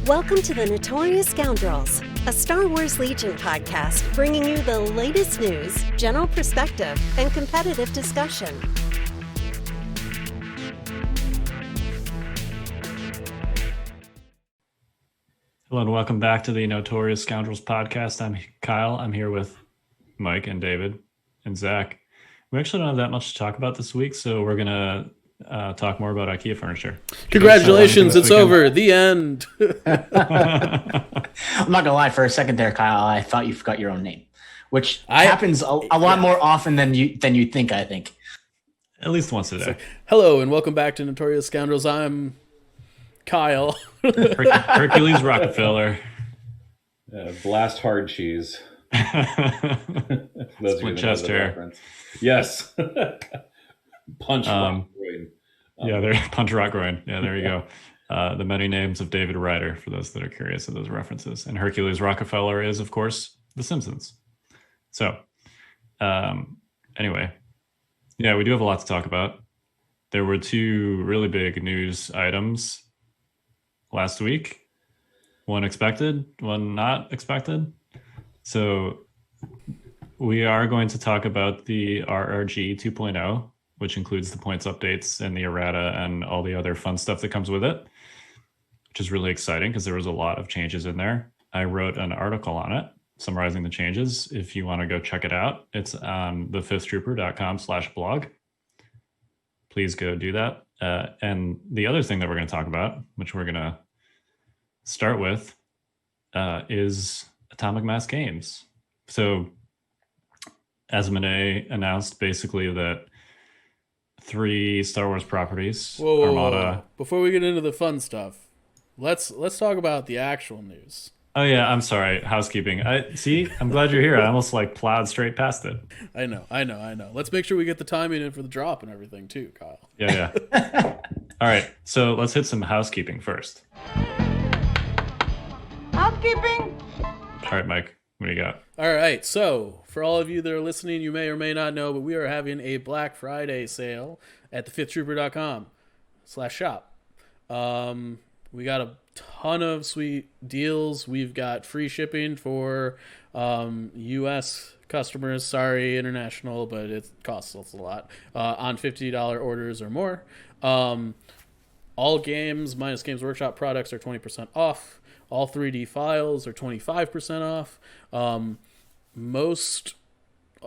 Welcome to the Notorious Scoundrels, a Star Wars Legion podcast bringing you the latest news, general perspective, and competitive discussion. Hello and welcome back to the Notorious Scoundrels podcast. I'm Kyle. I'm here with Mike and David and Zach. We actually don't have that much to talk about this week, so we're going to talk more about IKEA furniture. Congratulations, it's over. The end. I'm not gonna lie, for a second there, Kyle, I thought you forgot your own name, which happens a lot more often than you think. I think at least once a day. Hello and welcome back to Notorious Scoundrels. I'm Kyle. Hercules Rockefeller. Blast hard cheese. Split chest hair. Yes. Punch rock groin. Punch rock groin. Yeah, there you go. The many names of David Ryder, for those that are curious of those references. And Hercules Rockefeller is, of course, The Simpsons. So, anyway, yeah, we do have a lot to talk about. There were two really big news items last week. One expected, one not expected. So, we are going to talk about the RRG 2.0, which includes the points updates and the errata and all the other fun stuff that comes with it, which is really exciting because there was a lot of changes in there. I wrote an article on it summarizing the changes. If you want to go check it out, it's on thefifthtrooper.com/blog. Please go do that. And the other thing that we're going to talk about, which we're going to start with, is Atomic Mass Games. So Asmodee announced basically that 3 Star Wars properties. Whoa. Before we get into the fun stuff, let's talk about the actual news. Oh yeah, I'm sorry. Housekeeping. I'm glad you're here. I almost plowed straight past it. I know. Let's make sure we get the timing in for the drop and everything too, Kyle. Yeah. All right. So let's hit some housekeeping first. Housekeeping. All right, Mike. What do you got? All right, so for all of you that are listening, you may or may not know, but we are having a Black Friday sale at thefifthtrooper.com/shop. We got a ton of sweet deals. We've got free shipping for U.S. customers. Sorry, international, but it costs us a lot on $50 orders or more. All games minus Games Workshop products are 20% off. All 3D files are 25% off.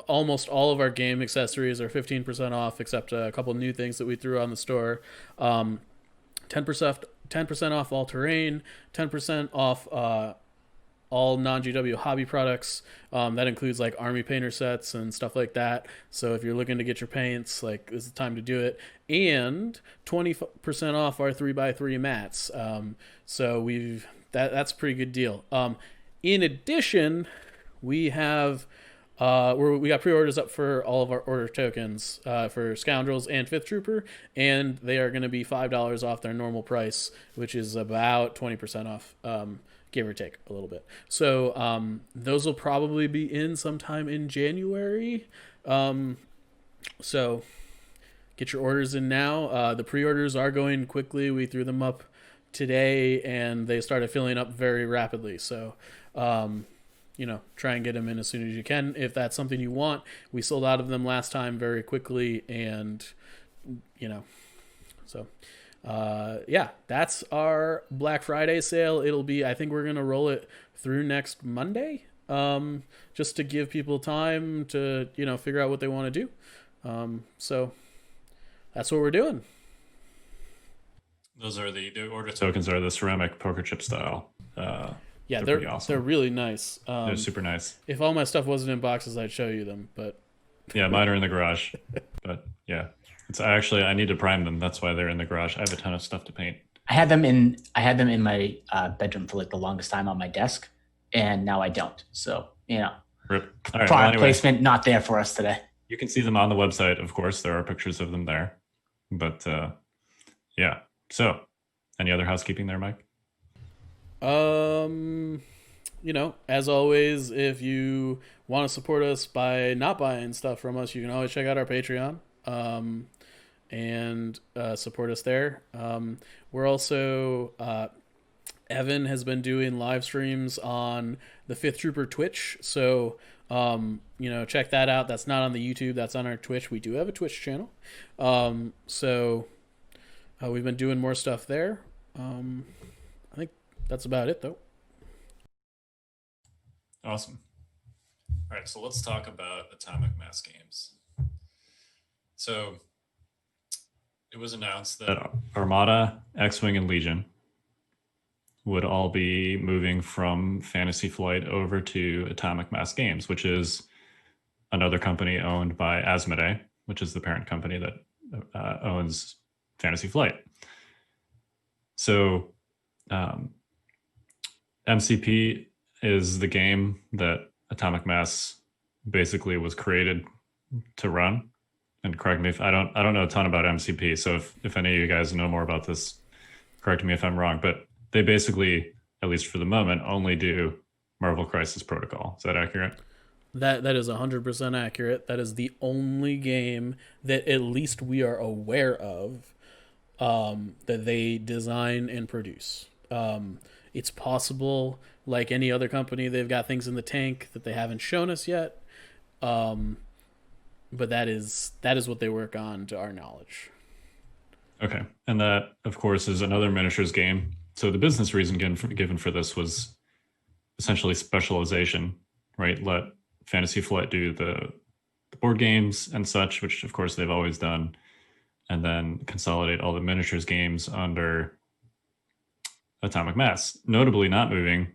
Almost all of our game accessories are 15% off, except a couple new things that we threw on the store. 10% off all terrain, 10% off all non-GW hobby products. That includes army painter sets and stuff like that. So if you're looking to get your paints, this is the time to do it. And 20% off our 3x3 mats. So that's a pretty good deal. In addition, we have we got pre-orders up for all of our order tokens for Scoundrels and Fifth Trooper, and they are going to be $5 off their normal price, which is about 20% off, give or take a little bit. So those will probably be in sometime in January. So get your orders in now. The pre-orders are going quickly. We threw them up today, and they started filling up very rapidly. So try and get them in as soon as you can if that's something you want. We sold out of them last time very quickly, and that's our Black Friday sale. It'll be, I think we're gonna roll it through next Monday, just to give people time to figure out what they want to do. So that's what we're doing. Those are the order tokens are the ceramic poker chip style. Yeah, they're awesome. They're really nice. They're super nice. If all my stuff wasn't in boxes, I'd show you them, but yeah, mine are in the garage. But yeah, I need to prime them. That's why they're in the garage. I have a ton of stuff to paint. I had them in my bedroom for the longest time on my desk, and now I don't. So Rip. All right, product placement not there for us today. You can see them on the website, of course. There are pictures of them there. But yeah. So, any other housekeeping there, Mike? As always, if you want to support us by not buying stuff from us, you can always check out our Patreon. and support us there. We're also Evan has been doing live streams on the Fifth Trooper Twitch, so check that out. That's not on the YouTube, that's on our Twitch. We do have a Twitch channel, so we've been doing more stuff there. I think that's about it, though. Awesome. All right, so let's talk about Atomic Mass Games. So it was announced that Armada, X-Wing, and Legion would all be moving from Fantasy Flight over to Atomic Mass Games, which is another company owned by Asmodee, which is the parent company that owns Fantasy Flight. So MCP is the game that Atomic Mass basically was created to run. And correct me if I don't know a ton about MCP, so if any of you guys know more about this, correct me if I'm wrong, but they basically, at least for the moment, only do Marvel Crisis Protocol. Is that accurate? That is 100% accurate. That is the only game that at least we are aware of that they design and produce. It's possible, like any other company, they've got things in the tank that they haven't shown us yet. But that is what they work on, to our knowledge. Okay, and that, of course, is another miniatures game. So the business reason given for this was essentially specialization, right? Let Fantasy Flight do the board games and such, which of course they've always done, and then consolidate all the miniatures games under Atomic Mass. Notably not moving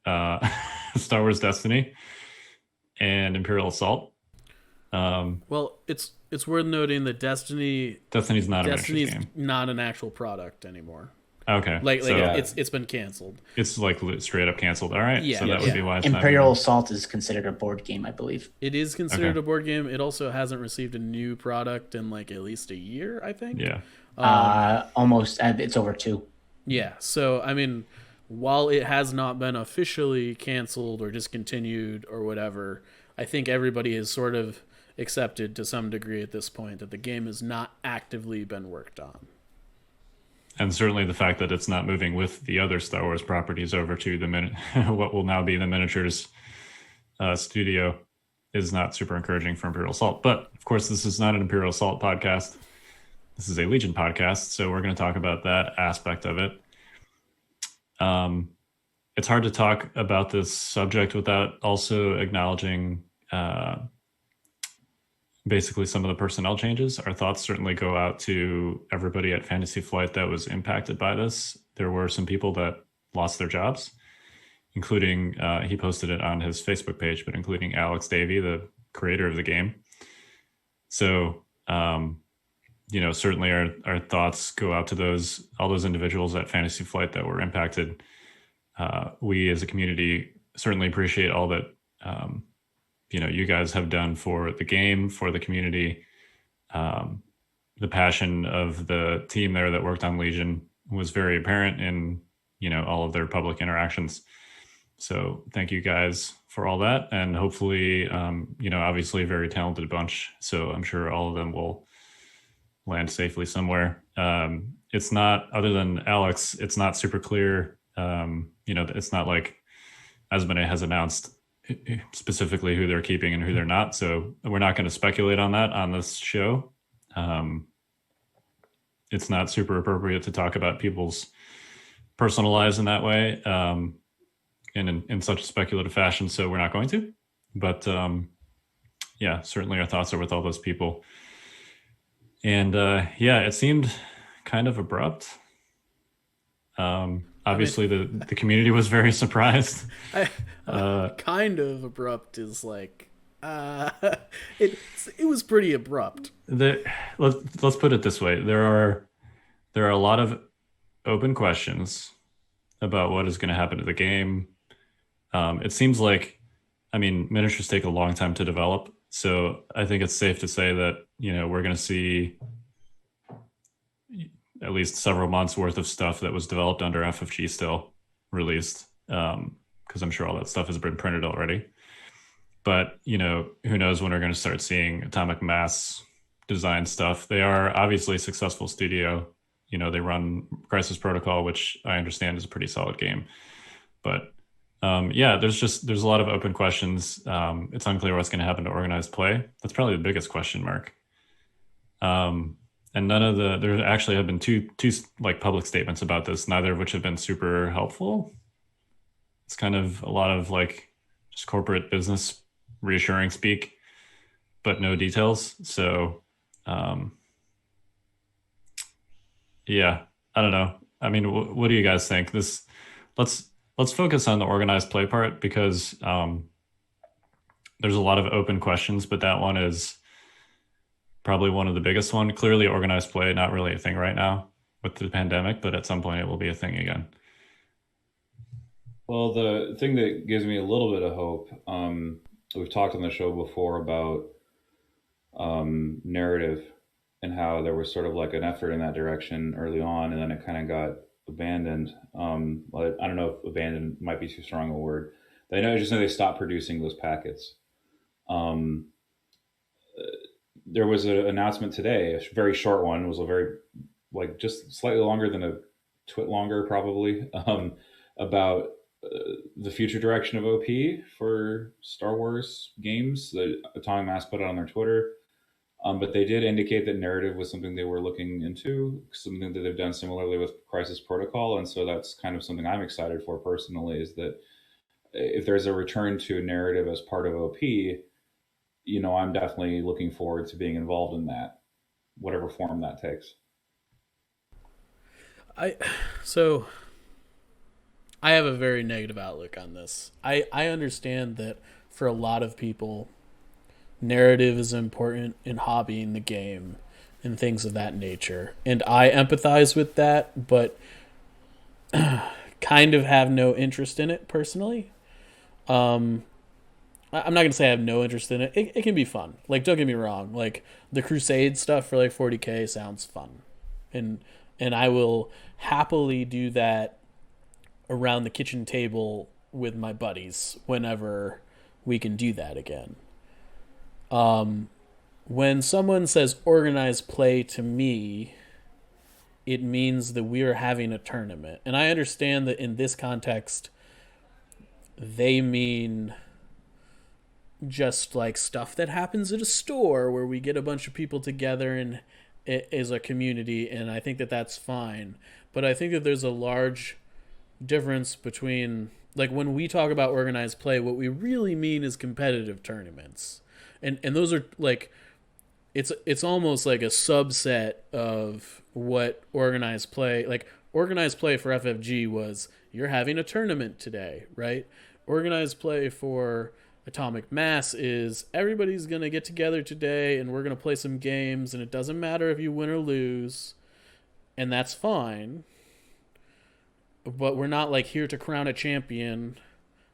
Star Wars Destiny and Imperial Assault. Well, it's worth noting that Destiny's not a miniatures game. Not an actual product anymore. Okay, it's been canceled. It's like straight up canceled. All right, yeah, so that would be why it's Imperial not Assault is considered a board game, I believe. It is considered a board game. It also hasn't received a new product in like at least a year, I think. Yeah. Almost. It's over 2. Yeah. So I mean, while it has not been officially canceled or discontinued or whatever, I think everybody has sort of accepted to some degree at this point that the game has not actively been worked on. And certainly the fact that it's not moving with the other Star Wars properties over to what will now be the miniatures studio is not super encouraging for Imperial Assault. But of course, this is not an Imperial Assault podcast. This is a Legion podcast, so we're going to talk about that aspect of it. It's hard to talk about this subject without also acknowledging basically some of the personnel changes. Our thoughts certainly go out to everybody at Fantasy Flight that was impacted by this. There were some people that lost their jobs, including, he posted it on his Facebook page, but including Alex Davey, the creator of the game. So, certainly our thoughts go out to all those individuals at Fantasy Flight that were impacted. We as a community certainly appreciate all that, you guys have done for the game, for the community. The passion of the team there that worked on Legion was very apparent in, all of their public interactions. So thank you guys for all that. And hopefully, obviously a very talented bunch. So I'm sure all of them will land safely somewhere. It's not, other than Alex, it's not super clear. It's not like Asmodee has announced specifically who they're keeping and who they're not. So we're not going to speculate on that on this show. It's not super appropriate to talk about people's personal lives in that way, in such a speculative fashion. So we're not going to, but certainly our thoughts are with all those people. And it seemed kind of abrupt. Obviously, the community was very surprised. Kind of abrupt is like, it was pretty abrupt. Let's put it this way: there are a lot of open questions about what is going to happen to the game. It seems like, miniatures take a long time to develop, so I think it's safe to say that we're going to see at least several months worth of stuff that was developed under FFG still released, because I'm sure all that stuff has been printed already. But, who knows when we're going to start seeing Atomic Mass design stuff. They are obviously a successful studio. they run Crisis Protocol, which I understand is a pretty solid game. But there's a lot of open questions. It's unclear what's going to happen to organized play. That's probably the biggest question mark. And there actually have been two like public statements about this, neither of which have been super helpful. It's kind of a lot of like just corporate business reassuring speak, but no details. So, I don't know. I mean, what do you guys think? Let's focus on the organized play part, because there's a lot of open questions, but that one is probably one of the biggest one. Clearly, organized play, not really a thing right now with the pandemic, but at some point it will be a thing again. Well, the thing that gives me a little bit of hope, we've talked on the show before about narrative and how there was sort of like an effort in that direction early on, and then it kind of got abandoned. I don't know if abandoned might be too strong a word. I just know they stopped producing those packets. There was an announcement today, a very short one. It was a very, like, just slightly longer than a twit longer, probably, about the future direction of OP for Star Wars games that Atomic Mass put out on their Twitter. But they did indicate that narrative was something they were looking into, something that they've done similarly with Crisis Protocol. And so that's kind of something I'm excited for personally, is that if there's a return to narrative as part of OP, I'm definitely looking forward to being involved in that, whatever form that takes. I have a very negative outlook on this. I understand that for a lot of people, narrative is important in hobbying the game and things of that nature. And I empathize with that, but kind of have no interest in it personally. I'm not going to say I have no interest in it. It can be fun. Like, don't get me wrong. Like, the Crusade stuff for like 40K sounds fun. And I will happily do that around the kitchen table with my buddies whenever we can do that again. When someone says organized play to me, it means that we are having a tournament. And I understand that in this context, they mean just like stuff that happens at a store where we get a bunch of people together and it is a community, and I think that that's fine. But I think that there's a large difference between, like, when we talk about organized play, what we really mean is competitive tournaments. And those are like, it's almost like a subset of what organized play, like organized play for FFG was, you're having a tournament today, right? Organized play for Atomic Mass is everybody's going to get together today and we're going to play some games, and it doesn't matter if you win or lose, and that's fine. But we're not like here to crown a champion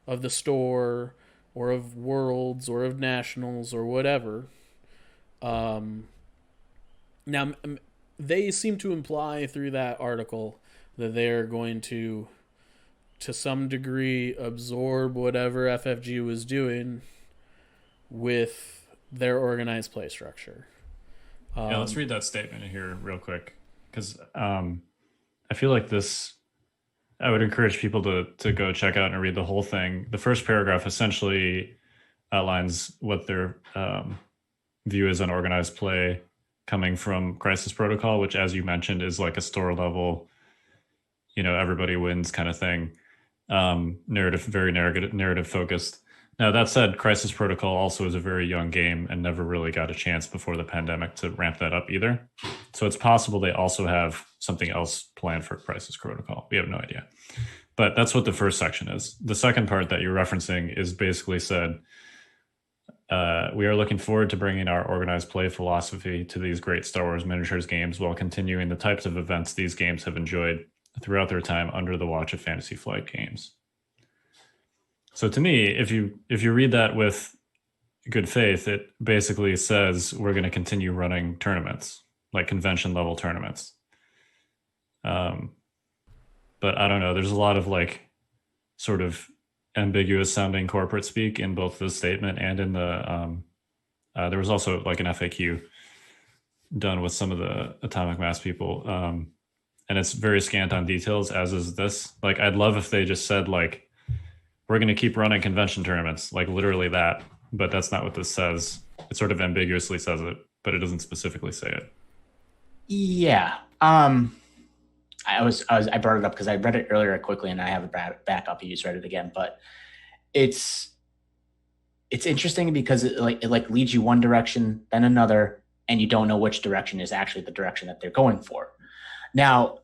of the store or of Worlds or of Nationals or whatever. Now, they seem to imply through that article that they're going to some degree, absorb whatever FFG was doing with their organized play structure. Let's read that statement here real quick, because I feel like this, I would encourage people to go check out and read the whole thing. The first paragraph essentially outlines what their view is on organized play coming from Crisis Protocol, which, as you mentioned, is like a store level, everybody wins kind of thing. Very narrative focused. Now, that said, Crisis Protocol also is a very young game and never really got a chance before the pandemic to ramp that up either. So it's possible they also have something else planned for Crisis Protocol. We have no idea. But that's what the first section is. The second part that you're referencing is basically said, we are looking forward to bringing our organized play philosophy to these great Star Wars miniatures games while continuing the types of events these games have enjoyed throughout their time under the watch of Fantasy Flight Games. So to me, if you read that with good faith, it basically says we're going to continue running tournaments, like convention level tournaments. But I don't know. There's a lot of like sort of ambiguous sounding corporate speak in both the statement and in the there was also like an FAQ done with some of the Atomic Mass people. and it's very scant on details, as is this. Like, I'd love if they just said, like, we're going to keep running convention tournaments, like literally that. But that's not what this says. It sort of ambiguously says it, but it doesn't specifically say it. Yeah. I brought it up because I read it earlier quickly, and I have a backup. You just read it again, but it's interesting because it leads you one direction, then another, and you don't know which direction is actually the direction that they're going for. Now,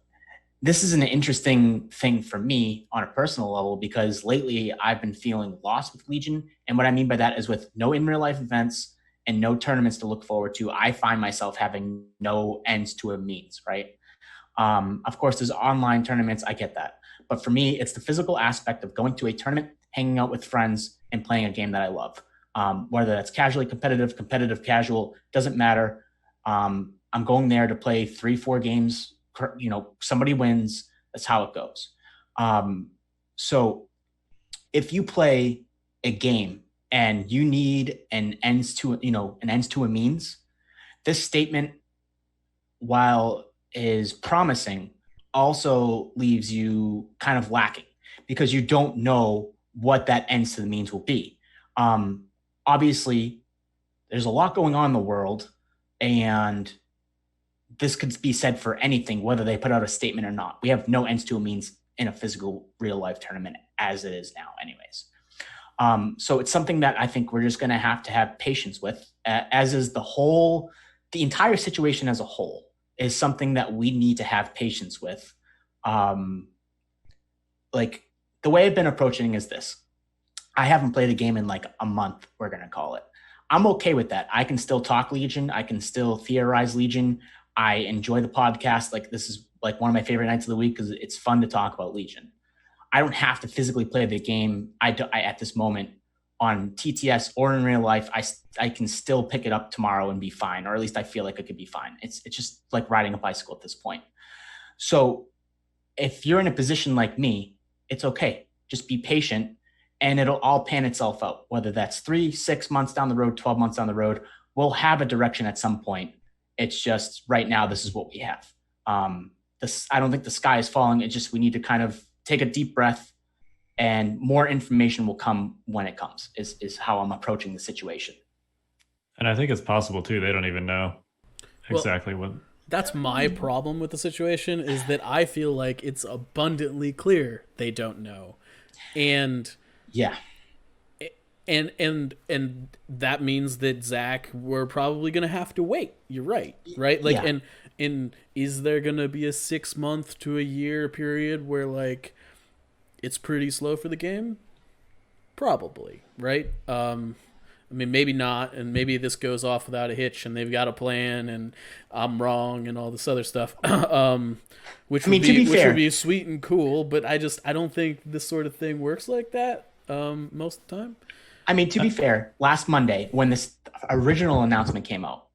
this is an interesting thing for me on a personal level because lately I've been feeling lost with Legion. And what I mean by that is with no in real life events and no tournaments to look forward to, I find myself having no ends to a means, right? Of course, there's online tournaments. I get that. But for me, it's the physical aspect of going to a tournament, hanging out with friends, and playing a game that I love. Whether that's casually competitive, casual, doesn't matter. I'm going there to play 3-4 games. Somebody wins. That's how it goes. So if you play a game and you need an ends to a means, this statement, while is promising, also leaves you kind of lacking because you don't know what that ends to the means will be. Obviously, there's a lot going on in the world, and this could be said for anything, whether they put out a statement or not. We have no ends to a means in a physical real life tournament as it is now anyways. So it's something that I think we're just going to have patience with, as is the entire situation as a whole is something that we need to have patience with. Like the way I've been approaching is this. I haven't played a game in like a month, we're going to call it. I'm okay with that. I can still talk Legion. I can still theorize Legion. I enjoy the podcast. Like this is like one of my favorite nights of the week because it's fun to talk about Legion. I don't have to physically play the game. I at this moment on TTS or in real life, I can still pick it up tomorrow and be fine, or at least I feel like it could be fine. It's just like riding a bicycle at this point. So if you're in a position like me, it's okay. Just be patient and it'll all pan itself out. Whether that's 3-6 months down the road, 12 months down the road, we'll have a direction at some point. It's just right now, this is what we have. I don't think the sky is falling. It's just we need to kind of take a deep breath, and more information will come when it comes, is how I'm approaching the situation. And I think it's possible, too. They don't even know exactly what. That's my problem with the situation, is that I feel like it's abundantly clear they don't know. And yeah. And that means that Zach, we're probably going to have to wait. You're right? Like, yeah. And is there going to be a 6 month to a year period where like it's pretty slow for the game? Probably, right? I mean, maybe not, and maybe this goes off without a hitch, and they've got a plan, and I'm wrong, and all this other stuff. Which would be sweet and cool, but I don't think this sort of thing works like that most of the time. I mean, to be fair, last Monday when this original announcement came out,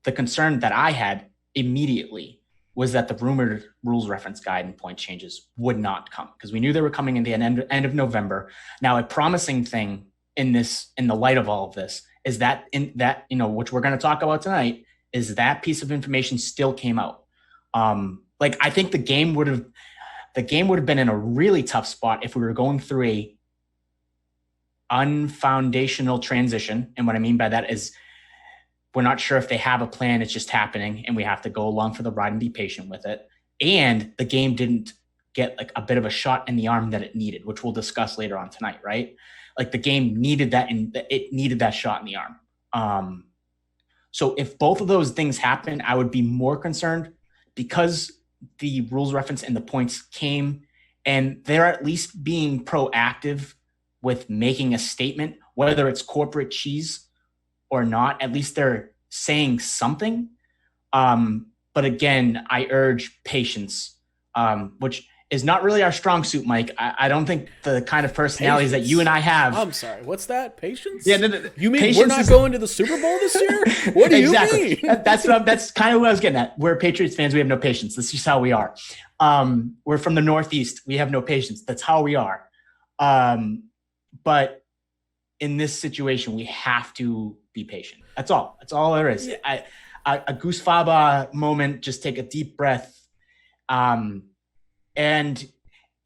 the concern that I had immediately was that the rumored rules reference guide and point changes would not come, because we knew they were coming in the end of November. Now, a promising thing in the light of all of this is that which we're going to talk about tonight, is that piece of information still came out. Like I think the game would have been in a really tough spot if we were going through a unfoundational transition. And what I mean by that is we're not sure if they have a plan. It's just happening, and we have to go along for the ride and be patient with it. And the game didn't get like a bit of a shot in the arm that it needed, which we'll discuss later on tonight, right? Like the game needed that, and it needed that shot in the arm. So if both of those things happen, I would be more concerned, because the rules reference and the points came, and they're at least being proactive with making a statement, whether it's corporate cheese or not. At least they're saying something. But again, I urge patience, which is not really our strong suit, Mike. I don't think the kind of personalities that you and I have. I'm sorry, what's that? Patience? Yeah, no. You mean we're not going to the Super Bowl this year? What do you mean? That's kind of what I was getting at. We're Patriots fans. We have no patience. That's just how we are. We're from the Northeast. We have no patience. That's how we are. But in this situation, we have to be patient. That's all. That's all there is. Yeah. A goose faba moment. Just take a deep breath. And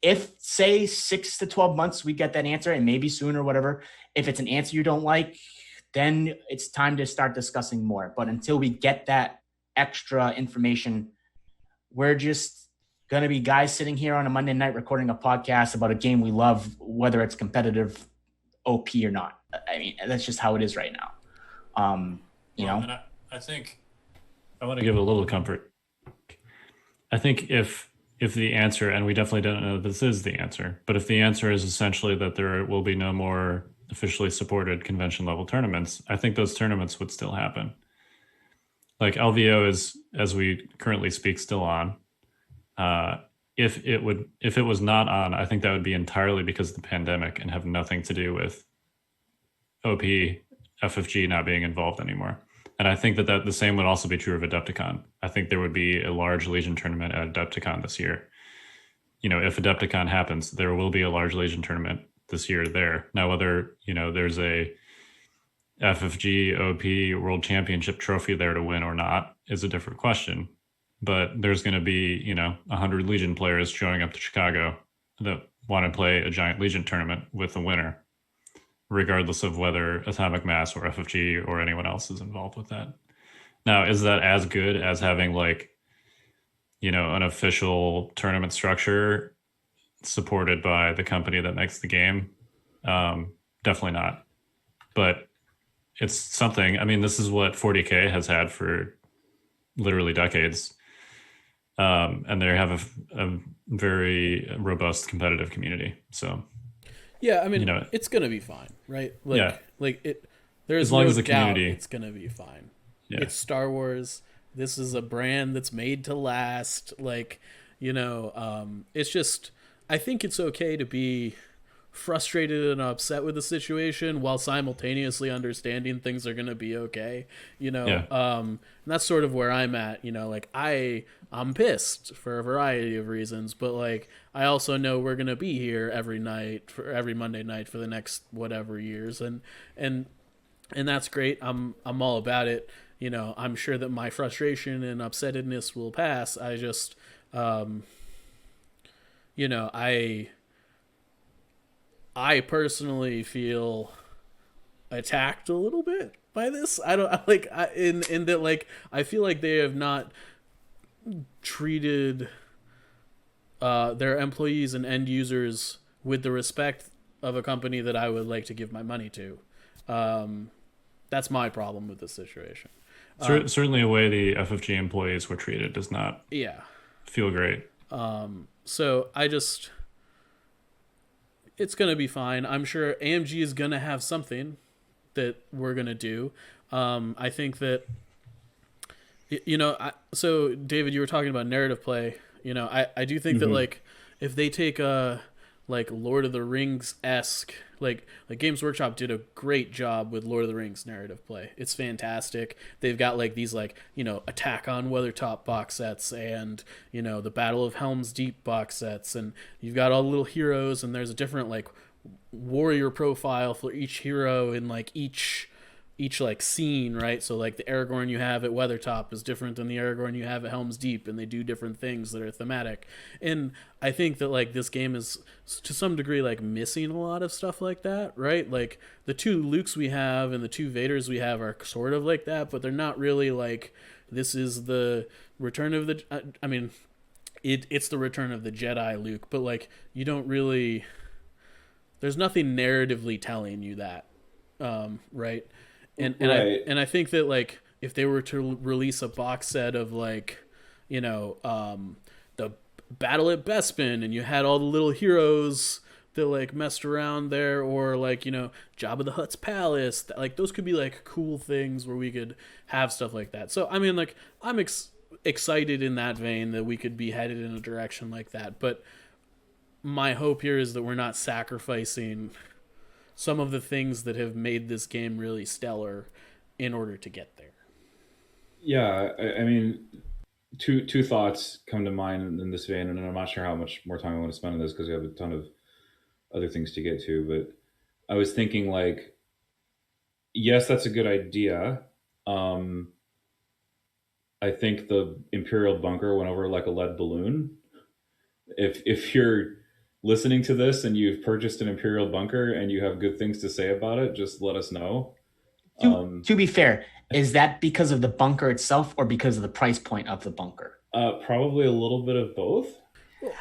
if, say, 6 to 12 months, we get that answer, and maybe sooner, whatever, if it's an answer you don't like, then it's time to start discussing more. But until we get that extra information, we're just going to be guys sitting here on a Monday night recording a podcast about a game we love, whether it's competitive, OP or not. I mean, that's just how it is right now. You know? And I think I want to give a little comfort. I think if the answer, and we definitely don't know this is the answer, but if the answer is essentially that there will be no more officially supported convention level tournaments, I think those tournaments would still happen. Like LVO is, as we currently speak, still on. If it was not on, I think that would be entirely because of the pandemic and have nothing to do with OP, FFG not being involved anymore. And I think that the same would also be true of Adepticon. I think there would be a large Legion tournament at Adepticon this year. You know, if Adepticon happens, there will be a large Legion tournament this year there. Now, whether, you know, there's a FFG OP World Championship trophy there to win or not is a different question. But there's going to be, you know, 100 Legion players showing up to Chicago that want to play a giant Legion tournament with the winner, regardless of whether Atomic Mass or FFG or anyone else is involved with that. Now, is that as good as having, like, you know, an official tournament structure supported by the company that makes the game? Definitely not. But it's something. I mean, this is what 40K has had for literally decades. And they have a very robust competitive community. So yeah, I mean, you know, it's gonna be fine, right? Like, yeah. Like it. There's as long no as the doubt community, it's gonna be fine. Yeah. It's Star Wars. This is a brand that's made to last. Like, you know, it's just. I think it's okay to be frustrated and upset with the situation while simultaneously understanding things are going to be okay, you know. Yeah. And that's sort of where I'm at, you know. Like I'm pissed for a variety of reasons, but like I also know we're going to be here every night for every Monday night for the next whatever years, and that's great. I'm all about it, you know. I'm sure that my frustration and upsettedness will pass. I just you know, I personally feel attacked a little bit by this. I don't like in that, like, I feel like they have not treated their employees and end users with the respect of a company that I would like to give my money to. That's my problem with this situation. Certainly a way the FFG employees were treated does not feel great. So it's going to be fine. I'm sure AMG is going to have something that we're going to do. I think that, you know, so David, you were talking about narrative play. You know, I do think that, like, if they take a, like, Lord of the Rings-esque, like Games Workshop did a great job with Lord of the Rings narrative play. It's fantastic. They've got, like, these, like, you know, Attack on Weathertop box sets and, you know, the Battle of Helm's Deep box sets, and you've got all the little heroes, and there's a different, like, warrior profile for each hero in, like, each like scene, right? So like the Aragorn you have at Weathertop is different than the Aragorn you have at Helm's Deep, and they do different things that are thematic. And I think that, like, this game is to some degree, like, missing a lot of stuff like that, right? Like the two Lukes we have and the two Vaders we have are sort of like that, but they're not really like, this is the return of the, I mean, it's the return of the Jedi Luke, but like you don't really, there's nothing narratively telling you that, right? And right. I think that, like, if they were to release a box set of, like, you know, the Battle at Bespin, and you had all the little heroes that, like, messed around there, or, like, you know, Jabba the Hutt's palace, like, those could be, like, cool things where we could have stuff like that. So I mean, like, I'm excited in that vein that we could be headed in a direction like that. But my hope here is that we're not sacrificing some of the things that have made this game really stellar in order to get there. Yeah, I mean, two thoughts come to mind in this vein, and I'm not sure how much more time I want to spend on this because we have a ton of other things to get to. But I was thinking, like, yes, that's a good idea. I think the Imperial bunker went over like a lead balloon. If you're listening to this and you've purchased an Imperial bunker and you have good things to say about it, just let us know. To be fair, is that because of the bunker itself or because of the price point of the bunker? Probably a little bit of both.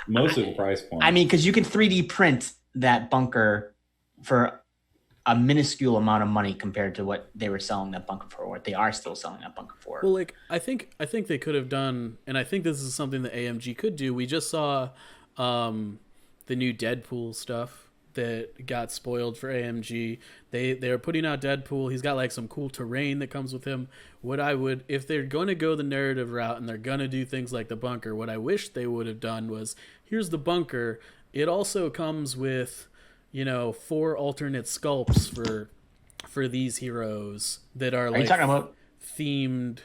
Most of the price point. I mean, because you can 3D print that bunker for a minuscule amount of money compared to what they were selling that bunker for, or what they are still selling that bunker for. Well, like I think they could have done, and I think this is something that AMG could do. We just saw the new Deadpool stuff that got spoiled for AMG. They're putting out Deadpool. He's got like some cool terrain that comes with him. What I would, if they're going to go the narrative route and they're going to do things like the bunker, what I wish they would have done was, here's the bunker. It also comes with, 4 alternate sculpts for these heroes that are like you talking about themed.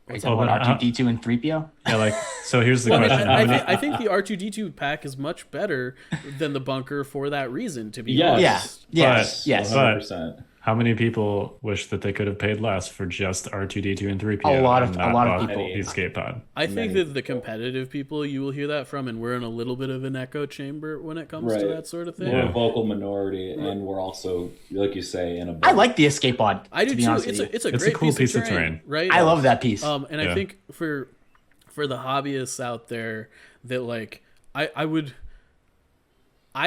Are you talking about R2D2 and 3PO? Yeah, so here's the question. I think the R2D2 pack is much better than the bunker for that reason, to be honest. Yes. 100%. How many people wish that they could have paid less for just R2D2 and 3PO? A lot of people. The escape pod. I think that the competitive people you will hear that from, and we're in a little bit of an echo chamber when it comes to that sort of thing. We're a vocal minority, and we're also, like you say, in a. I like the escape pod. I do too. It's a great cool piece of terrain, right? I love that piece. And I think for the hobbyists out there that like I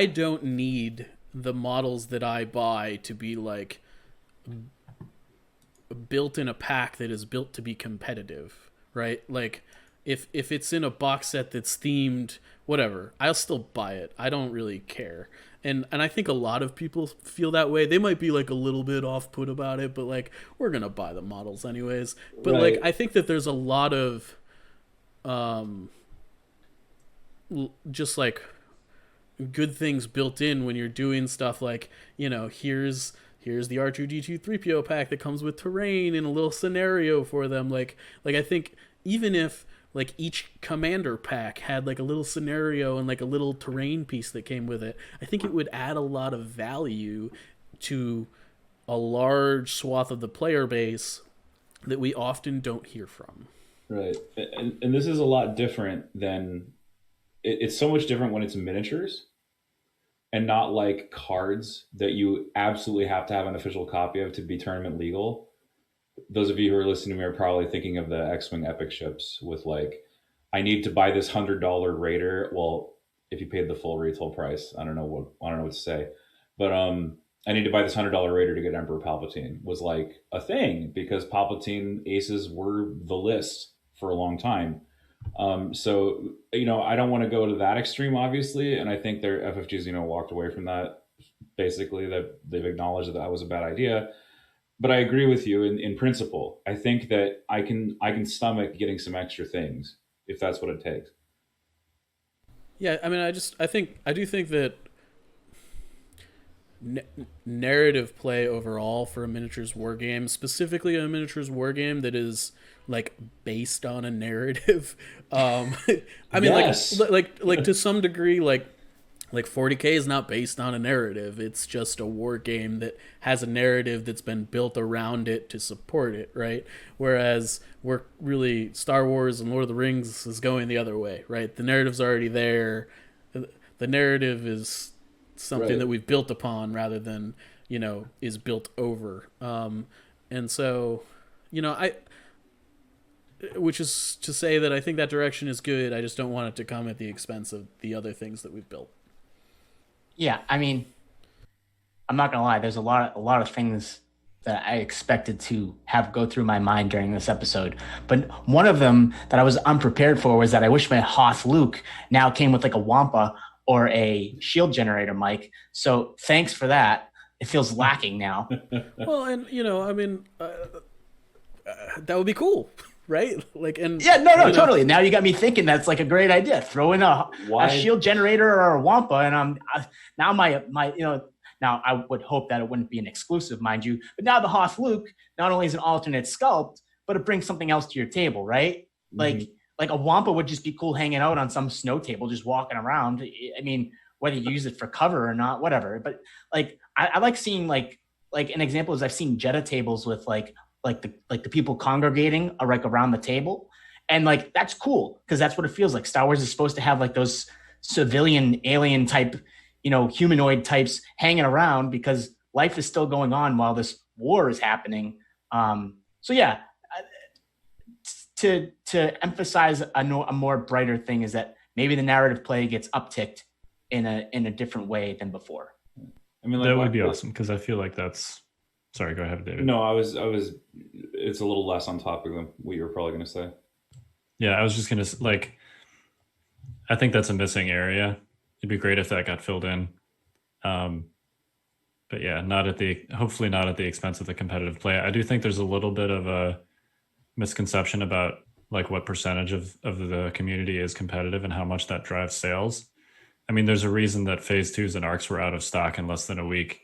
don't need the models that I buy to be like built in a pack that is built to be competitive, right? Like if it's in a box set that's themed, whatever, I'll still buy it. I don't really care. And I think a lot of people feel that way. They might be like a little bit off put about it, but like we're gonna buy the models anyways. But like I think that there's a lot of just like good things built in when you're doing stuff like, here's the R2D2 3PO pack that comes with terrain and a little scenario for them. Like I think even if like each commander pack had like a little scenario and like a little terrain piece that came with it, I think it would add a lot of value to a large swath of the player base that we often don't hear from. Right. And this is a lot different than it's so much different when it's miniatures and not like cards that you absolutely have to have an official copy of to be tournament legal. Those of you who are listening to me are probably thinking of the X-Wing epic ships with like, I need to buy this $100 Raider. Well, if you paid the full retail price, I don't know what to say, but I need to buy this $100 Raider to get Emperor Palpatine was like a thing because Palpatine aces were the list for a long time. So, I don't want to go to that extreme, obviously. And I think their FFGs, walked away from that. Basically, that they've acknowledged that was a bad idea. But I agree with you in principle. I think that I can stomach getting some extra things if that's what it takes. Yeah, I mean, I do think that narrative play overall for a miniatures war game, specifically a miniatures war game that is like based on a narrative. I mean, yes. like to some degree, like 40K is not based on a narrative. It's just a war game that has a narrative that's been built around it to support it, right? Whereas we're really Star Wars and Lord of the Rings is going the other way, right? The narrative's already there. The narrative is something that we've built upon rather than, is built over. And so, which is to say that I think that direction is good. I just don't want it to come at the expense of the other things that we've built. Yeah, I mean, I'm not gonna lie. There's a lot of things that I expected to have go through my mind during this episode, but one of them that I was unprepared for was that I wish my Hoth Luke now came with like a Wampa or a shield generator, Mike. So thanks for that. It feels lacking now. Well, and I mean, that would be cool. Right? Like, and yeah, no, totally. Now you got me thinking that's like a great idea. Throw in a shield generator or a Wampa, and now my now I would hope that it wouldn't be an exclusive, mind you. But now the Hoth Luke not only is an alternate sculpt, but it brings something else to your table, right? Mm-hmm. Like a Wampa would just be cool hanging out on some snow table, just walking around. I mean, whether you use it for cover or not, whatever. But like I like seeing like an example is I've seen Jetta tables with like the people congregating are like around the table. And like, that's cool because that's what it feels like. Star Wars is supposed to have like those civilian alien type, humanoid types hanging around because life is still going on while this war is happening. So yeah, to emphasize a more brighter thing is that maybe the narrative play gets upticked in a different way than before. I mean, that would be awesome because I feel like that's. Sorry, go ahead, David. No, I was. It's a little less on topic than what you were probably going to say. Yeah, I was just going to I think that's a missing area. It'd be great if that got filled in. But yeah, hopefully not at the expense of the competitive play. I do think there's a little bit of a misconception about like what percentage of the community is competitive and how much that drives sales. I mean, there's a reason that phase 2s and arcs were out of stock in less than a week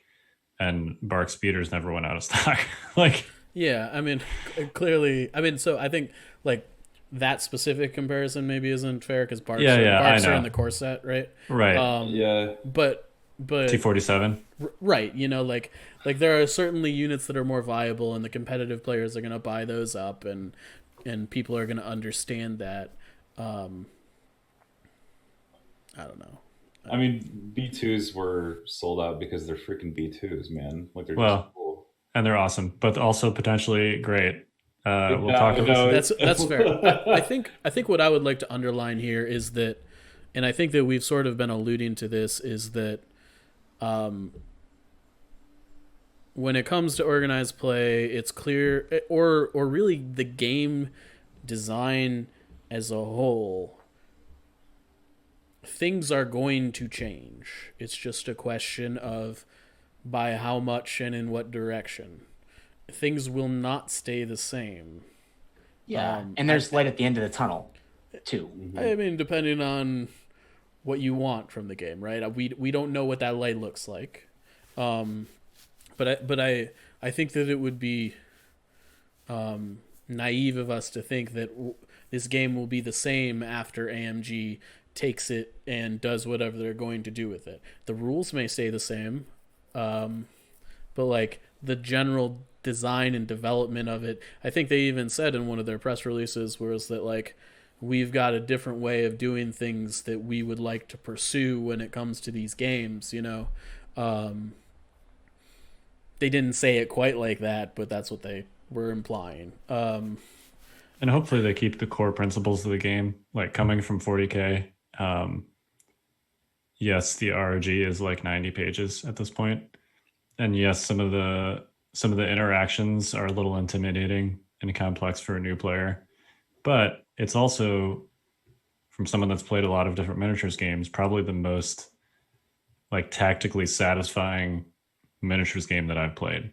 and Bark speeders never went out of stock. Yeah, I mean, clearly, so I think like that specific comparison maybe isn't fair because Barks are in the core set, right? Right. Yeah. But T47. Right. Like there are certainly units that are more viable and the competitive players are going to buy those up and people are going to understand that. I don't know. I mean, B2s were sold out because they're freaking B2s, man. Like they're just cool. And they're awesome, but also potentially great. We'll talk about that's fair. I think what I would like to underline here is that, and I think that we've sort of been alluding to this, is that when it comes to organized play, it's clear, or really the game design as a whole, things are going to change. It's just a question of by how much and in what direction. Things will not stay the same. Yeah, and there's light at the end of the tunnel, too. I mean, depending on what you want from the game, right? We don't know what that light looks like, but I think that it would be naive of us to think that this game will be the same after AMG takes it and does whatever they're going to do with it. The rules may stay the same, but like the general design and development of it, I think they even said in one of their press releases was that like we've got a different way of doing things that we would like to pursue when it comes to these games. They didn't say it quite like that, but that's what they were implying. And hopefully they keep the core principles of the game, like coming from 40K. Yes, the RRG is like 90 pages at this point. And yes, some of the interactions are a little intimidating and complex for a new player, but it's also, from someone that's played a lot of different miniatures games, probably the most like tactically satisfying miniatures game that I've played.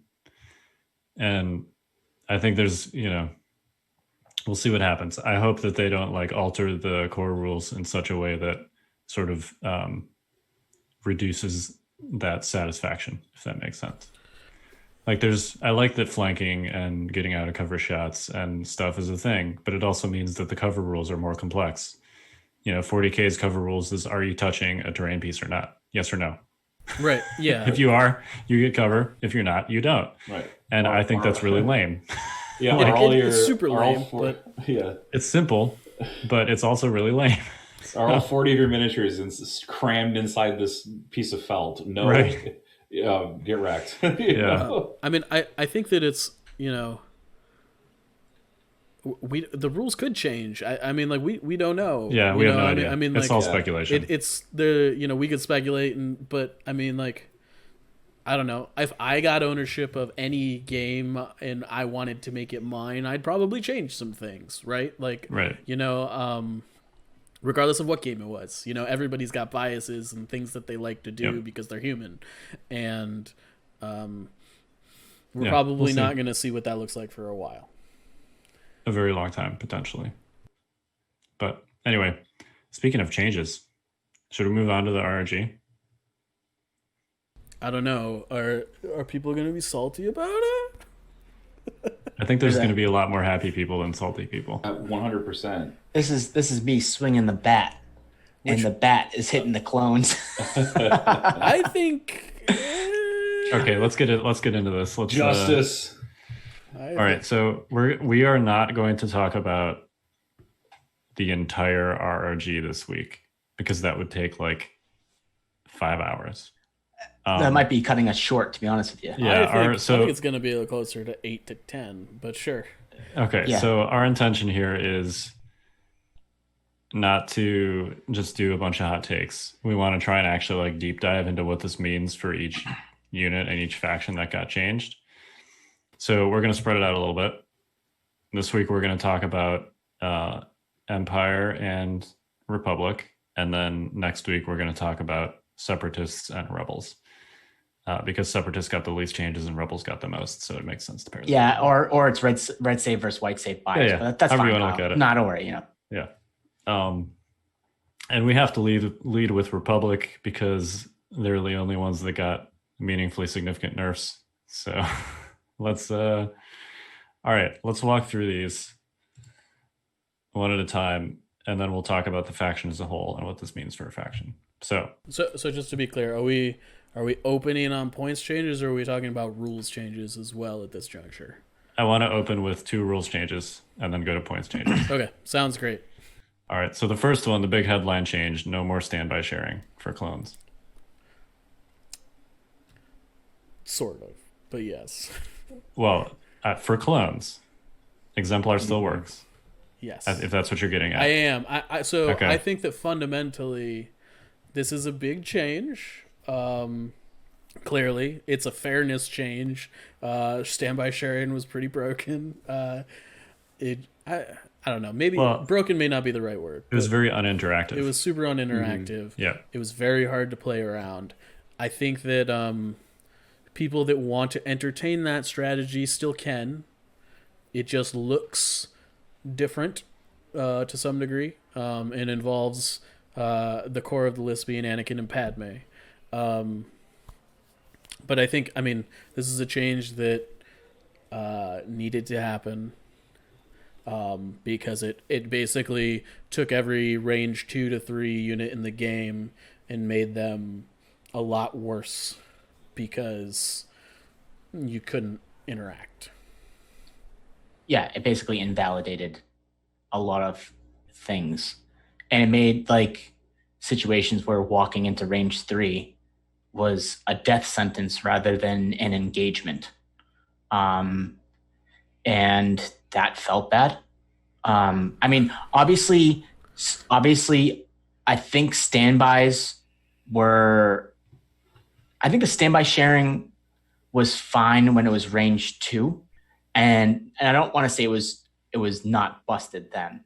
And I think there's, we'll see what happens. I hope that they don't like alter the core rules in such a way that sort of reduces that satisfaction, if that makes sense. Like I like that flanking and getting out of cover shots and stuff is a thing, but it also means that the cover rules are more complex. 40K's cover rules is, are you touching a terrain piece or not? Yes or no? Right. Yeah. If you are, you get cover. If you're not, you don't. Right. And I think that's really lame. Yeah. It's super lame, but yeah, it's simple, but it's also really lame. Are all 40 of your miniatures crammed inside this piece of felt? No. Right. Get wrecked. Yeah. I mean, I think that it's, the rules could change. I mean, like we don't know. Yeah, we have no idea. I mean, it's like, all speculation. It's we could speculate, but I mean, like, I don't know. If I got ownership of any game and I wanted to make it mine, I'd probably change some things, right? Like, right. Regardless of what game it was, everybody's got biases and things that they like to do because they're human, and we're probably not going to see what that looks like for a while. A very long time, potentially. But anyway, speaking of changes, should we move on to the RRG? I don't know. Are people going to be salty about it? I think there's going to be a lot more happy people than salty people. 100%. This is me swinging the bat, and the bat is hitting the clones. I think. Okay, let's get into this. Justice. All right, so we are not going to talk about the entire RRG this week because that would take like 5 hours. That might be cutting us short, to be honest with you. Yeah, I think it's going to be closer to 8 to 10, but sure. Okay, Yeah. So our intention here is not to just do a bunch of hot takes. We want to try and actually like deep dive into what this means for each unit and each faction that got changed. So we're going to spread it out a little bit. This week we're going to talk about Empire and Republic, and then next week we're going to talk about Separatists and Rebels. Because Separatists got the least changes and Rebels got the most, so it makes sense to pair them. Yeah, or it's red save versus white save bias. Yeah. But that's However fine. you want to look at it. Not a worry, Yeah. And we have to lead with Republic because they're the only ones that got meaningfully significant nerfs. So let's all right, let's walk through these one at a time, and then we'll talk about the faction as a whole and what this means for a faction. So just to be clear, are we opening on points changes, or are we talking about rules changes as well at this juncture? I want to open with 2 rules changes and then go to points changes. Okay, sounds great. All right, so the first one, the big headline change, no more standby sharing for clones. Sort of, but yes. Well, for clones, Exemplar still works. Yes. If that's what you're getting at. I am. Okay. I think that fundamentally this is a big change. Clearly, it's a fairness change. Standby sharing was pretty broken. I don't know. Maybe broken may not be the right word. It was very uninteractive. It was super uninteractive. Yeah. It was very hard to play around. I think that people that want to entertain that strategy still can. It just looks different to some degree and involves the core of the list being Anakin and Padme. But I think, this is a change that needed to happen. Because it basically took every range 2 to 3 unit in the game and made them a lot worse because you couldn't interact. Yeah, it basically invalidated a lot of things. And it made like situations where walking into range 3 was a death sentence rather than an engagement. And that felt bad. Obviously, I think the standby sharing was fine when it was range 2. And I don't want to say it was not busted then,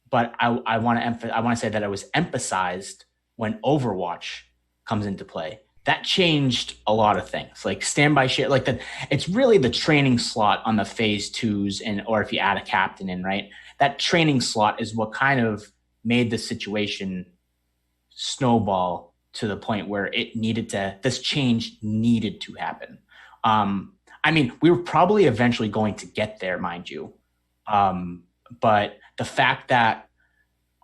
but I want to say that it was emphasized when Overwatch comes into play. That changed a lot of things. Like standby share, like that. It's really the training slot on the phase 2s, or if you add a captain in, right? That training slot is what kind of made the situation snowball to the point where this change needed to happen. We were probably eventually going to get there, mind you. But the fact that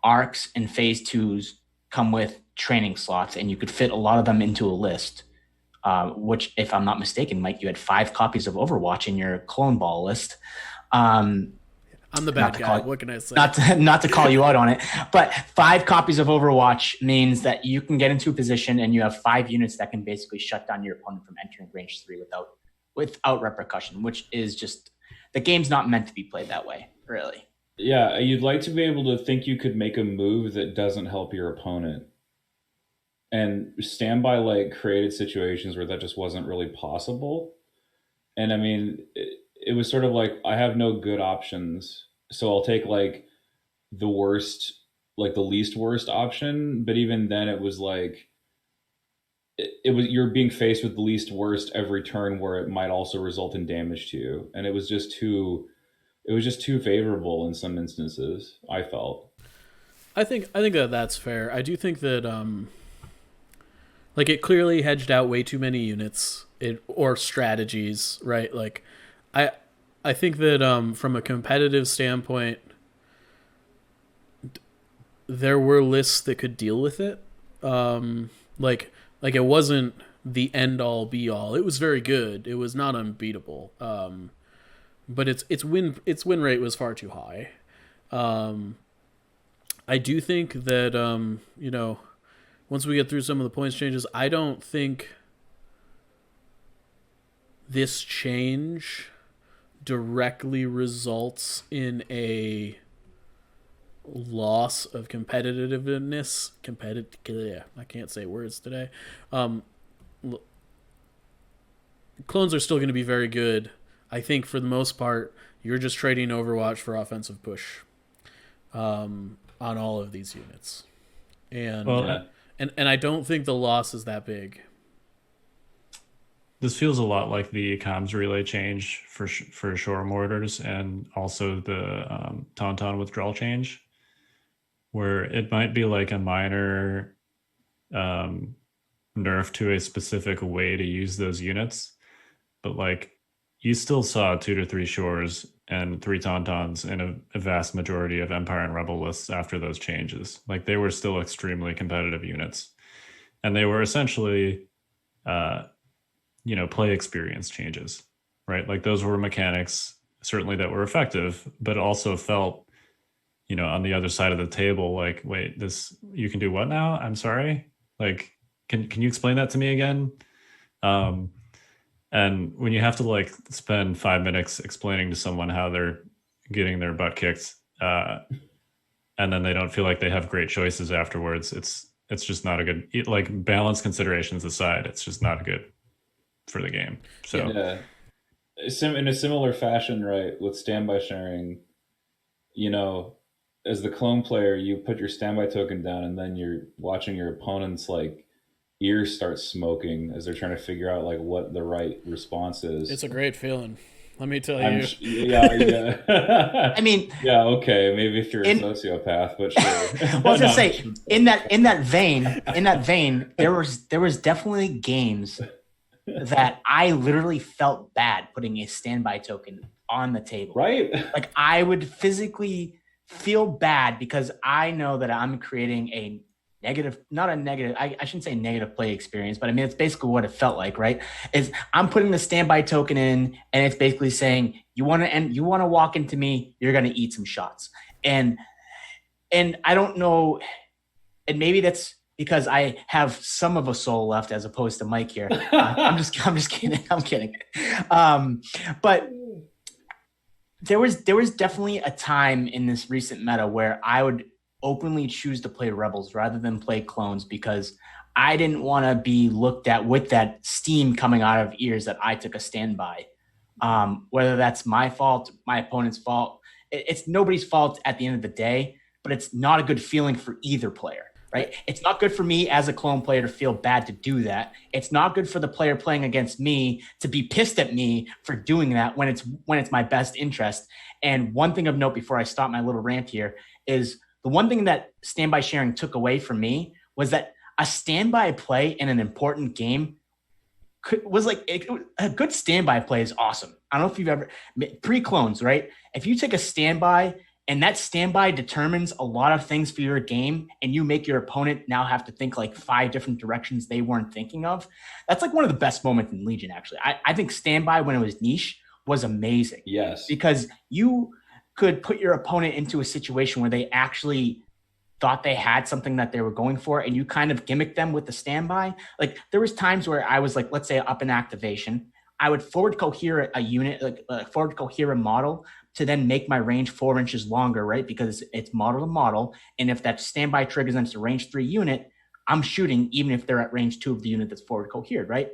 arcs and phase 2s come with training slots and you could fit a lot of them into a list, which, if I'm not mistaken, Mike, you had 5 copies of Overwatch in your clone ball list. I'm the bad guy. What can I say? Not to call you out on it, but 5 copies of Overwatch means that you can get into a position and you have 5 units that can basically shut down your opponent from entering range 3 without repercussion, which is just, the game's not meant to be played that way, really. Yeah, you'd like to be able to think you could make a move that doesn't help your opponent. And standby created situations where that just wasn't really possible. And it was sort of like, I have no good options, so I'll take the worst, the least worst option. But even then, it was you're being faced with the least worst every turn, where it might also result in damage to you, and it was just too favorable in some instances, I felt. I think that's fair. I do think that it clearly hedged out way too many units or strategies, right? I think that from a competitive standpoint, there were lists that could deal with it. It wasn't the end all be all. It was very good. It was not unbeatable. but its win rate was far too high. I do think that once we get through some of the points changes, I don't think this change directly results in a loss of competitiveness. I can't say words today. Clones are still going to be very good. I think for the most part, you're just trading Overwatch for offensive push on all of these units. And and I don't think the loss is that big. This feels a lot like the comms relay change for shore mortars, and also the Tauntaun withdrawal change, where it might be like a minor nerf to a specific way to use those units, but like you still saw 2 to 3 shores and 3 Tauntauns in a vast majority of Empire and Rebel lists after those changes. Like they were still extremely competitive units, and they were essentially play experience changes, right? Like those were mechanics certainly that were effective, but also felt, on the other side of the table, like, wait, this, you can do what now? I'm sorry. Like, can you explain that to me again? And when you have to like spend 5 minutes explaining to someone how they're getting their butt kicked, and then they don't feel like they have great choices afterwards, it's just not a good, like balance considerations aside, it's just not good for the game. So in a similar fashion, right, with standby sharing, as the clone player, you put your standby token down and then you're watching your opponent's like ears start smoking as they're trying to figure out like what the right response is. It's a great feeling, let me tell you. Yeah. I mean, yeah, okay, maybe if you're a sociopath, but sure. Well, I was gonna say, in that vein, there was definitely games that I literally felt bad putting a standby token on the table. Right. Like I would physically feel bad because I know that I'm creating a negative, not a negative, I shouldn't say negative play experience, but I mean, it's basically what it felt like, right? Is I'm putting the standby token in and it's basically saying, you want to walk into me, you're going to eat some shots. And I don't know, and maybe that's because I have some of a soul left as opposed to Mike here. I'm just kidding. I'm kidding. But there was definitely a time in this recent meta where I would openly choose to play Rebels rather than play clones because I didn't want to be looked at with that steam coming out of ears that I took a standby. Whether that's my fault, my opponent's fault, it's nobody's fault at the end of the day, but it's not a good feeling for either player. Right? It's not good for me as a clone player to feel bad to do that. It's not good for the player playing against me to be pissed at me for doing that when it's my best interest. And one thing of note before I stop my little rant here is the one thing that standby sharing took away from me was that a standby play in an important game was like a good standby play is awesome. I don't know if you've ever pre-clones, right? If you take a standby and that standby determines a lot of things for your game, and you make your opponent now have to think like 5 different directions they weren't thinking of. That's like one of the best moments in Legion, actually. I think standby, when it was niche, was amazing. Yes. Because you could put your opponent into a situation where they actually thought they had something that they were going for, and you kind of gimmick them with the standby. Like there was times where I was like, let's say up in activation, I would forward cohere a unit, like forward cohere a model, to then make my range 4 inches longer, right? Because it's model to model. And if that standby triggers them to range 3 unit, I'm shooting even if they're at range 2 of the unit that's forward cohered, right?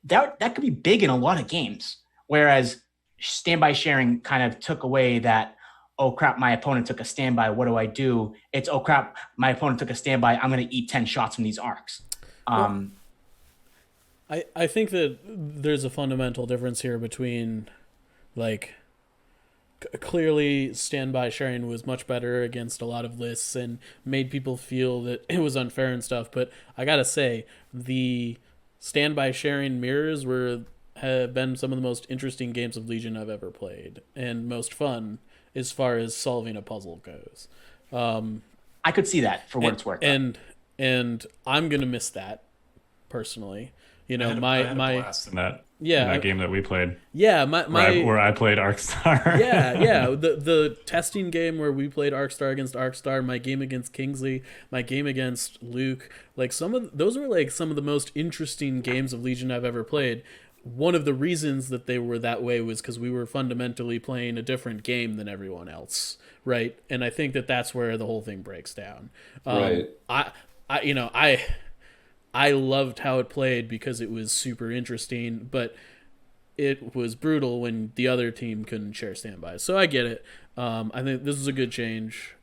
That could be big in a lot of games. Whereas standby sharing kind of took away that, oh crap, my opponent took a standby, what do I do? It's, oh crap, my opponent took a standby, I'm going to eat 10 shots from these arcs. I think that there's a fundamental difference here between like, clearly standby sharing was much better against a lot of lists and made people feel that it was unfair and stuff, but I gotta say the standby sharing mirrors have been some of the most interesting games of Legion I've ever played and most fun as far as solving a puzzle goes. I could see that for what it's worth. And I'm gonna miss that personally. I had a blast in that Yeah, in that game that we played. Yeah, where I played Arcstar. yeah. The testing game where we played Arcstar against Arcstar, my game against Kingsley, my game against Luke. Like those were like some of the most interesting games of Legion I've ever played. One of the reasons that they were that way was because we were fundamentally playing a different game than everyone else, right? And I think that that's where the whole thing breaks down. Right. I loved how it played because it was super interesting, but it was brutal when the other team couldn't share standbys. So I get it. I think this is a good change.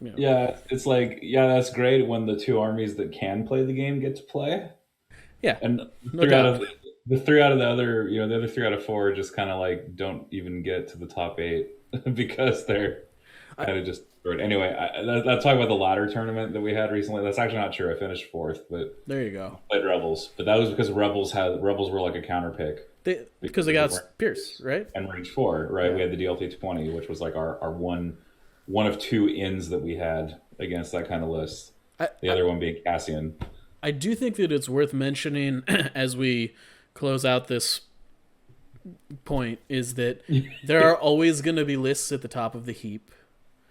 Yeah, it's like, yeah, that's great when the two armies that can play the game get to play. Yeah, and no doubt. the three out of the other, the other 3 out of 4 just kind of like don't even get to the top 8 because they're kind of just. Anyway, let's talk about the ladder tournament that we had recently. That's actually not true. I finished 4th, but there you go. Played Rebels, but that was because Rebels were like a counter pick because they got Pierce, right? And Range 4, right? Yeah. We had the DLT-20, which was like our one of 2 ins that we had against that kind of list. The other one being Cassian. I do think that it's worth mentioning as we close out this point is that there are always going to be lists at the top of the heap.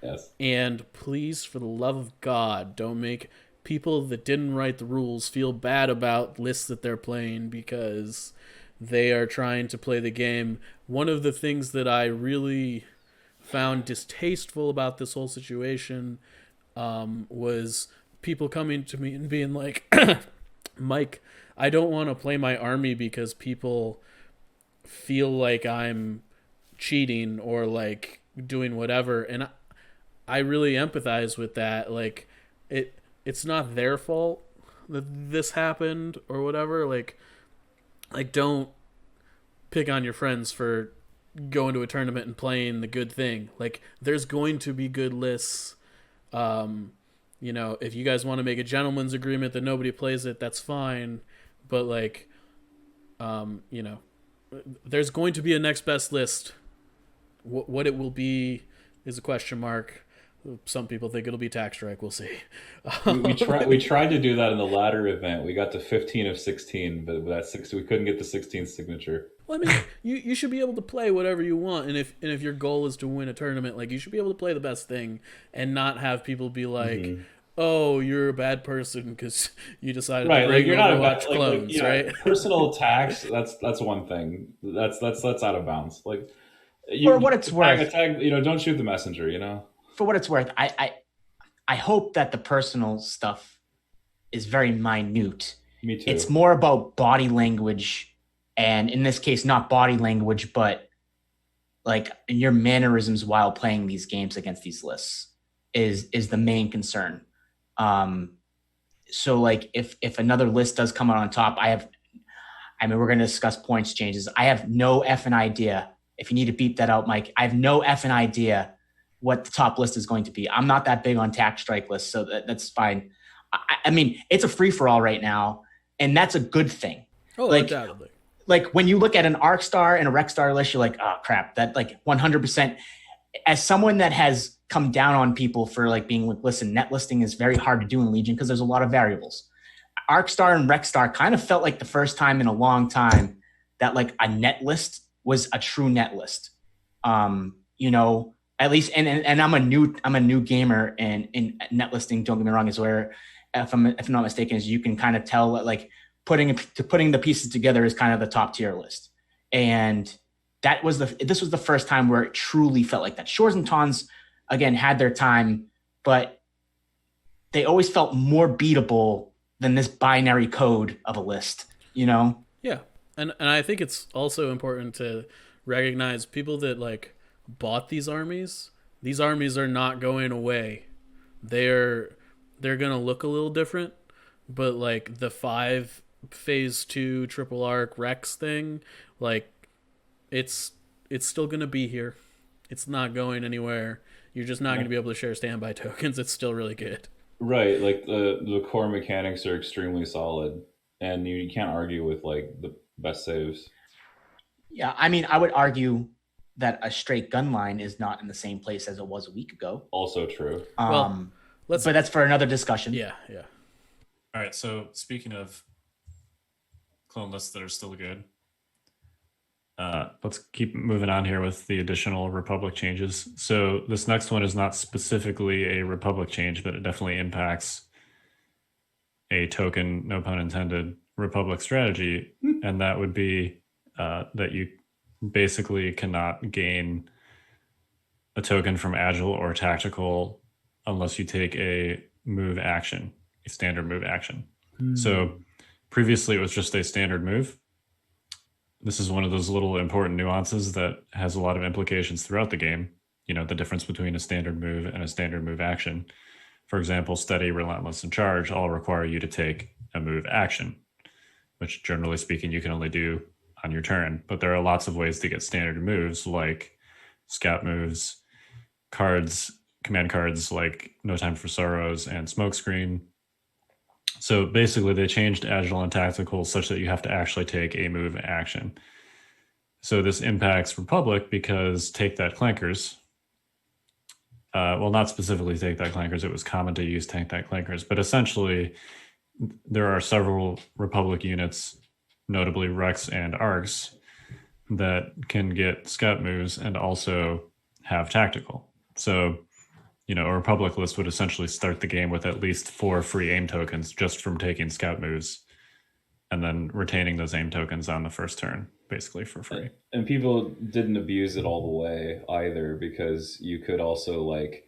Yes. And please, for the love of God, don't make people that didn't write the rules feel bad about lists that they're playing because they are trying to play the game. One of the things that I really found distasteful about this whole situation was people coming to me and being like, Mike, I don't want to play my army because people feel like I'm cheating or like doing whatever. And I really empathize with that. Like, it's not their fault that this happened or whatever. Like don't pick on your friends for going to a tournament and playing the good thing. Like, there's going to be good lists. If you guys want to make a gentleman's agreement that nobody plays it, that's fine. But like, there's going to be a next best list. What it will be is a question mark. Some people think it'll be Tax Strike. We'll see. We tried to do that in the ladder event. We got to 15 of 16, but we couldn't get the 16th signature. Well, I mean, you should be able to play whatever you want, and if your goal is to win a tournament, like, you should be able to play the best thing and not have people be like, "Oh, you're a bad person because you decided to bring your Overwatch clones," right? Personal attacks. That's one thing. That's out of bounds. Like, for what it's worth, don't shoot the messenger. For what it's worth, I hope that the personal stuff is very minute. Me too. It's more about body language, and in this case, not body language, but like your mannerisms while playing these games against these lists is the main concern. So like if another list does come out on top, we're going to discuss points changes. I have no effing idea. If you need to beep that out, Mike, I have no effing idea what the top list is going to be. I'm not that big on Tax Strike lists, so that's fine. I mean, it's a free-for-all right now, and that's a good thing. Oh, undoubtedly. Like, when you look at an Arcstar and a Rexstar list, you're like, oh, crap, that, like, 100%. As someone that has come down on people for, like, being like, listen, net listing is very hard to do in Legion because there's a lot of variables. Arcstar and Rexstar kind of felt like the first time in a long time that, like, a net list was a true net list. At least, and I'm a new gamer, and in net listing, don't get me wrong, is where, if I'm not mistaken, is you can kind of tell that, like, putting the pieces together is kind of the top tier list, and this was the first time where it truly felt like that. Shores and Tawns again had their time, but they always felt more beatable than this binary code of a list. Yeah, and I think it's also important to recognize people that like bought these armies. These armies are not going away. They're gonna look a little different, but like the 5 phase 2 triple arc Rex thing, like it's still gonna be here. It's not going anywhere. You're just not gonna be able to share standby tokens. It's still really good. Right, like the core mechanics are extremely solid, and you can't argue with like the best saves. Yeah, I mean, I would argue that a straight gun line is not in the same place as it was a week ago. Also true. But that's for another discussion. Yeah. All right, so speaking of clone lists that are still good, Let's keep moving on here with the additional Republic changes. So this next one is not specifically a Republic change, but it definitely impacts a token, no pun intended, Republic strategy. And that would be that you basically cannot gain a token from Agile or Tactical unless you take a move action, a standard move action. So previously it was just a standard move. This is one of those little important nuances that has a lot of implications throughout the game. You know, the difference between a standard move and a standard move action. For example, steady, relentless, and charge all require you to take a move action, which generally speaking, you can only do on your turn. But there are lots of ways to get standard moves like scout moves, cards, command cards like No Time for Sorrows and Smokescreen. So basically they changed Agile and Tactical such that you have to actually take a move action. So this impacts Republic because Take That Clankers, well, not specifically Take That Clankers, it was common to use Take That Clankers, but essentially there are several Republic units, notably Rex and Arcs, that can get scout moves and also have tactical. So, you know, a Republic list would essentially start the game with at least 4 free aim tokens just from taking scout moves and then retaining those aim tokens on the first turn, basically for free. And people didn't abuse it all the way either, because you could also, like,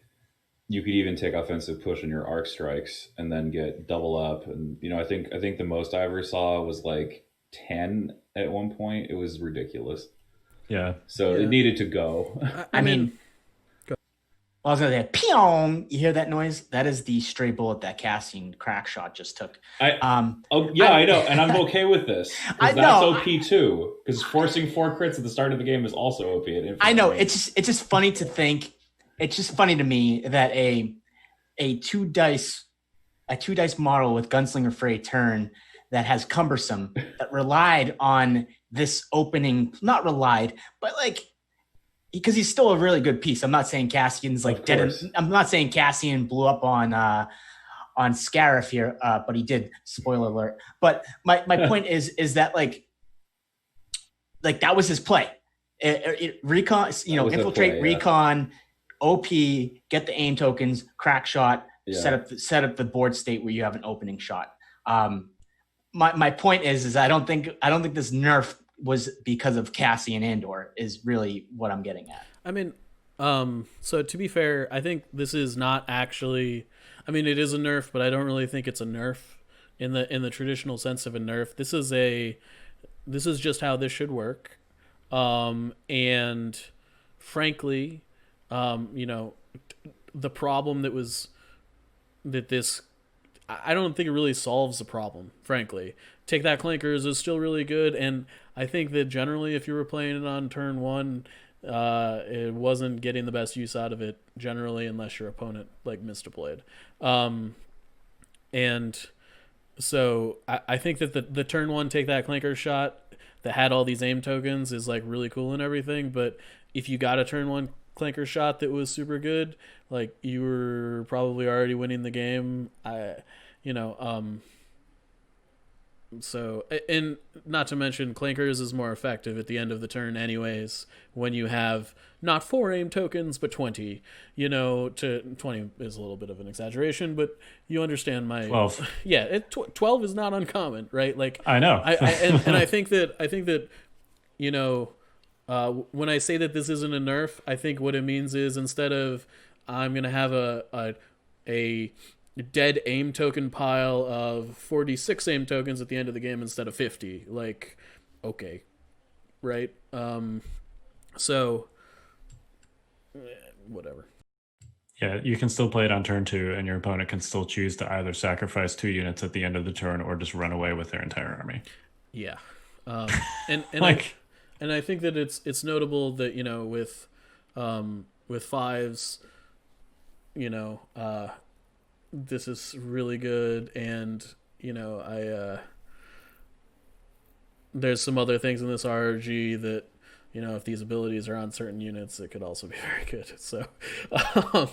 you could even take offensive push in your arc strikes and then get double up. And, you know, I think the most I ever saw was like 10 at one point. It was ridiculous. Yeah. So it needed to go. I mean, I was gonna say, pew! You hear that noise? That is the stray bullet that Cassian crack shot just took. I know, and I'm okay with this. That's OP too, because forcing 4 crits at the start of the game is also OP. I know. It's just funny to think. It's just funny to me that a 2 dice model with Gunslinger Fray turn that has Cumbersome that relied on this opening, not relied, but like, because he's still a really good piece. I'm not saying Cassian's like dead. I'm not saying Cassian blew up on Scarif here, but he did. Spoiler alert. But my point is that like that was his play. Recon, infiltrate, recon, OP, get the aim tokens, crack shot, set up the board state where you have an opening shot. My point is I don't think this nerf was because of Cassian Andor is really what I'm getting at. I mean, so to be fair, I think this is not actually, I mean, it is a nerf, but I don't really think it's a nerf in the traditional sense of a nerf. This is just how this should work. And frankly, the problem that this, I don't think it really solves the problem, frankly. Take That Clankers is still really good, and I think that generally if you were playing it on turn 1, it wasn't getting the best use out of it generally unless your opponent like misdeployed. And so I think that the turn 1 Take That Clanker shot that had all these aim tokens is like really cool and everything, but if you got a turn 1 Clanker shot that was super good, like you were probably already winning the game. So, and not to mention Clankers is more effective at the end of the turn anyways when you have not 4 aim tokens but 20. 20 is a little bit of an exaggeration, but you understand my 12. Yeah, 12 is not uncommon, right? Like I know. and I think that when I say that this isn't a nerf, I think what it means is instead of I'm gonna have a dead aim token pile of 46 aim tokens at the end of the game instead of 50. Like, okay, right? So, whatever. Yeah, you can still play it on turn 2, and your opponent can still choose to either sacrifice 2 units at the end of the turn or just run away with their entire army. Yeah, and like, I think that it's notable that with 5s, this is really good, and there's some other things in this RRG that if these abilities are on certain units, it could also be very good. So I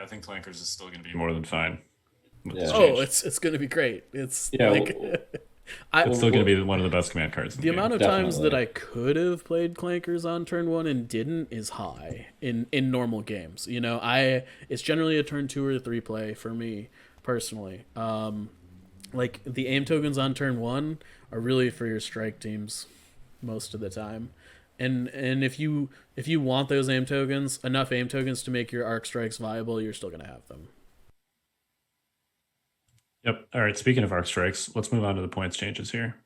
think Clankers is still going to be more than fine. with Yeah. this Oh, change. it's going to be great. It's Yeah, like It's still going to be one of the best command cards. In the the game. amount of times that Definitely. I could have played Clankers on turn 1 and didn't is high in normal games. You know, it's generally a turn 2 or 3 play for me personally. Like the aim tokens on turn 1 are really for your strike teams most of the time. And if you want those aim tokens, enough aim tokens to make your arc strikes viable, you're still going to have them. Yep. All right. Speaking of arc strikes, let's move on to the points changes here.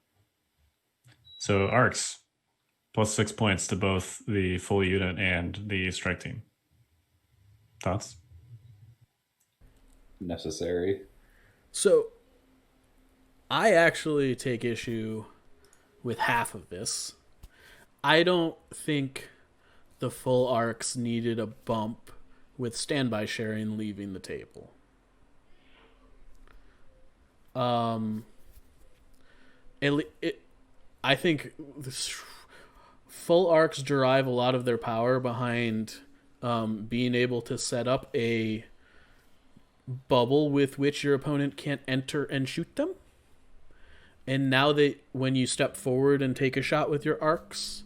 So arcs plus 6 points to both the full unit and the strike team. Thoughts? necessary. So I actually take issue with half of this. I don't think the full arcs needed a bump with standby sharing leaving the table. I think full arcs derive a lot of their power behind being able to set up a bubble with which your opponent can't enter and shoot them. And now that when you step forward and take a shot with your arcs,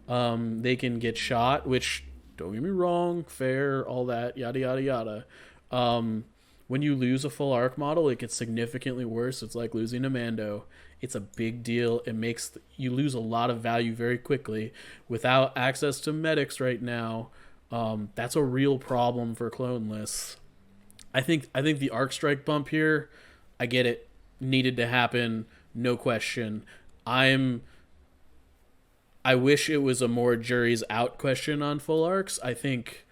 they can get shot, which, don't get me wrong, fair, all that, yada, yada, yada. When you lose a full arc model, it gets significantly worse. It's like losing a Mando. It's a big deal. It makes you lose a lot of value very quickly. Without access to medics right now, that's a real problem for clone lists. I think the arc strike bump here, I get it, needed to happen, no question. I wish it was a more jury's out question on full arcs. I think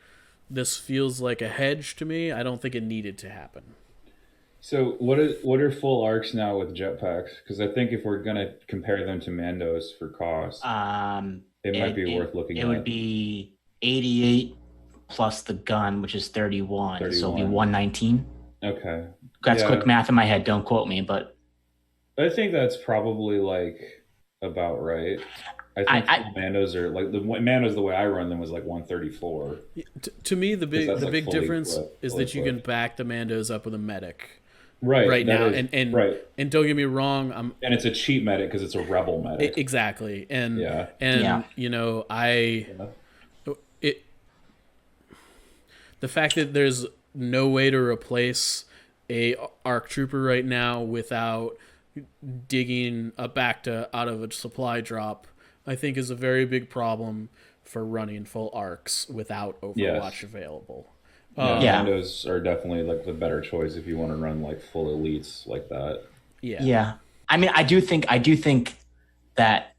this feels like a hedge to me. I don't think it needed to happen. So what are full arcs now with jetpacks? Because I think if we're gonna compare them to Mandos for cost, it might be worth looking at. It would be 88 plus the gun, which is 31. So it'll be 119. Okay. That's quick math in my head. Don't quote me, but I think that's probably like about right. I think Mandos are like the Mandos. The way I run them was like 134. To me, the big like difference is that you can flipped. back the Mandos up with a medic right now, is, and right. And don't get me wrong, And it's a cheap medic because it's a rebel medic. Exactly, and Yeah. you know the fact that there's no way to replace a ARC trooper right now without digging a Bacta out of a supply drop, I think is a very big problem for running full arcs without Overwatch available. Mandos are definitely like the better choice if you want to run like full elites like that. Yeah. I mean, I do think that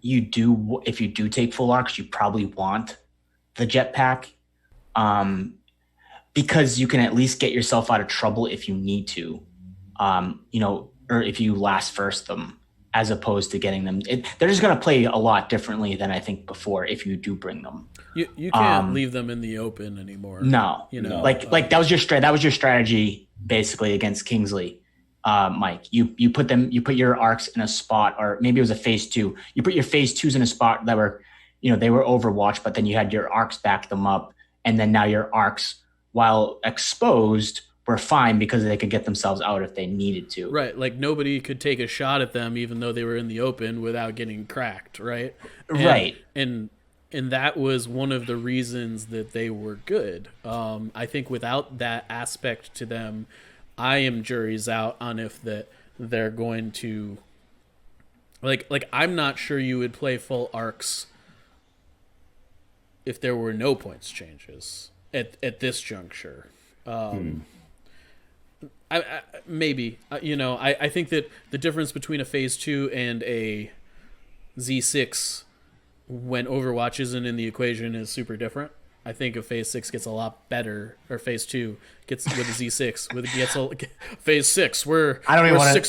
if you do take full arcs, you probably want the jetpack, because you can at least get yourself out of trouble if you need to, or if you last first them, as opposed to getting them. They're just going to play a lot differently than I think before if you do bring them. You can't leave them in the open anymore. No, like that was your strategy basically against Kingsley, Mike. You put your arcs in a spot, or maybe it was a phase 2. You put your phase 2s in a spot that were, they were Overwatch, but then you had your arcs back them up, and then now your arcs, while exposed, were fine because they could get themselves out if they needed to. Right, like nobody could take a shot at them even though they were in the open without getting cracked, right? And that was one of the reasons that they were good. I think without that aspect to them, I am jury's out on if they're going to like I'm not sure you would play full arcs if there were no points changes at this juncture. Maybe I think that the difference between a phase 2 and a Z6 when Overwatch isn't in the equation is super different. I think a phase 6 gets a lot better, or phase 2 gets with a Z6 phase 6. I don't even want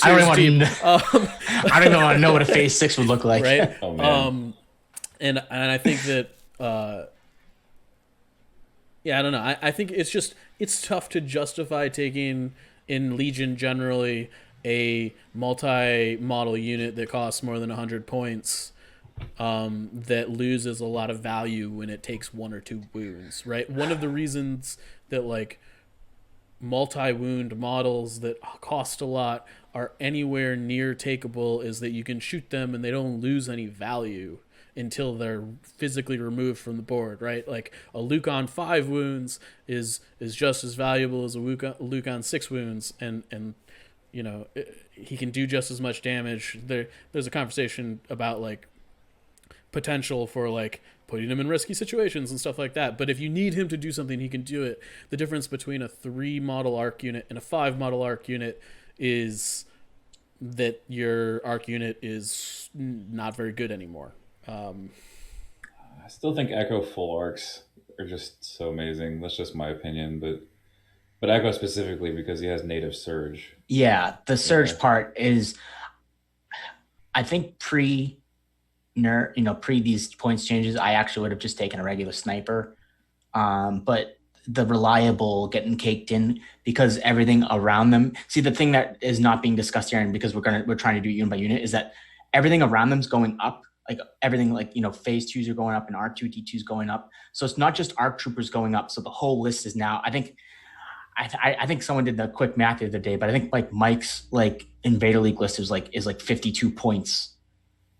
to know what a phase 6 would look like. Right? Oh, man. And I think that I don't know. I think it's tough to justify taking in Legion generally a multi-model unit that costs more than 100 points that loses a lot of value when it takes 1 or 2 wounds, right? One of the reasons that multi-wound models that cost a lot are anywhere near takeable is that you can shoot them and they don't lose any value until they're physically removed from the board, right? Like a Luke on 5 wounds is just as valuable as a Luke on 6 wounds, and you know, he can do just as much damage. There's a conversation about like potential for like putting him in risky situations and stuff like that. But if you need him to do something, he can do it. The difference between a 3 model arc unit and a 5 model arc unit is that your arc unit is not very good anymore. I still think Echo full arcs are just so amazing. That's just my opinion, but Echo specifically because he has native surge. Yeah, the surge part is, I think pre these points changes, I actually would have just taken a regular sniper. But the reliable getting caked in because everything around them. See, the thing that is not being discussed here, and because we're trying to do unit by unit, is that everything around them is going up. Like everything, like, you know, phase 2s are going up and R2D2 is going up. So it's not just ARC troopers going up. So the whole list is now, I think someone did the quick math the other day, but I think like Mike's like Invader League list is like 52 points,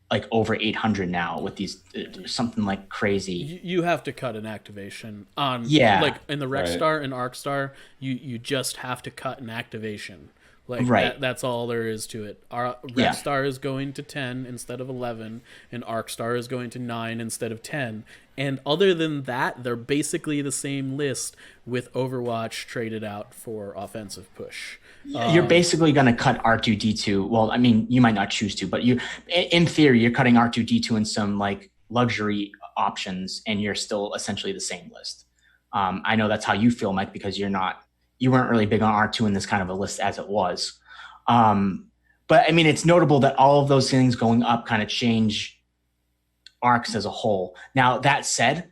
like over 800 now with these, something like crazy. You have to cut an activation on, Yeah, like in the Rex right. Star and Arc Star, you just have to cut an activation. Like Right. that's all there is to it. Our Rex Star is going to 10 instead of 11, and Arc Star is going to 9 instead of 10. And other than that, they're basically the same list with Overwatch traded out for offensive push. You're basically going to cut R2D2. Well, I mean, you might not choose to, but in theory, you're cutting R2D2 in some like luxury options, and you're still essentially the same list. I know that's how you feel, Mike, because you weren't really big on R2 in this kind of a list as it was. But I mean, it's notable that all of those things going up kind of change arcs as a whole. Now, that said,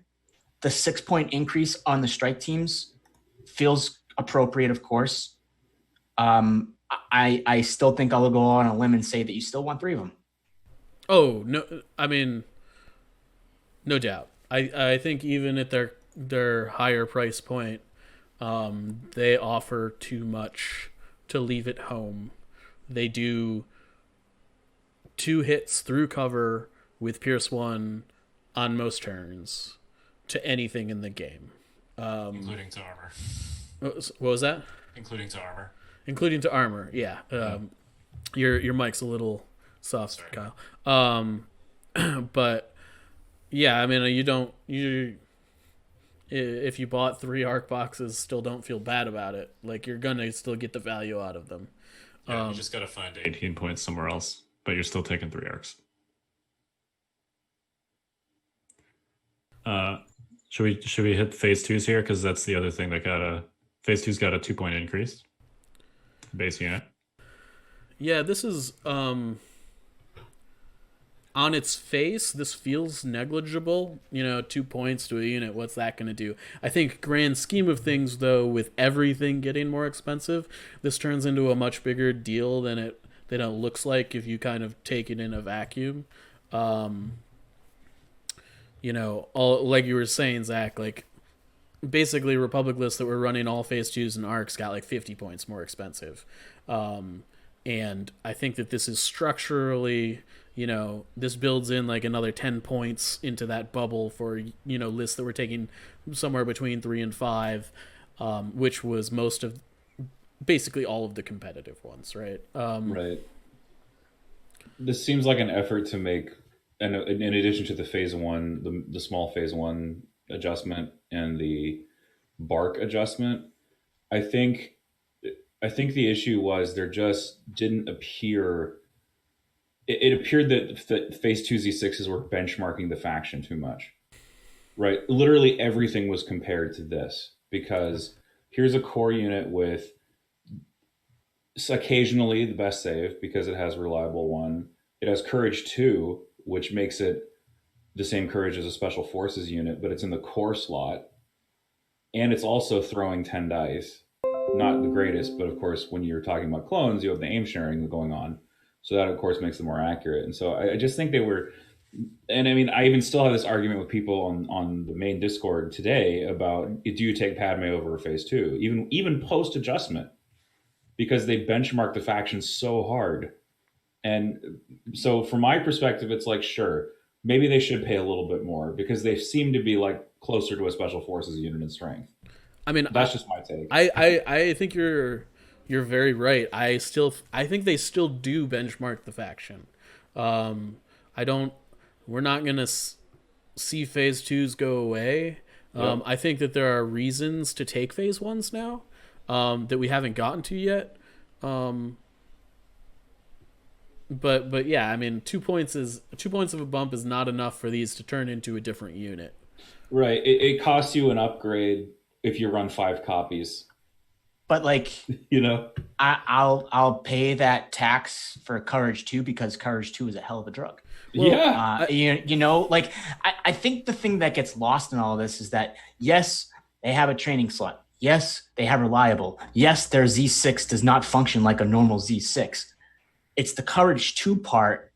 the 6-point increase on the strike teams feels appropriate, of course. I still think I'll go on a limb and say that you still want 3 of them. Oh, no, I mean, no doubt. I think even at their higher price point, they offer too much to leave at home. They do 2 hits through cover with Pierce 1 on most turns to anything in the game. Including to armor. What was that? Including to armor. Including to armor, yeah. Your mic's a little soft, sorry, Kyle. But yeah, I mean, if you bought 3 arc boxes, still don't feel bad about it. Like, you're gonna still get the value out of them. Yeah, you just gotta find 18 points somewhere else, but you're still taking 3 arcs. Should we hit phase 2s here? Because that's the other thing that phase 2's got a 2-point increase. Base unit. Yeah, this is on its face, this feels negligible. 2 points to a unit. What's that going to do? I think grand scheme of things, though, with everything getting more expensive, this turns into a much bigger deal than it looks like if you kind of take it in a vacuum. All like you were saying, Zach, like basically Republic lists that were running all phase 2s and arcs got like 50 points more expensive. And I think that this is structurally, this builds in like another 10 points into that bubble for, lists that were taking somewhere between 3 and 5, which was basically all of the competitive ones, right? Right. This seems like an effort to make, and in addition to the phase 1, the small phase 1 adjustment and the bark adjustment, I think the issue was there just didn't appear. It appeared that phase 2 Z6s were benchmarking the faction too much, right? Literally everything was compared to this, because here's a core unit with occasionally the best save because it has reliable 1. It has courage 2, which makes it the same courage as a special forces unit, but it's in the core slot. And it's also throwing 10 dice. Not the greatest, but of course, when you're talking about clones, you have the aim sharing going on. So that, of course, makes them more accurate. And so I just think they were And I mean, I even still have this argument with people on the main Discord today about, do you take Padme over phase two, even post adjustment, because they benchmark the factions so hard. And so from my perspective, it's like, sure, maybe they should pay a little bit more because they seem to be like closer to a special forces unit in strength. I mean, that's just my take. I think you're very right. I think they still do benchmark the faction. We're not gonna see phase twos go away. Yep. I think that there are reasons to take phase ones now that we haven't gotten to yet. But yeah, I mean, 2 points of a bump is not enough for these to turn into a different unit. Right. It costs you an upgrade if you run 5 copies. But like, you know, I'll pay that tax for Courage 2 because Courage 2 is a hell of a drug. Well, yeah. You know, like I think the thing that gets lost in all of this is that, yes, they have a training slot. Yes, they have reliable. Yes, their Z6 does not function like a normal Z6. It's the Courage 2 part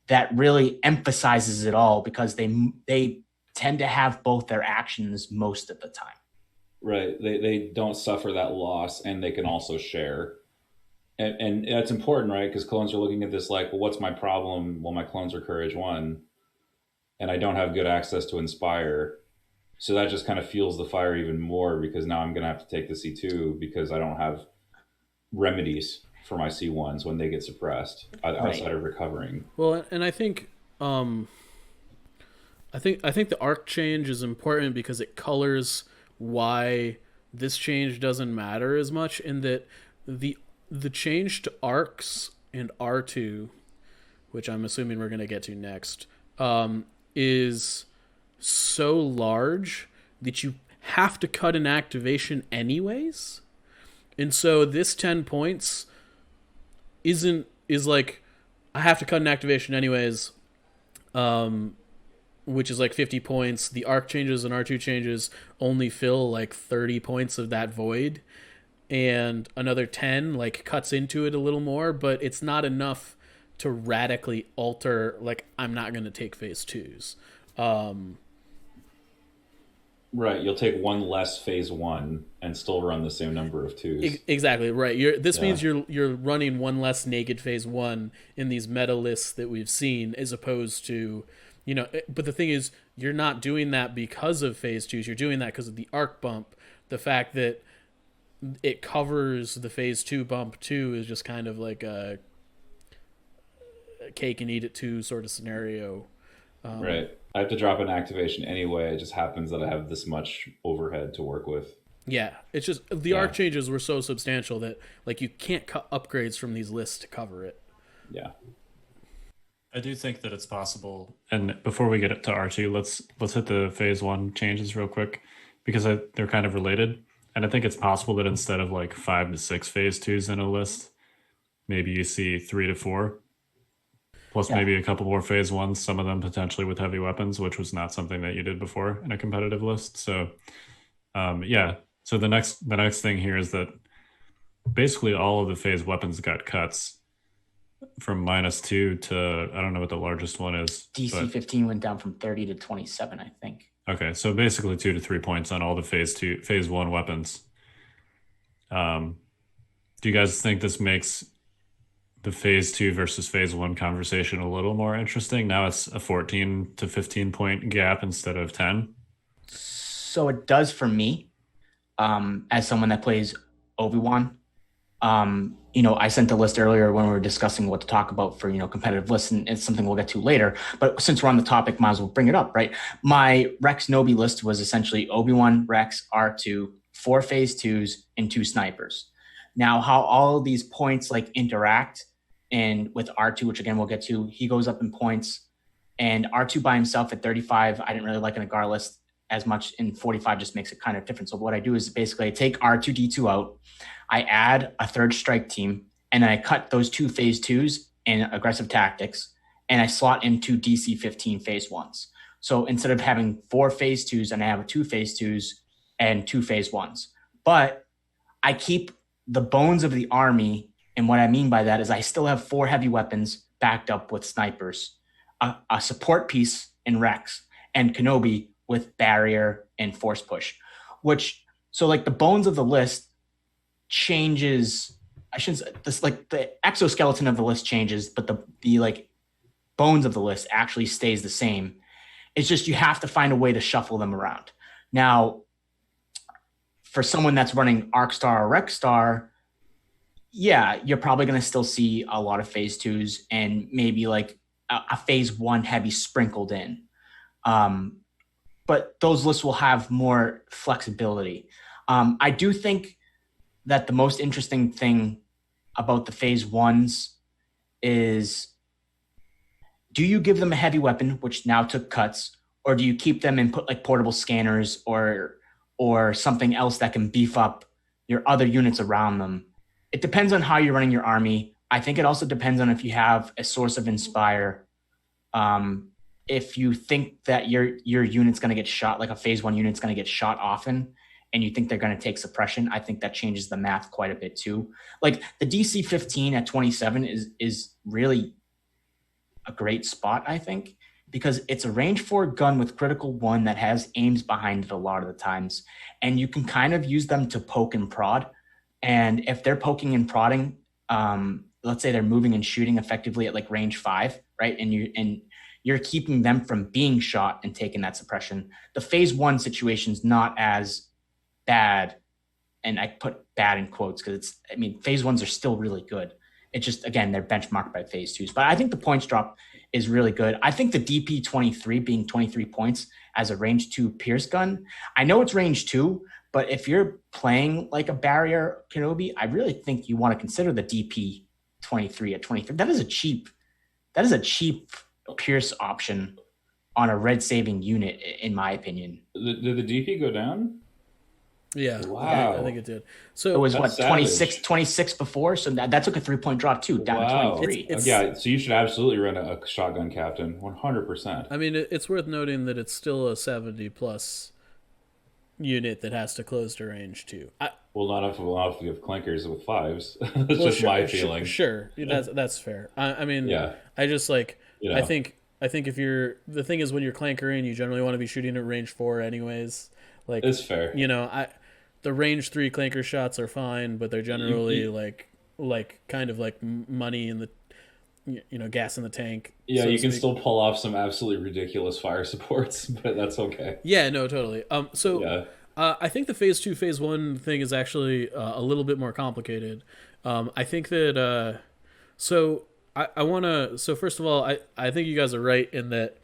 that really emphasizes it all because they tend to have both their actions most of the time. Right. They don't suffer that loss, and they can also share. And that's important, right? Because clones are looking at this like, well, what's my problem? Well, my clones are Courage 1, and I don't have good access to Inspire. So that just kind of fuels the fire even more, because now I'm going to have to take the C2 because I don't have remedies for my C1s when they get suppressed outside of recovering. Well, and I think the arc change is important because it colors why this change doesn't matter as much, in that the change to arcs and R2, which I'm assuming we're going to get to next, is so large that you have to cut an activation anyways. And so this 10 points is like, I have to cut an activation anyways, which is like 50 points. The arc changes and R2 changes only fill like 30 points of that void, and another 10 like cuts into it a little more, but it's not enough to radically alter, like, I'm not going to take phase twos. Right, you'll take one less phase 1 and still run the same number of twos. Exactly, right. This means you're running one less naked phase 1 in these meta lists that we've seen, as opposed to, you know, but the thing is, you're not doing that because of phase 2s. You're doing that because of the arc bump. The fact that it covers the phase 2 bump too is just kind of like a cake and eat it too sort of scenario. Right. I have to drop an activation anyway. It just happens that I have this much overhead to work with. Yeah, it's just the arc changes were so substantial that like you can't cut upgrades from these lists to cover it. Yeah. I do think that it's possible. And before we get to R2, let's hit the phase 1 changes real quick, because they're kind of related. And I think it's possible that instead of like 5 to 6 phase 2s in a list, maybe you see 3 to 4. Plus maybe a couple more phase 1s, some of them potentially with heavy weapons, which was not something that you did before in a competitive list. So So the next thing here is that basically all of the phase weapons got cuts from -2 to, I don't know what the largest one is. DC-15 went down from 30 to 27, I think. Okay, so basically 2 to 3 points on all the phase 1 weapons. Do you guys think this makes the phase 2 versus phase 1 conversation a little more interesting? Now it's a 14 to 15 point gap instead of 10. So it does for me, as someone that plays Obi-Wan. I sent a list earlier when we were discussing what to talk about for, competitive lists, and it's something we'll get to later. But since we're on the topic, might as well bring it up, right? My Rex Nobi list was essentially Obi-Wan, Rex, R2, 4 phase 2s, and 2 snipers. Now, how all of these points interact, and with R2, which again we'll get to, he goes up in points, and R2 by himself at 35, I didn't really like in a GAR list as much, and 45 just makes it kind of different. So what I do is basically I take R2D2 out, I add a third strike team, and then I cut those 2 phase 2s in aggressive tactics, and I slot in 2 DC-15 phase 1s. So instead of having 4 phase 2s, and I have 2 phase 2s and 2 phase 1s. But I keep the bones of the army, and what I mean by that is I still have 4 heavy weapons backed up with snipers. a support piece in Rex, and Kenobi with barrier and force push, so like the bones of the list changes. I shouldn't this like the exoskeleton of the list changes, but the like bones of the list actually stays the same. It's just you have to find a way to shuffle them around. Now, for someone that's running Arcstar or Rexstar, yeah, you're probably going to still see a lot of phase 2s and maybe like a phase 1 heavy sprinkled in. But those lists will have more flexibility. I do think that the most interesting thing about the phase 1s is, do you give them a heavy weapon, which now took cuts, or do you keep them and put like portable scanners or something else that can beef up your other units around them? It depends on how you're running your army. I think it also depends on if you have a source of inspire. If you think that your unit's going to get shot, like a phase 1 unit's going to get shot often, and you think they're going to take suppression, I think that changes the math quite a bit too. Like the DC 15 at 27 is really a great spot, I think, because it's a range 4 gun with critical 1 that has aims behind it a lot of the times, and you can kind of use them to poke and prod. And if they're poking and prodding, let's say they're moving and shooting effectively at like range 5, right? And you're keeping them from being shot and taking that suppression. The phase 1 situation's not as bad, and I put bad in quotes because phase 1s are still really good. It's just, again, they're benchmarked by phase 2s. But I think the points drop is really good. I think the DP 23 being 23 points as a range 2 Pierce gun, I know it's range 2, but if you're playing like a barrier Kenobi, I really think you want to consider the DP 23 at 23. That is a cheap Pierce option on a red saving unit, in my opinion. Did the DP go down? Yeah. Wow. I think it did. So it was That's 26 before. So that took a 3-point drop too, down to 23. Yeah. So you should absolutely run a shotgun captain, 100%. I mean, it's worth noting that it's still a 70 plus unit that has to close to range 2. Well, not if you have clankers with 5s. That's just my feeling. Sure. That's fair. I mean, yeah. I just like, You know. I think if the thing is when you're clankering, you generally want to be shooting at range 4 anyways. Like, it's fair. The range 3 clanker shots are fine, but they're generally like kind of like money in the, gas in the tank. Yeah, so you can still pull off some absolutely ridiculous fire supports, but that's okay. Yeah, no, totally. I think the phase 2, phase 1 thing is actually a little bit more complicated. I think that I want to. So first of all, I think you guys are right in that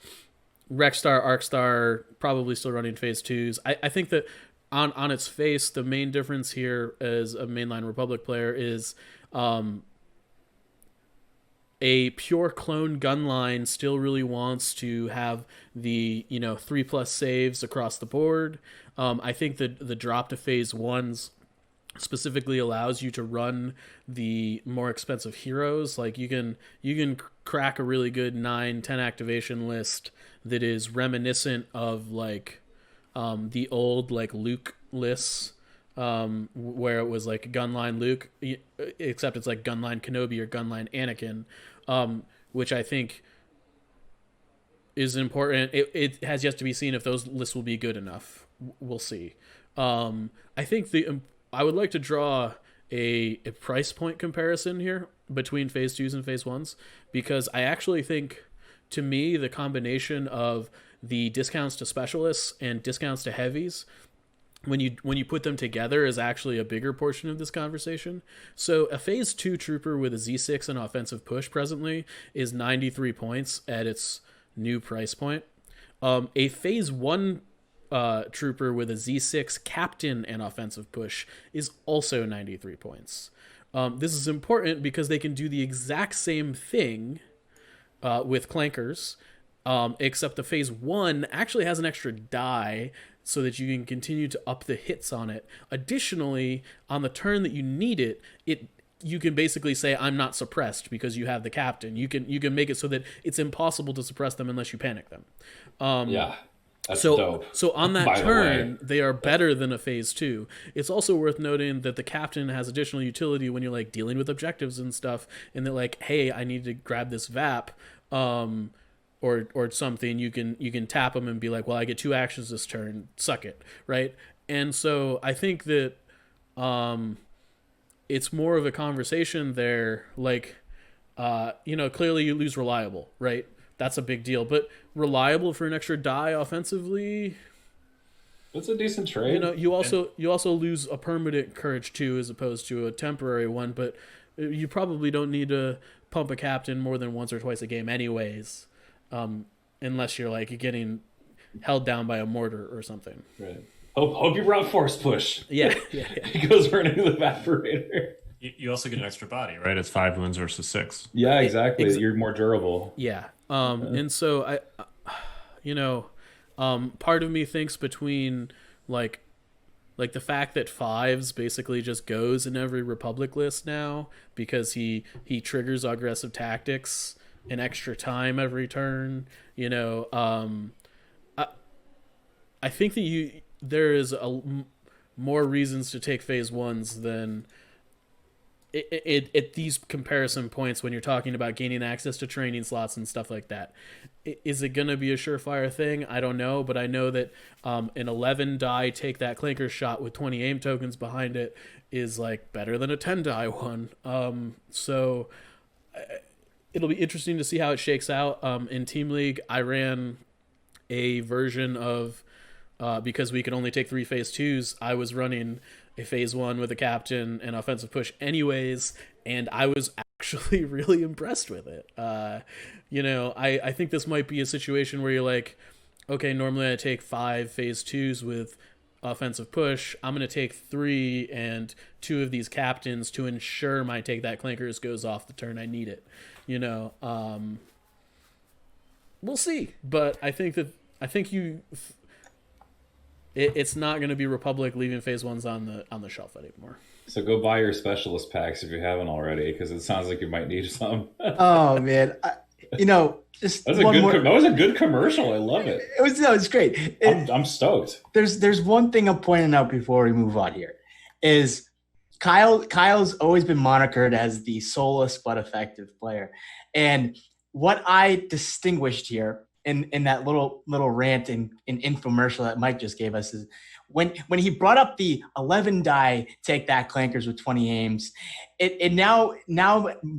Rexstar, Arcstar probably still running phase 2s. I think that on its face, the main difference here as a mainline Republic player is a pure clone gun line still really wants to have the 3+ saves across the board. I think that the drop to phase 1s specifically allows you to run the more expensive heroes. Like you can crack a really good 9-10 activation list that is reminiscent of like the old like Luke lists, where it was like Gunline Luke, except it's like Gunline Kenobi or Gunline Anakin, which I think is important. It has yet to be seen if those lists will be good enough. We'll see. I think I would like to draw a price point comparison here between phase 2s and phase 1s, because I actually think, to me, the combination of the discounts to specialists and discounts to heavies, when you put them together, is actually a bigger portion of this conversation. So a phase 2 trooper with a Z6 and offensive push presently is 93 points at its new price point. A phase 1 trooper with a Z6 captain and offensive push is also 93 points. This is important because they can do the exact same thing with clankers, except the phase 1 actually has an extra die so that you can continue to up the hits on it. Additionally, on the turn that you need it, you can basically say, I'm not suppressed because you have the captain. You can make it so that it's impossible to suppress them unless you panic them. Yeah. That's dope. So on that turn, they are better than a phase 2. It's also worth noting that the captain has additional utility when you're like dealing with objectives and stuff, and they're like, hey, I need to grab this VAP. or something, you can tap them and be like, well, I get 2 actions this turn, suck it, right? And so I think that it's more of a conversation there, like, clearly you lose reliable, right? That's a big deal, but reliable for an extra die offensively, That's a decent trade. you also lose a permanent courage 2 as opposed to a temporary one, but you probably don't need to pump a captain more than once or twice a game anyways, unless you're like getting held down by a mortar or something. Right. Hope you brought force push. Yeah. He goes running to the evaporator. You also get an extra body, right? It's 5 wounds versus 6. Yeah, exactly. You're more durable. Yeah. And so part of me thinks between like the fact that 5s basically just goes in every Republic list now because he triggers aggressive tactics an extra time every turn. I think that there is more reasons to take phase 1s than at these comparison points when you're talking about gaining access to training slots and stuff like that. Is it going to be a surefire thing? I don't know, but I know that an 11 die take that clinker shot with 20 aim tokens behind it is like better than a 10 die one. So it'll be interesting to see how it shakes out. In Team League, I ran a version of because we could only take 3 phase 2s. I was running a phase 1 with a captain and offensive push anyways, and I was actually really impressed with it. I think this might be a situation where you're like, okay, normally I take 5 phase 2s with offensive push. I'm going to take 3 and 2 of these captains to ensure my take that clinkers goes off the turn I need it. We'll see, but I think it's not going to be Republic leaving phase 1s on the shelf anymore. So go buy your specialist packs if you haven't already, because it sounds like you might need some. Oh man, just that was a good commercial. I love it. It's great. I'm stoked. There's one thing I'm pointing out before we move on here, is Kyle's always been monikered as the soulless but effective player, and what I distinguished here in that little rant and infomercial that Mike just gave us is when he brought up the 11 die take that clankers with 20 aims, it now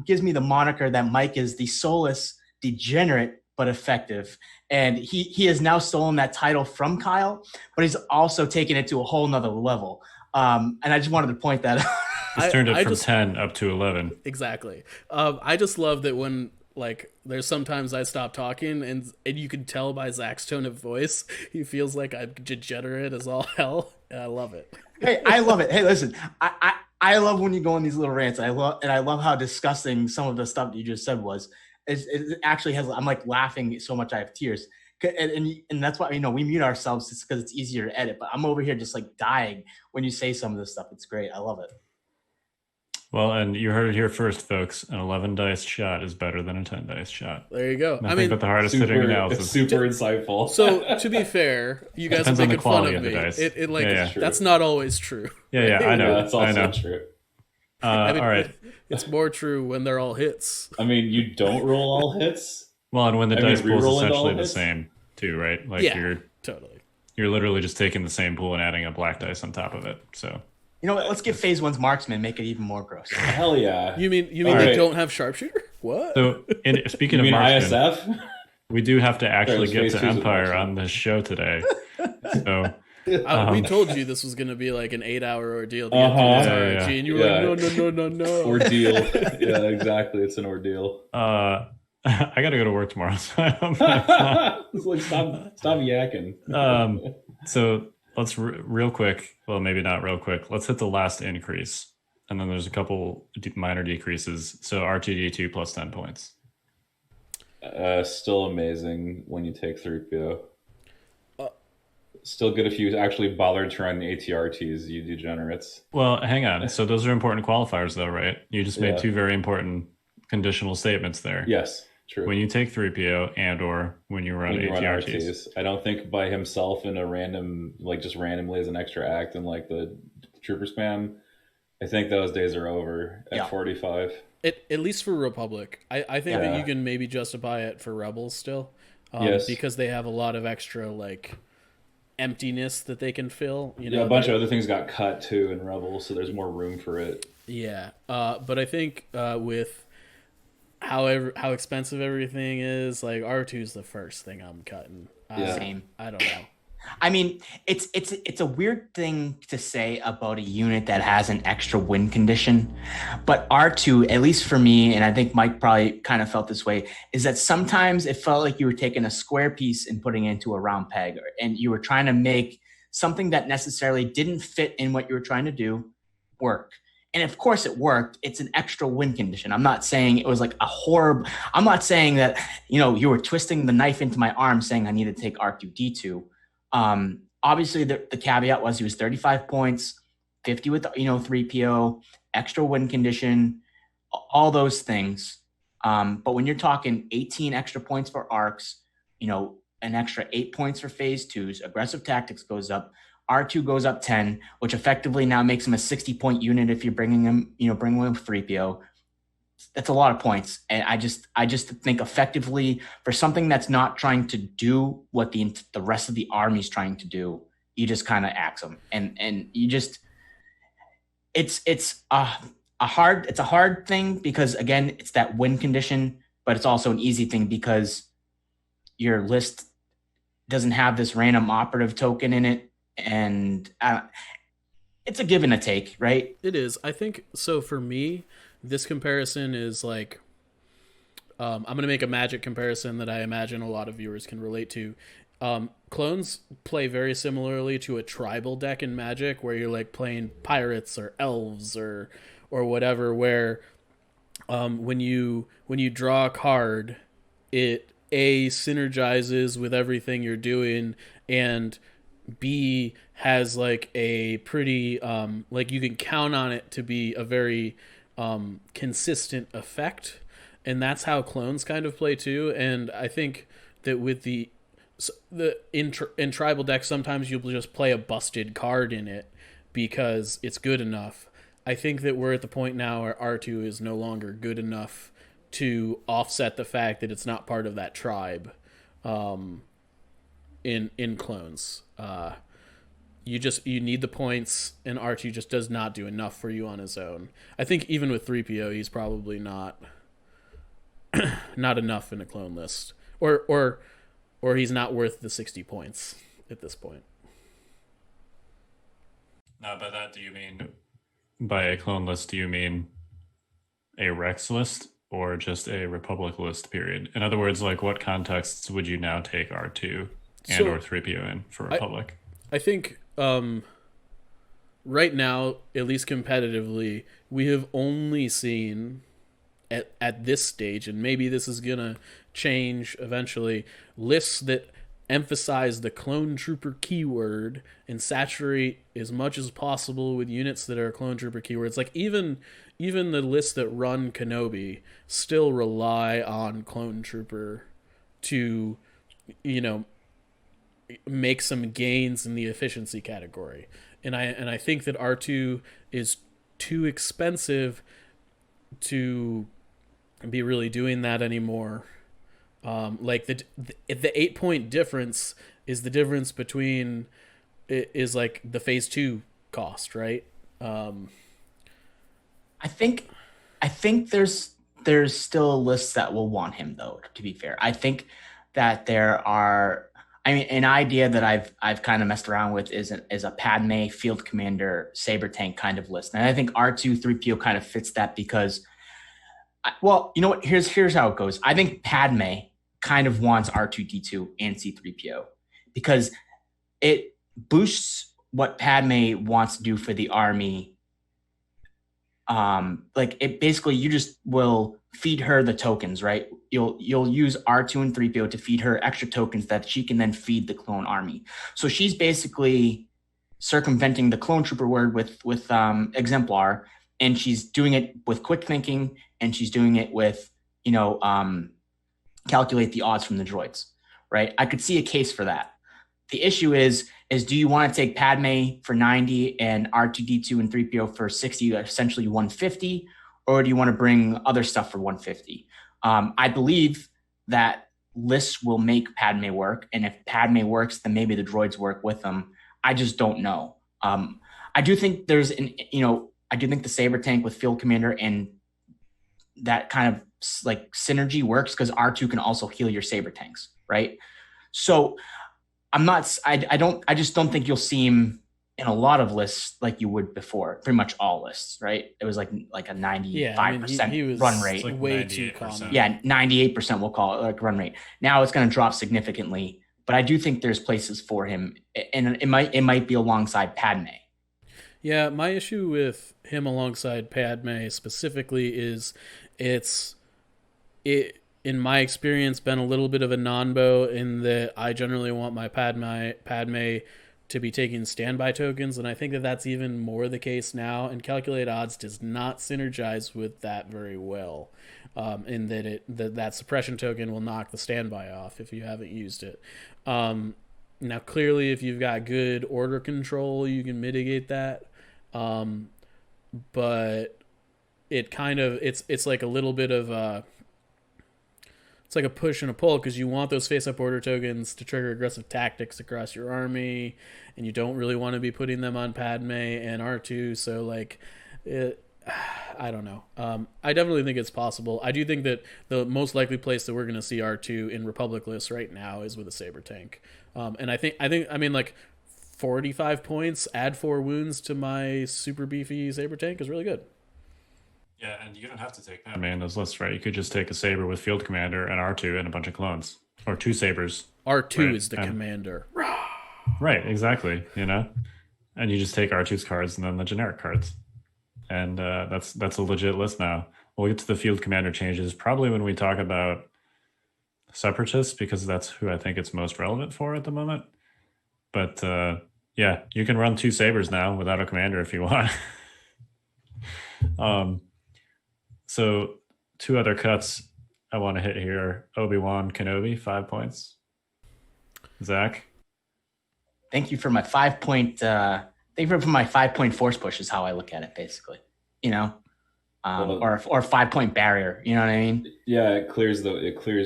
gives me the moniker that Mike is the soulless degenerate but effective, and he has now stolen that title from Kyle, but he's also taken it to a whole nother level. And I just wanted to point that out. He's turned it from 10 up to 11. Exactly. I just love that when like there's sometimes I stop talking and you can tell by Zach's tone of voice he feels like I'm degenerate as all hell, and I love it. Hey, I love it. Hey, listen, I love when you go on these little rants. I love how disgusting some of the stuff that you just said was. It actually has. I'm like laughing so much I have tears, and that's why we mute ourselves just because it's easier to edit. But I'm over here just like dying when you say some of this stuff. It's great. I love it. Well, and you heard it here first, folks. An 11 dice shot is better than a 10 dice shot. There you go. Nothing but the hardest hitting analysis. It's super insightful. So to be fair, you guys are making fun of me. That's not always true. Yeah, I know. That's also true. All right. It's more true when they're all hits. I mean, you don't roll all hits. Well, and when the dice pool is essentially the same, too, right? Like totally. You're literally just taking the same pool and adding a black dice on top of it. So. You know what? Let's give phase 1's marksman, make it even more gross. Hell yeah! You mean they don't have sharpshipper? What? So, speaking of marksman, ISF, we do have to actually get to Empire on this show today. So we told you this was going to be like an 8-hour ordeal to get through this RNG, and you were like, no. Ordeal. Yeah, exactly. It's an ordeal. I got to go to work tomorrow, so it's like stop yakking. So. Let's real quick. Well, maybe not real quick. Let's hit the last increase, and then there's a couple minor decreases. So R2D2 plus 10 points. Still amazing when you take 3PO. Still good if you actually bothered to run the ATRTs, you degenerates. Well, hang on. So those are important qualifiers, though, right? You just made 2 very important conditional statements there. Yes. True. When you take 3PO and or when you run ATRTs. I don't think by himself in a random, like just randomly as an extra act and like the trooper spam, I think those days are over at 45. At least for Republic. I think that you can maybe justify it for Rebels still. Yes. because they have a lot of extra like emptiness that they can fill. You know, Yeah, a bunch of other things got cut too in Rebels, so there's more room for it. yeah. But I think with how expensive everything is, like R2 is the first thing I'm cutting. Yeah. Same. I don't know. I mean, it's a weird thing to say about a unit that has an extra win condition, but R2, at least for me, and I think Mike probably kind of felt this way, is that sometimes it felt like you were taking a square piece and putting it into a round peg, and you were trying to make something that necessarily didn't fit in what you were trying to do work. And of course it worked. It's an extra win condition. I'm not saying it was like a horrible, I'm not saying that, you were twisting the knife into my arm saying I need to take R2D2. Obviously the caveat was he was 35 points, 50 with 3PO, extra win condition, all those things. But when you're talking 18 extra points for arcs, an extra 8 points for phase 2s, aggressive tactics goes up, R2 goes up 10, which effectively now makes him a 60-point unit if you're bringing him with 3PO. That's a lot of points. And I just think effectively for something that's not trying to do what the rest of the army's trying to do, you just kind of axe them. And you just, it's a hard thing because again, it's that win condition, but it's also an easy thing because your list doesn't have this random operative token in it. And it's a give and a take, right? It is. I think so. For me, this comparison is like, I'm going to make a Magic comparison that I imagine a lot of viewers can relate to. Clones play very similarly to a tribal deck in Magic, where you're like playing pirates or elves or whatever. Where when you draw a card, it synergizes with everything you're doing, and B has like a pretty like you can count on it to be a very consistent effect, and that's how clones kind of play too. And I think that with in tribal decks, sometimes you'll just play a busted card in it because it's good enough. I think that we're at the point now where R2 is no longer good enough to offset the fact that it's not part of that tribe in clones. You need the points, and R2 just does not do enough for you on his own. I think even with 3PO, he's probably not enough in a clone list, or he's not worth the 60 points at this point. Now, by that, do you mean by a clone list? Do you mean a Rex list or just a Republic list? Period. In other words, like what contexts would you now take R2 and or 3PO in for Republic? I think right now, at least competitively, we have only seen at this stage, and maybe this is gonna change eventually, lists that emphasize the clone trooper keyword and saturate as much as possible with units that are clone trooper keywords. Like even the lists that run Kenobi still rely on clone trooper to make some gains in the efficiency category. And I think that R2 is too expensive to be really doing that anymore. Like the 8-point difference is the difference between is like the phase 2 cost, right? I think there's still lists that will want him though, to be fair. I think that there are, an idea that I've kind of messed around with is a Padme field commander saber tank kind of list. And I think R2 3PO kind of fits that because well, you know what? Here's how it goes. I think Padme kind of wants R2D2 and C3PO because it boosts what Padme wants to do for the army. Like it basically, you just will feed her the tokens, right? You'll use R2 and 3PO to feed her extra tokens that she can then feed the clone army. So she's basically circumventing the clone trooper word with exemplar, and she's doing it with quick thinking, and she's doing it with calculate the odds from the droids, right? I could see a case for that. The issue is do you want to take Padme for 90 and R2D2 and 3PO for 60, essentially 150, or do you want to bring other stuff for 150? I believe that lists will make Padme work. And if Padme works, then maybe the droids work with them. I just don't know. I do think I do think the Saber tank with Field Commander and that kind of like synergy works because R2 can also heal your Saber tanks, right? So I just don't think you'll see him in a lot of lists like you would before. Pretty much all lists, right? It was like a 95% run rate. Like way too common. Yeah, 98% we'll call it like run rate. Now it's going to drop significantly, but I do think there's places for him, and it might be alongside Padme. Yeah, my issue with him alongside Padme specifically is it in my experience been a little bit of a non-bow in that I generally want my Padme to be taking standby tokens, and I think that that's even more the case now, and Calculate Odds does not synergize with that very well, in that that suppression token will knock the standby off if you haven't used it. Now, clearly, if you've got good order control, you can mitigate that, but it kind of it's like a little bit of a it's like a push and a pull, because you want those face-up order tokens to trigger aggressive tactics across your army, and you don't really want to be putting them on Padme and R2. So, like, I don't know. I definitely think it's possible. I do think that the most likely place that we're going to see R2 in Republic lists right now is with a Saber tank. And I mean, like, 45 points, add 4 wounds to my super beefy Saber tank is really good. Yeah, and you don't have to take Padme in those lists, right? You could just take a Saber with Field Commander and R2 and a bunch of clones. Or 2 Sabers. R2 right? is the commander. Right, exactly, And you just take R2's cards and then the generic cards. And that's a legit list now. We'll get to the Field Commander changes probably when we talk about Separatists, because that's who I think it's most relevant for at the moment. But yeah, you can run 2 Sabers now without a commander if you want. So 2 other cuts I want to hit here. Obi-Wan Kenobi, 5 points. Zach? Thank you for my 5-point. Thank you for my 5-point force push is how I look at it, basically. Or a 5-point barrier. You know what I mean? Yeah, it clears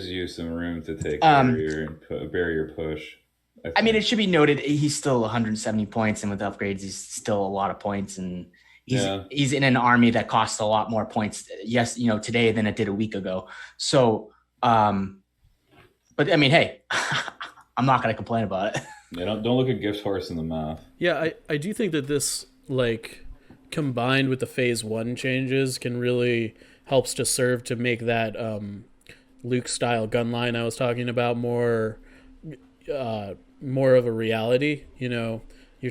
you some room to take barrier and barrier push. I mean, it should be noted he's still 170 points, and with upgrades, he's still a lot of points, and he's in an army that costs a lot more points. Yes, today than it did a week ago. So, but I mean, hey, I'm not going to complain about it. Yeah, don't look a gift horse in the mouth. Yeah, I do think that this, like, combined with the phase 1 changes can really helps to serve to make that Luke style gun line I was talking about more of a reality. You're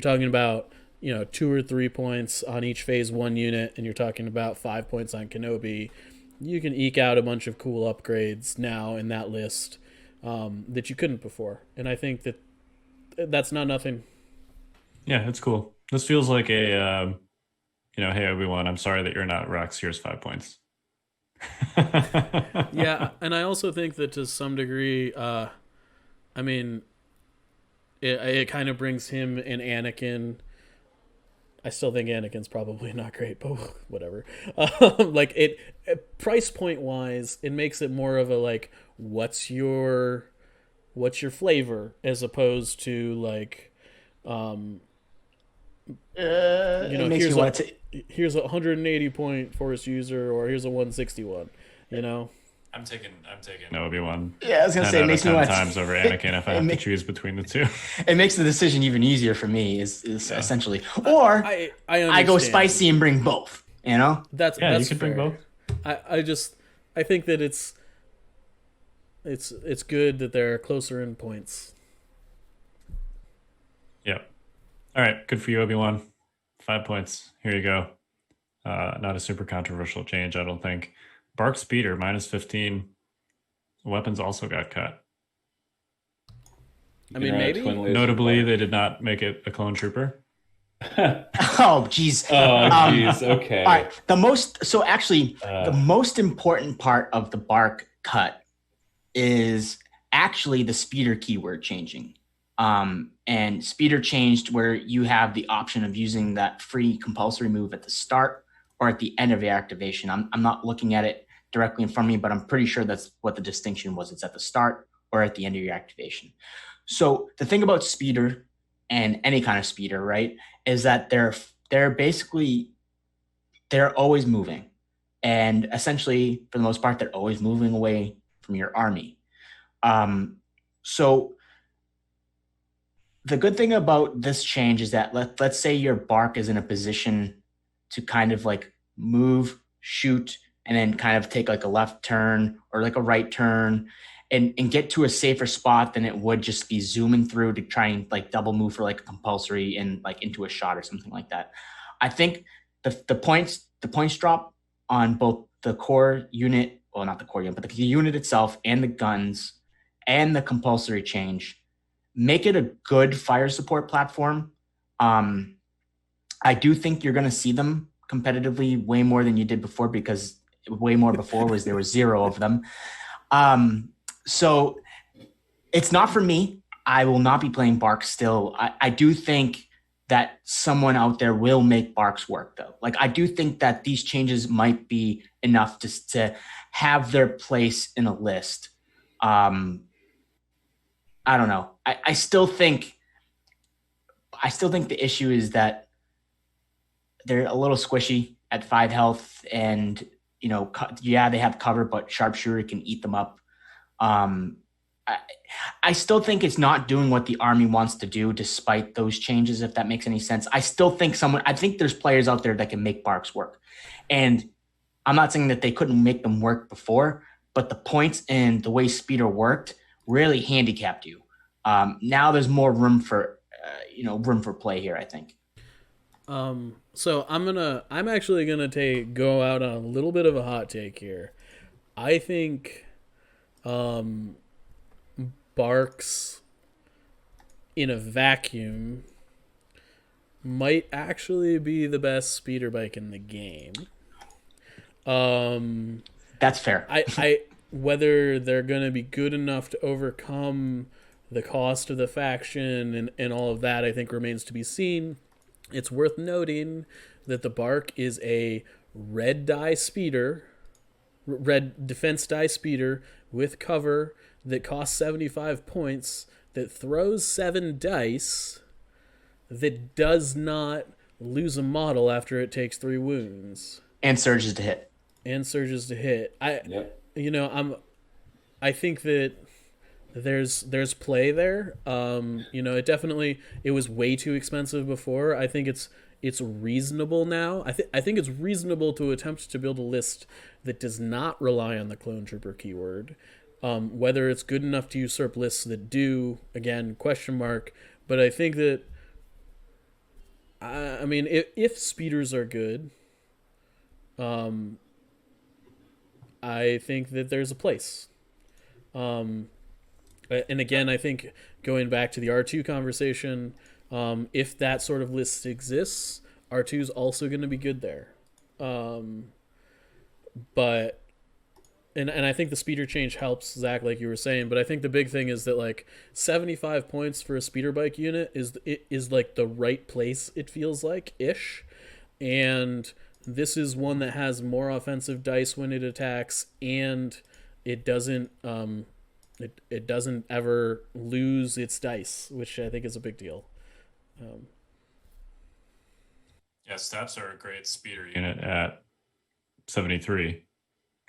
talking about 2 or 3 points on each phase 1 unit, and you're talking about 5 points on Kenobi. You can eke out a bunch of cool upgrades now in that list that you couldn't before, and I think that's not nothing. Yeah, it's cool. This feels like a hey, Obi-Wan, I'm sorry that you're not Rex. Here's 5 points. Yeah, and I also think that to some degree, I mean, it kind of brings him and Anakin. I still think Anakin's probably not great, but whatever. Like, price point wise, it makes it more of a, like, what's your flavor, as opposed to, like, here's a 180 point force user, or here's a 161. I'm taking Obi-Wan. Yeah, I was gonna say, it makes me want times over Anakin if I have to choose between the two. It makes the decision even easier for me. Is essentially, or I go spicy and bring both. That's you can bring both. I think that it's good that they're closer in points. Yep. All right, good for you, Obi-Wan. 5 points. Here you go. Not a super controversial change, I don't think. Bark Speeder, -15. Weapons also got cut. I mean, maybe. Notably, they did not make it a clone trooper. Oh, geez. Okay. All right. The most important part of the Bark cut is actually the Speeder keyword changing. And Speeder changed where you have the option of using that free compulsory move at the start or at the end of your activation. I'm not looking at it directly in front of me, but I'm pretty sure that's what the distinction was. It's at the start or at the end of your activation. So the thing about speeder and any kind of speeder, right, is that they're always moving. And essentially, for the most part, they're always moving away from your army. So the good thing about this change is that let's say your bark is in a position to kind of like move, shoot, and then kind of take like a left turn or like a right turn and get to a safer spot than it would just be zooming through to try and like double move for like a compulsory and like into a shot or something like that. I think the points drop on both the core unit, well, not the core unit, but the unit itself and the guns and the compulsory change make it a good fire support platform. I do think you're going to see them competitively way more than you did before, because way more before was there was 0 of them. So it's not for me. I will not be playing Barks still. I do think that someone out there will make Barks work, though. Like, I do think that these changes might be enough to have their place in a list. I don't know. I still think the issue is that they're a little squishy at 5 health, and they have cover, but sharpshooter can eat them up. I still think it's not doing what the army wants to do, despite those changes, if that makes any sense. I think there's players out there that can make Barks work. And I'm not saying that they couldn't make them work before, but the points and the way Speeder worked really handicapped you. Now there's more room for play here, I think. So I'm actually gonna go out on a little bit of a hot take here. I think Barks in a vacuum might actually be the best speeder bike in the game. That's fair. I whether they're gonna be good enough to overcome the cost of the faction and all of that, I think remains to be seen. It's worth noting that the Bark is a red defense die speeder with cover that costs 75 points, that throws 7 dice, that does not lose a model after it takes 3 wounds. And surges to hit. I think that there's play there. It was way too expensive before. I think it's reasonable now. I think it's reasonable to attempt to build a list that does not rely on the clone trooper keyword. Whether it's good enough to usurp lists that do, again, question mark. But I think that if speeders are good, I think that there's a place. And again, I think going back to the R2 conversation, if that sort of list exists, R2 is also going to be good there. But I think the speeder change helps, Zach, like you were saying. But I think the big thing is that like 75 points for a speeder bike unit is like the right place, it feels like ish. And this is one that has more offensive dice when it attacks, and it doesn't it doesn't ever lose its dice, which I think is a big deal. Yeah, Staps are a great speeder unit at 73.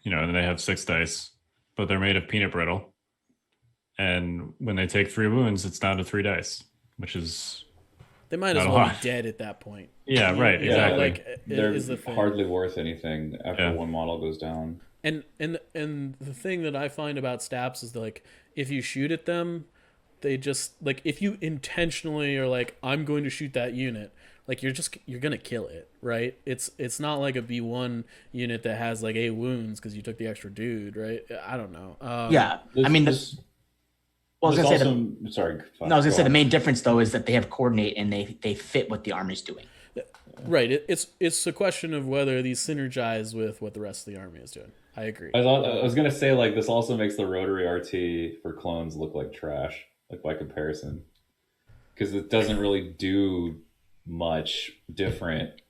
And they have 6 dice, but they're made of peanut brittle. And when they take 3 wounds, it's down to 3 dice, which is they might as well be dead at that point. Yeah, right. Exactly. Like they're hardly worth anything after one model goes down. And the thing that I find about Staps is that, like, if you shoot at them, they just, like, if you intentionally are like, I'm going to shoot that unit, like, you're gonna kill it, right? It's not like a B1 unit that has like 8 wounds because you took the extra dude, right? I don't know. I was gonna say the main difference though is that they have coordinate and they fit what the army's doing. Right. It's a question of whether these synergize with what the rest of the army is doing. I agree. I was gonna say, like, this also makes the rotary RT for clones look like trash, like, by comparison, because it doesn't really do much different.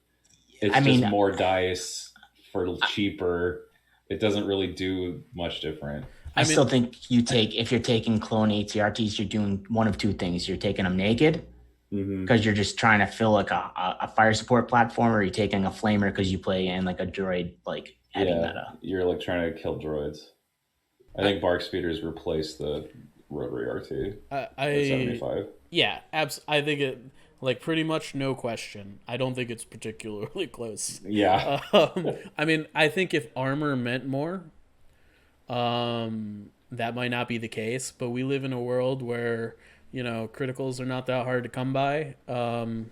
It's more dice for cheaper. It doesn't really do much different. I still think if you're taking clone ATRTs, you're doing one of two things. You're taking them naked because you're just trying to fill like a fire support platform, or you're taking a flamer because you play in like a droid like heavy meta. You're like trying to kill droids. I think Bark Speeders replace the rotary RT at 75. Yeah, I think it, like, pretty much no question. I don't think it's particularly close. Yeah. I mean, I think if armor meant more, that might not be the case, but we live in a world where, criticals are not that hard to come by, and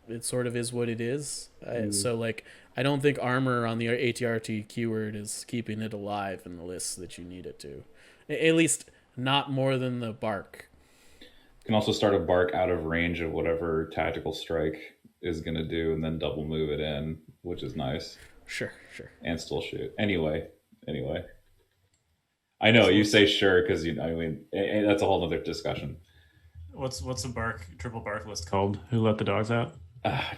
it sort of is what it is. So, like, I don't think armor on the ATRT keyword is keeping it alive in the lists that you need it to. At least not more than the bark. You can also start a bark out of range of whatever tactical strike is going to do and then double move it in, which is nice. Sure. And still shoot. Anyway. I know you say sure because that's a whole other discussion. What's the triple bark list called? Who let the dogs out?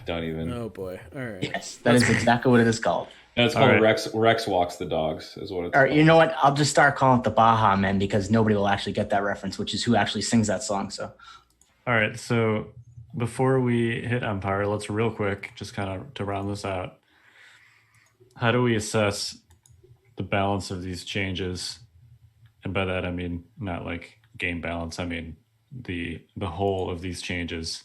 Don't even. Oh boy! All right. Yes, that is exactly what it is called. No, it's called Rex walks the dogs is what it's Or called. you know what? I'll just start calling it the Baja Men because nobody will actually get that reference, which is who actually sings that song. So, all right. So before we hit Empire, let's real quick just kind of to round this out. How do we assess the balance of these changes? And by that I mean not like game balance. I mean the whole of these changes.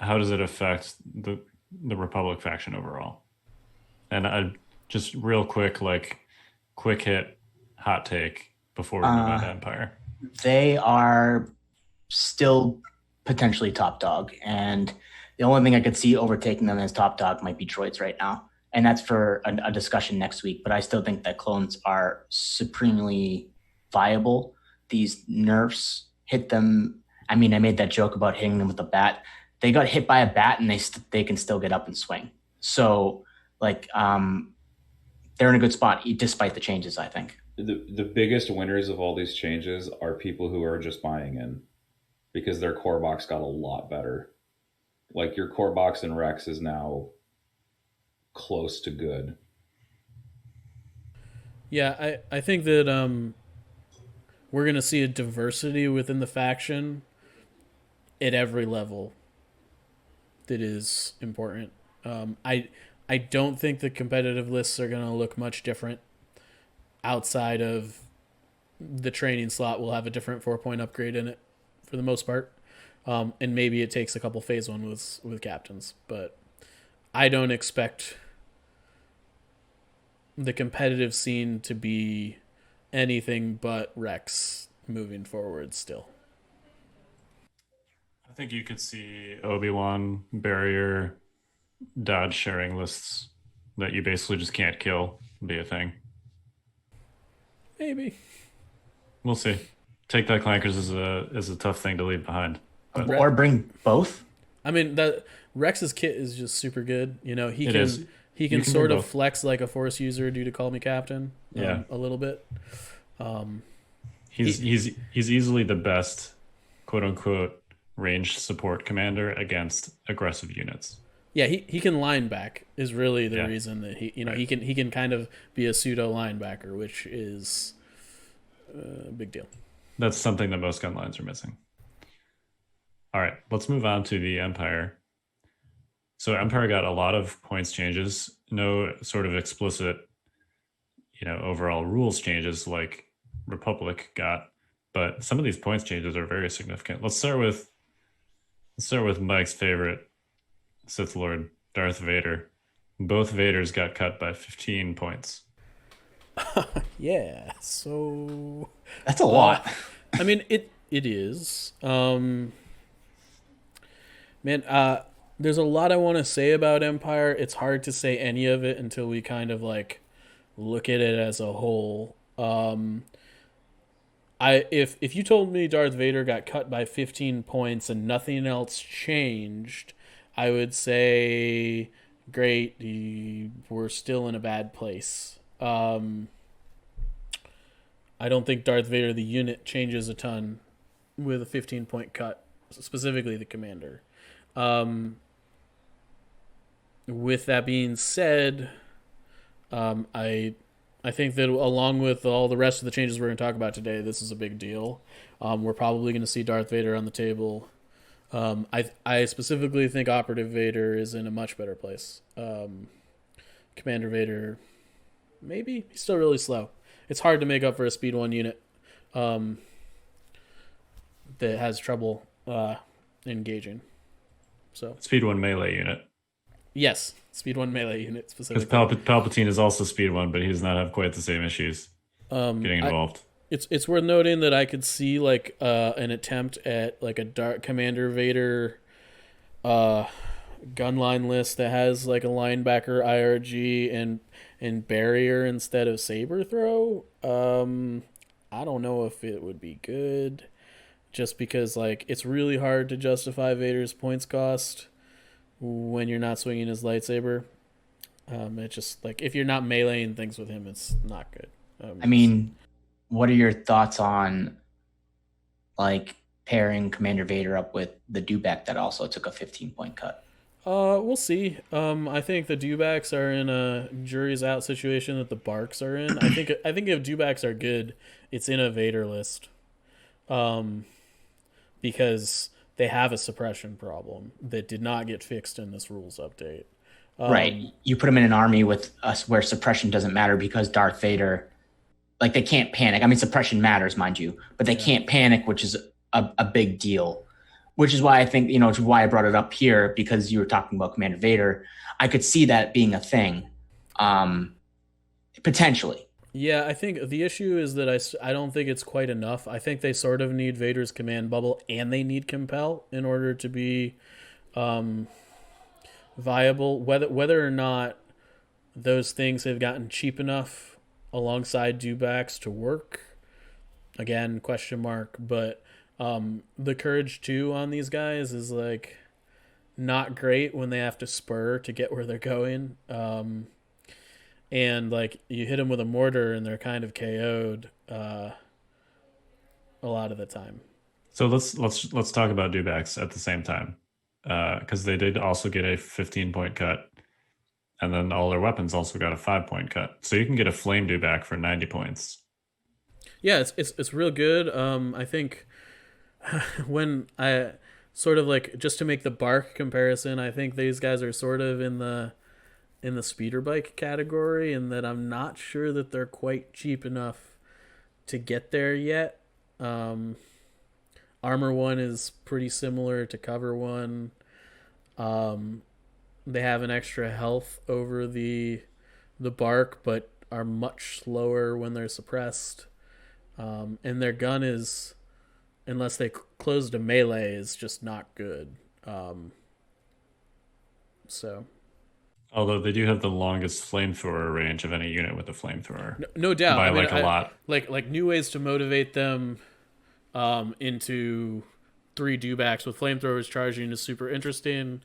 How does it affect the Republic faction overall? And I just real quick, quick hit, hot take before we move on to Empire. They are still potentially top dog, and the only thing I could see overtaking them as top dog might be droids right now, and that's for a discussion next week. But I still think that clones are supremely viable. These nerfs hit them. I mean, I made that joke about hitting them with a bat. They got hit by a bat and they can still get up and swing. So, they're in a good spot despite the changes, I think. The biggest winners of all these changes are people who are just buying in because their core box got a lot better. Like your core box in Rex is now close to good. Yeah, I think that we're going to see a diversity within the faction at every level that is important. I don't think the competitive lists are going to look much different outside of the training slot will have a different 4-point upgrade in it for the most part. And maybe it takes a couple phase one with captains, but I don't expect the competitive scene to be anything but Rex moving forward still. I think you could see Obi-Wan barrier dodge sharing lists that you basically just can't kill be a thing. Maybe. We'll see. Take that clankers is a tough thing to leave behind. But Or bring both. I mean, that Rex's kit is just super good. He can can sort do of both. flex like a Force user due to Call Me Captain. Yeah. A little bit. He's easily the best quote unquote ranged support commander against aggressive units. Yeah, he can lineback is really the Yeah. reason that Right. he can kind of be a pseudo linebacker, which is a big deal. That's something that most gun lines are missing. All right, let's move on to the Empire. So Empire got a lot of points changes, no sort of explicit, overall rules changes like Republic got, but some of these points changes are very significant. Let's start with Mike's favorite Sith Lord, Darth Vader. Both Vaders got cut by 15 points. Yeah, so That's a lot. I mean, it is. There's a lot I want to say about Empire. It's hard to say any of it until we kind of look at it as a whole. If you told me Darth Vader got cut by 15 points and nothing else changed, I would say, great, we're still in a bad place. I don't think Darth Vader, the unit, changes a ton with a 15-point cut, specifically the commander. With that being said, I I think that along with all the rest of the changes we're going to talk about today, this is a big deal. We're probably going to see Darth Vader on the table. I specifically think Operative Vader is in a much better place. Commander Vader, maybe he's still really slow. It's hard to make up for a Speed 1 unit that has trouble engaging. So Speed 1 melee unit. yes, Speed 1 melee unit specifically. Because Palpatine is also Speed 1, but he does not have quite the same issues getting involved. It's worth noting that I could see like an attempt at like a Dark Commander Vader gunline list that has like a linebacker IRG and barrier instead of saber throw. I don't know if it would be good, just because like it's really hard to justify Vader's points cost when you're not swinging his lightsaber. It's just like if you're not meleeing things with him, it's not good. I mean, what are your thoughts on like pairing Commander Vader up with the Dewback that also took a 15-point cut? We'll see. I think the Dewbacks are in a jury's out situation that the Barks are in. I think if Dewbacks are good, it's in a Vader list. Because they have a suppression problem that did not get fixed in this rules update. Right. You put them in an army with us where suppression doesn't matter because Darth Vader, like they can't panic. I mean, suppression matters, mind you, but they can't panic, which is a big deal. Which is why I think, which is why I brought it up here, because you were talking about Commander Vader. I could see that being a thing, potentially. Yeah, I think the issue is that I don't think it's quite enough. I think they sort of need Vader's command bubble and they need compel in order to be viable. Whether or not those things have gotten cheap enough alongside Dewbacks to work, again, question mark. But the courage 2 on these guys is like not great when they have to spur to get where they're going. And like you hit them with a mortar and they're kind of KO'd a lot of the time. So let's talk about Dewbacks at the same time, because they did also get a 15-point cut, and then all their weapons also got a 5-point cut. So you can get a flame Dewback for 90 points. Yeah, it's real good. I think when I sort of like just to make the Bark comparison, I think these guys are sort of in the speeder bike category, and that I'm not sure that they're quite cheap enough to get there yet. Armor 1 is pretty similar to Cover 1. They have an extra health over the Bark, but are much slower when they're suppressed. And their gun is, unless they close to melee, is just not good. So... Although they do have the longest flamethrower range of any unit with a flamethrower. No doubt. By a lot. Like new ways to motivate them into 3 Dewbacks with flamethrowers charging is super interesting.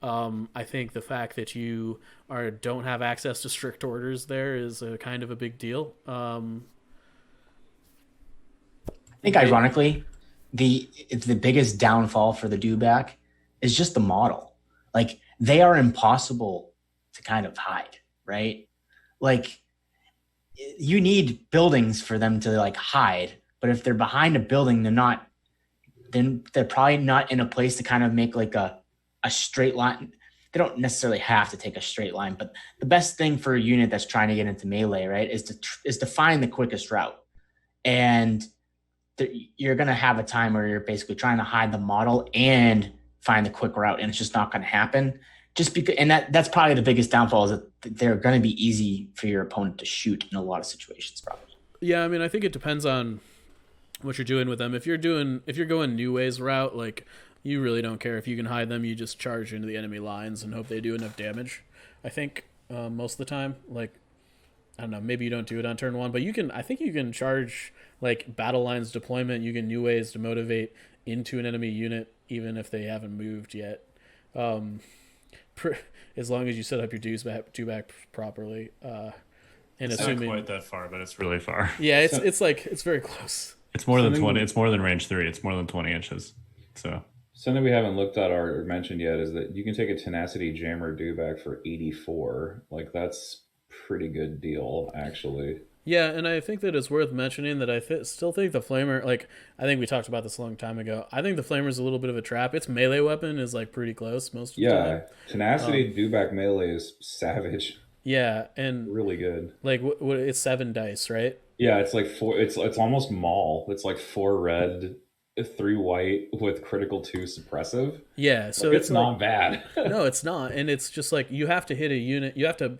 I think the fact that you don't have access to strict orders there is a kind of a big deal. I think ironically, the biggest downfall for the Dewback is just the model. Like they are impossible to kind of hide, right? Like you need buildings for them to like hide, but if they're behind a building, then they're probably not in a place to kind of make like a straight line. They don't necessarily have to take a straight line, but the best thing for a unit that's trying to get into melee, right, is to find the quickest route. And you're going to have a time where you're basically trying to hide the model and find the quick route, and it's just not going to happen. Just because, and that's probably the biggest downfall, is that they're going to be easy for your opponent to shoot in a lot of situations, probably. Yeah, I mean, I think it depends on what you're doing with them. If you're going new ways route, like you really don't care if you can hide them. You just charge into the enemy lines and hope they do enough damage. I think most of the time, like I don't know, maybe you don't do it on turn 1, but I think you can charge like battle lines deployment. You can new ways to motivate into an enemy unit even if they haven't moved yet. As long as you set up your Dewback properly, and it's assuming not quite that far, but it's really far. Yeah, it's very close. It's more than 20. It's more than range 3. It's more than 20 inches. So something we haven't looked at or mentioned yet is that you can take a Tenacity Jammer Dewback for 84. Like that's pretty good deal, actually. Yeah, and I think that it's worth mentioning that I still think the Flamer, like, I think we talked about this a long time ago. I think the Flamer's a little bit of a trap. Its melee weapon is, like, pretty close most of the time. Yeah, tenacity Dewback melee is savage. Yeah, and, Really good. like, what it's 7 dice, right? Yeah, it's like four. It's almost Maul. It's like 4 red, 3 white with critical 2 suppressive. Yeah, so Like, it's it's not bad. no, it's not. And it's just like you have to hit a unit. You have to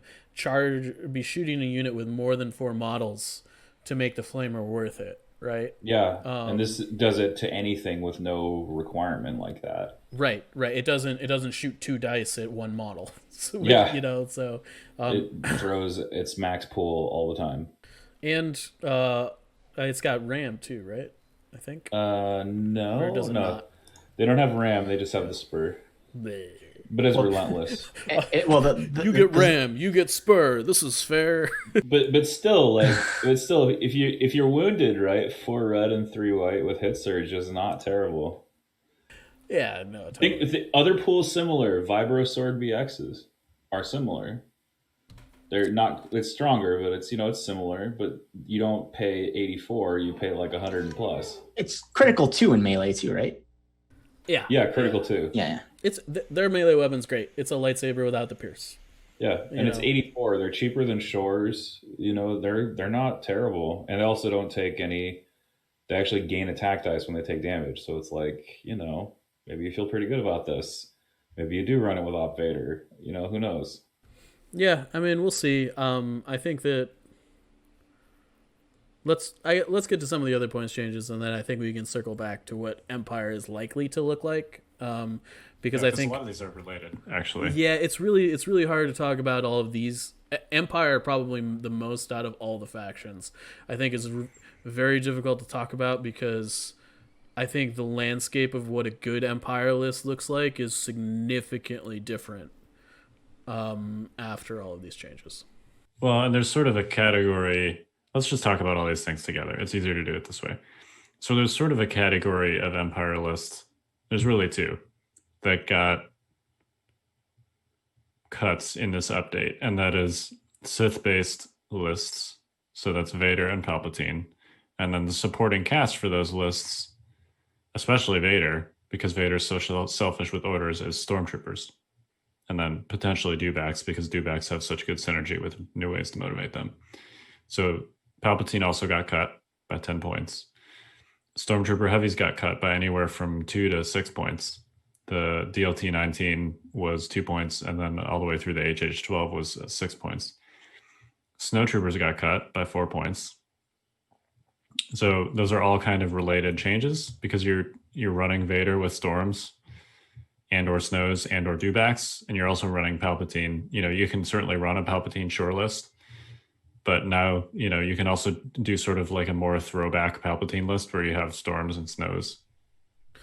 be shooting a unit with more than 4 models to make the Flamer worth it, right? Yeah, and this does it to anything with no requirement like that. Right. It doesn't shoot 2 dice at 1 model. So, Yeah. you know. So It throws its max pool all the time. and it's got RAM too, right? I think. No, Or does it no, not? they don't have RAM. They just have the spur, Bleh. but it's relentless. You get RAM, you get spur. This is fair. but still, if you're wounded, right, 4 red and 3 white with hit surge is not terrible. Yeah, no. I Totally. think the other pools similar. Vibro Sword BXs are similar. They're not. It's stronger, but it's similar. But you don't pay 84. You pay like 100 and plus. It's critical 2 in melee too, right? Yeah. Yeah, critical 2. Yeah. It's their melee weapon's great. It's a lightsaber without the pierce. Yeah, and it's 84. They're cheaper than Shores. They're not terrible, and they also don't take any. They actually gain attack dice when they take damage. So it's like, maybe you feel pretty good about this. Maybe you do run it with Op Vader. Who knows? Yeah, I mean, we'll see. I think that let's get to some of the other points changes, and then I think we can circle back to what Empire is likely to look like. Because I think a lot of these are related, actually. yeah, it's really hard to talk about all of these. Empire probably the most out of all the factions. I think is very difficult to talk about because I think the landscape of what a good Empire list looks like is significantly different after all of these changes. Well, and there's sort of a category. Let's just talk about all these things together. It's easier to do it this way. So there's sort of a category of Empire lists. There's really 2 that got cuts in this update, and that is Sith-based lists. So that's Vader and Palpatine. And then the supporting cast for those lists, especially Vader, because Vader's so selfish with orders, is Stormtroopers. And then potentially Dewbacks, because Dewbacks have such good synergy with new ways to motivate them. So Palpatine also got cut by 10 points. Stormtrooper Heavies got cut by anywhere from 2 to 6 points. The DLT 19 was 2 points, and then all the way through the HH 12 was 6 points. Snowtroopers got cut by 4 points. So those are all kind of related changes because you're running Vader with Storms and or Snows and or Dewbacks, and you're also running Palpatine. You can certainly run a Palpatine shore list, but now, you can also do sort of like a more throwback Palpatine list where you have Storms and Snows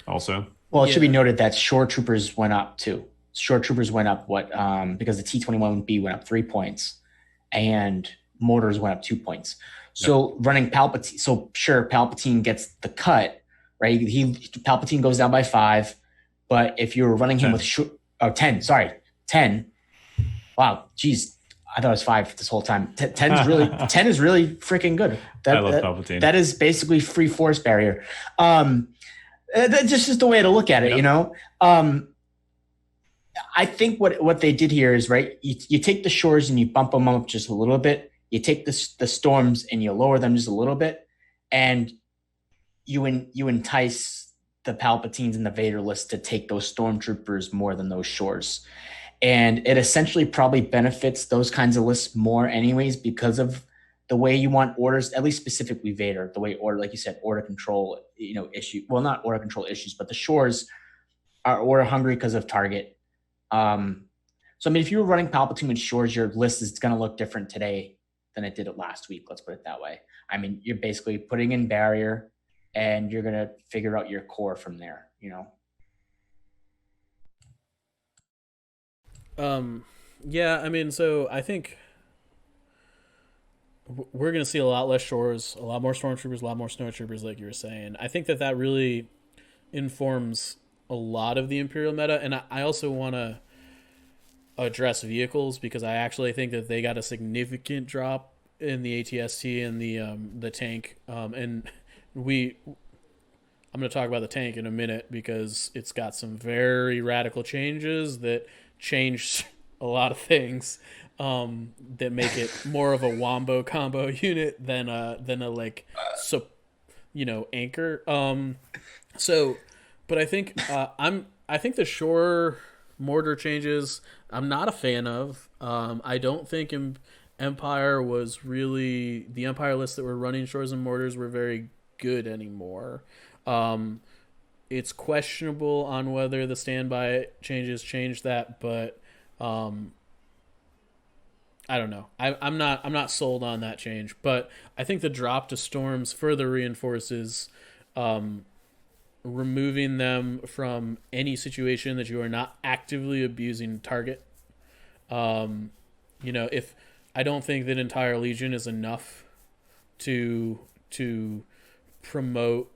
also. Well, it should be noted that Shore Troopers went up too. Shore Troopers went up because the T-21B went up 3 points and Mortars went up 2 points. So running Palpatine, so sure, Palpatine gets the cut, right? Palpatine goes down by 5, but if you're running him with 10, sorry, 10. Wow, geez, I thought it was 5 this whole time. 10 is really 10 is really freaking good. I love Palpatine. That is basically free force barrier. That's just the way to look at it, I think what they did here is, right, you take the Shores and you bump them up just a little bit. You take the Storms and you lower them just a little bit, and you entice the Palpatines and the Vader list to take those Stormtroopers more than those Shores. And it essentially probably benefits those kinds of lists more anyways because of the way you want orders, at least specifically Vader, the way order, like you said, order control, issue. Well, not order control issues, but the Shores are order hungry because of target. So, I mean, if you were running Palpatine with Shores, your list is going to look different today than it did last week. Let's put it that way. I mean, you're basically putting in barrier and you're going to figure out your core from there, Yeah, I mean, so I think we're going to see a lot less Shores, a lot more Stormtroopers, a lot more Snowtroopers, like you were saying. I think that really informs a lot of the Imperial meta, and I also want to address vehicles, because I actually think that they got a significant drop in the ATST and the tank. And I'm going to talk about the tank in a minute because it's got some very radical changes that change a lot of things, that make it more of a wombo combo unit than a like, so, anchor. But I think I think the shore mortar changes I'm not a fan of. I don't think Empire was really, the Empire lists that were running shores and mortars were very good anymore. It's questionable on whether the standby changes change that, but I don't know. I'm not sold on that change, but I think the drop to storms further reinforces removing them from any situation that you are not actively abusing target. If I don't think that entire Legion is enough to promote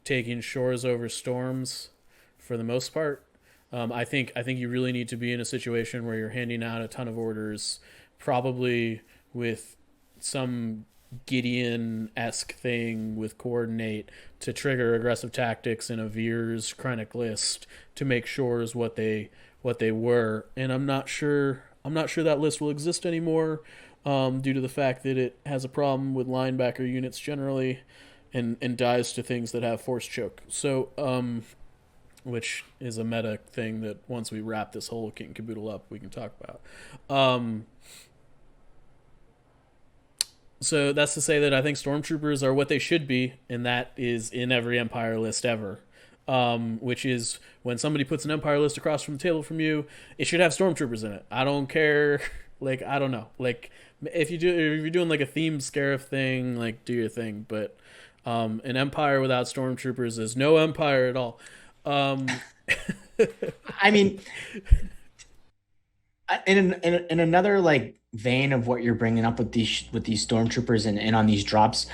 taking shores over storms for the most part. I think you really need to be in a situation where you're handing out a ton of orders, probably with some Gideon-esque thing with coordinate to trigger aggressive tactics in a Veer's Krennic list to make shores what they were. And I'm not sure that list will exist anymore, due to the fact that it has a problem with linebacker units generally, and dies to things that have force choke. So, which is a meta thing that once we wrap this whole kit and caboodle up, we can talk about. So that's to say that I think stormtroopers are what they should be, and that is in every Empire list ever. Which is when somebody puts an Empire list across from the table from you, it should have stormtroopers in it. I don't care. Like, I don't know. Like, if you're doing like a themed Scarif thing, like, do your thing. But an Empire without stormtroopers is no Empire at all. I mean, in another like vein of what you're bringing up with these stormtroopers and on these drops,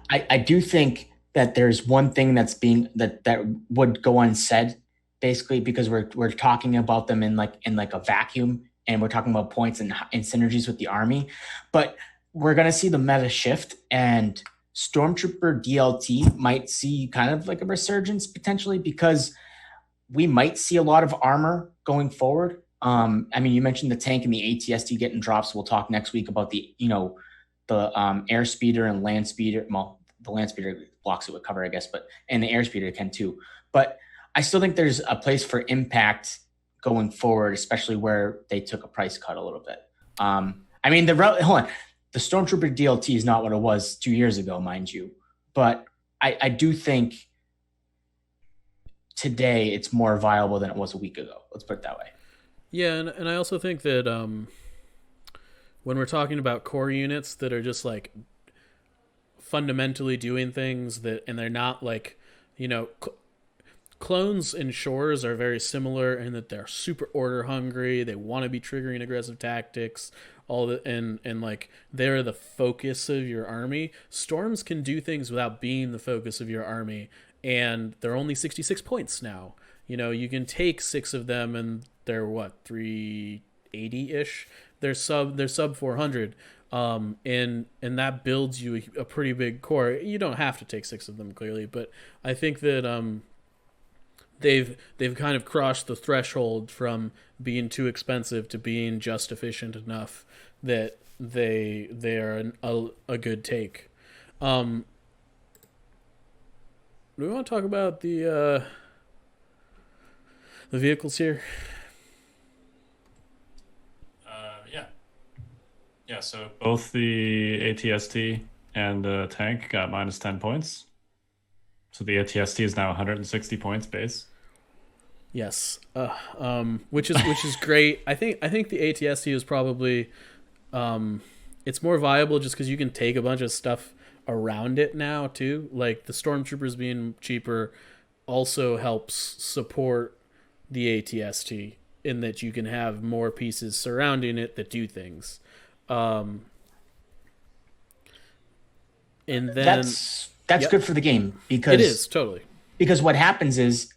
I do think that there's one thing that's being that would go unsaid, basically, because we're talking about them in like a vacuum, and we're talking about points and synergies with the army, but we're gonna see the meta shift, and Stormtrooper DLT might see kind of like a resurgence potentially, because we might see a lot of armor going forward. I mean, you mentioned the tank and the ATST getting drops. We'll talk next week about the air speeder and land speeder. Well, the land speeder blocks it with cover, I guess, and the air speeder can too. But I still think there's a place for impact going forward, especially where they took a price cut a little bit. I mean, the Stormtrooper DLT is not what it was 2 years ago, mind you. But I do think today it's more viable than it was a week ago. Let's put it that way. Yeah, and I also think that when we're talking about core units that are just like fundamentally doing things and they're not like, clones and shores are very similar in that they're super order hungry. They want to be triggering aggressive tactics, and like they're the focus of your army. Storms can do things without being the focus of your army, and they're only 66 points now. You can take 6 of them, and they're 380-ish. They're sub 400. And that builds you a pretty big core. You don't have to take 6 of them, clearly, but I think that they've kind of crossed the threshold from being too expensive to being just efficient enough that they are a good take. Do we want to talk about the vehicles here? Yeah, so both the ATST and the tank got minus 10 points. So the ATST is now 160 points base. Yes, which is great. I think the ATST is probably it's more viable just because you can take a bunch of stuff around it now too. Like the stormtroopers being cheaper also helps support the ATST in that you can have more pieces surrounding it that do things. And then that's good for the game, because it is totally, because what happens is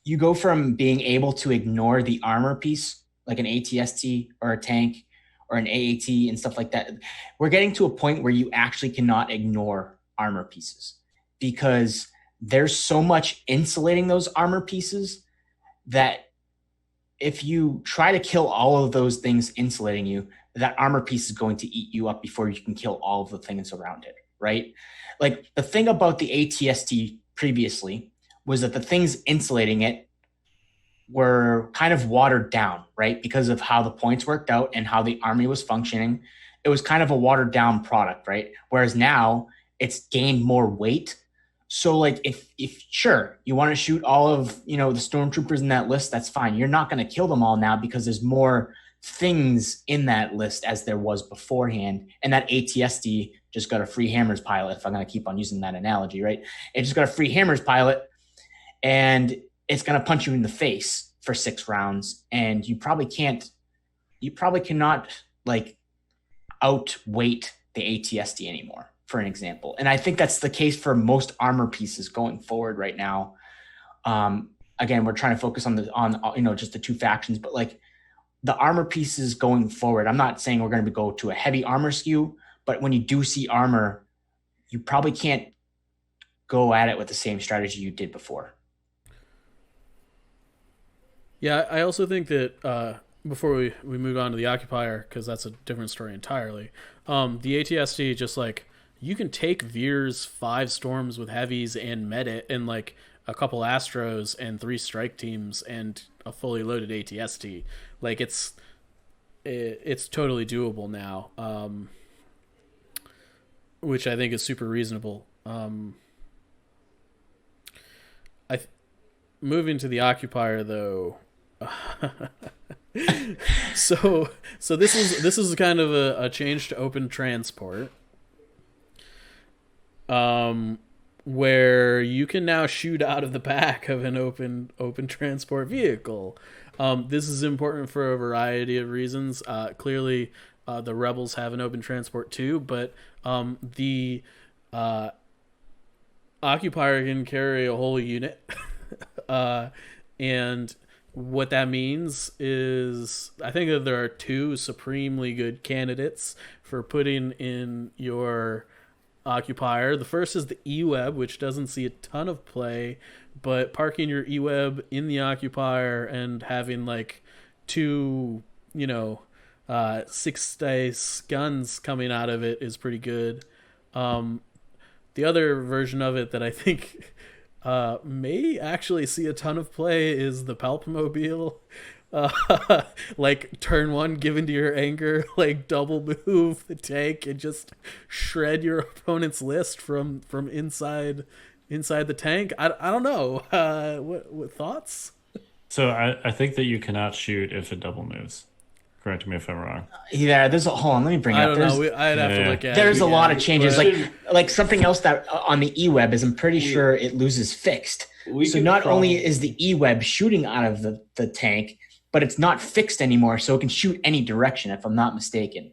you go from being able to ignore the armor piece, like an ATST or a tank or an AAT and stuff like that. We're getting to a point where you actually cannot ignore armor pieces because there's so much insulating those armor pieces that if you try to kill all of those things insulating you, that armor piece is going to eat you up before you can kill all of the things around it, right? Like the thing about the ATST previously was that the things insulating it were kind of watered down, right? Because of how the points worked out and how the army was functioning. It was kind of a watered down product, right? Whereas now it's gained more weight. So like if sure, you want to shoot all of, the stormtroopers in that list, that's fine. You're not going to kill them all now because there's more things in that list as there was beforehand. And that ATSD just got a free hammers pilot, if I'm going to keep on using that analogy, right? It just got a free hammers pilot and it's going to punch you in the face for 6 rounds. And you probably cannot like outweight the ATSD anymore, for an example. And I think that's the case for most armor pieces going forward right now. Again, we're trying to focus on just the 2 factions, but like the armor pieces going forward, I'm not saying we're going to go to a heavy armor skew, but when you do see armor, you probably can't go at it with the same strategy you did before. Yeah, I also think that before we move on to the Occupier, because that's a different story entirely, the ATSD, just like, you can take Veer's 5 storms with heavies and Medit and like a couple Astros and 3 strike teams and a fully loaded ATST. Like it's totally doable now, which I think is super reasonable. Moving to the Occupier though. so this is kind of a change to open transport, where you can now shoot out of the back of an open transport vehicle. This is important for a variety of reasons. Clearly, the Rebels have an open transport too, but the Occupier can carry a whole unit, and what that means is I think that there are 2 supremely good candidates for putting in your Occupier. The first is the E-Web, which doesn't see a ton of play, but parking your E-Web in the Occupier and having like 2, 6 dice guns coming out of it is pretty good. The other version of it that I think may actually see a ton of play is the Palpmobile. Like turn 1, give into your anger, like double move the tank and just shred your opponent's list from inside the tank. I don't know. What thoughts? So I think that you cannot shoot if it double moves. Correct me if I'm wrong. Yeah, hold on. Let me bring it up. I don't know. I'd have to look at it. There's a lot of changes. Like something else that on the E-Web is I'm pretty sure it loses fixed. So not only is the E-Web shooting out of the tank, but it's not fixed anymore, so it can shoot any direction, if I'm not mistaken.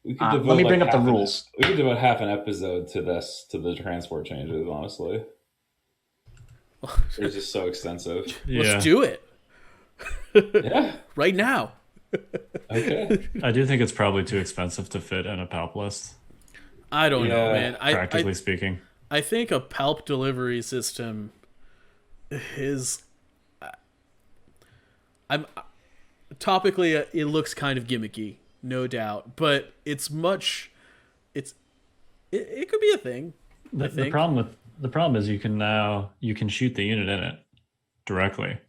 Let me bring up the rules. We could devote half an episode to the transport changes, honestly. They're just so extensive. Yeah. Let's do it. Yeah. Right now. Okay. I do think it's probably too expensive to fit in a Palp list. I don't know, man. Practically speaking. I think a Palp delivery system is... topically it looks kind of gimmicky, no doubt, but it could be a thing. The problem is you can shoot the unit in it directly.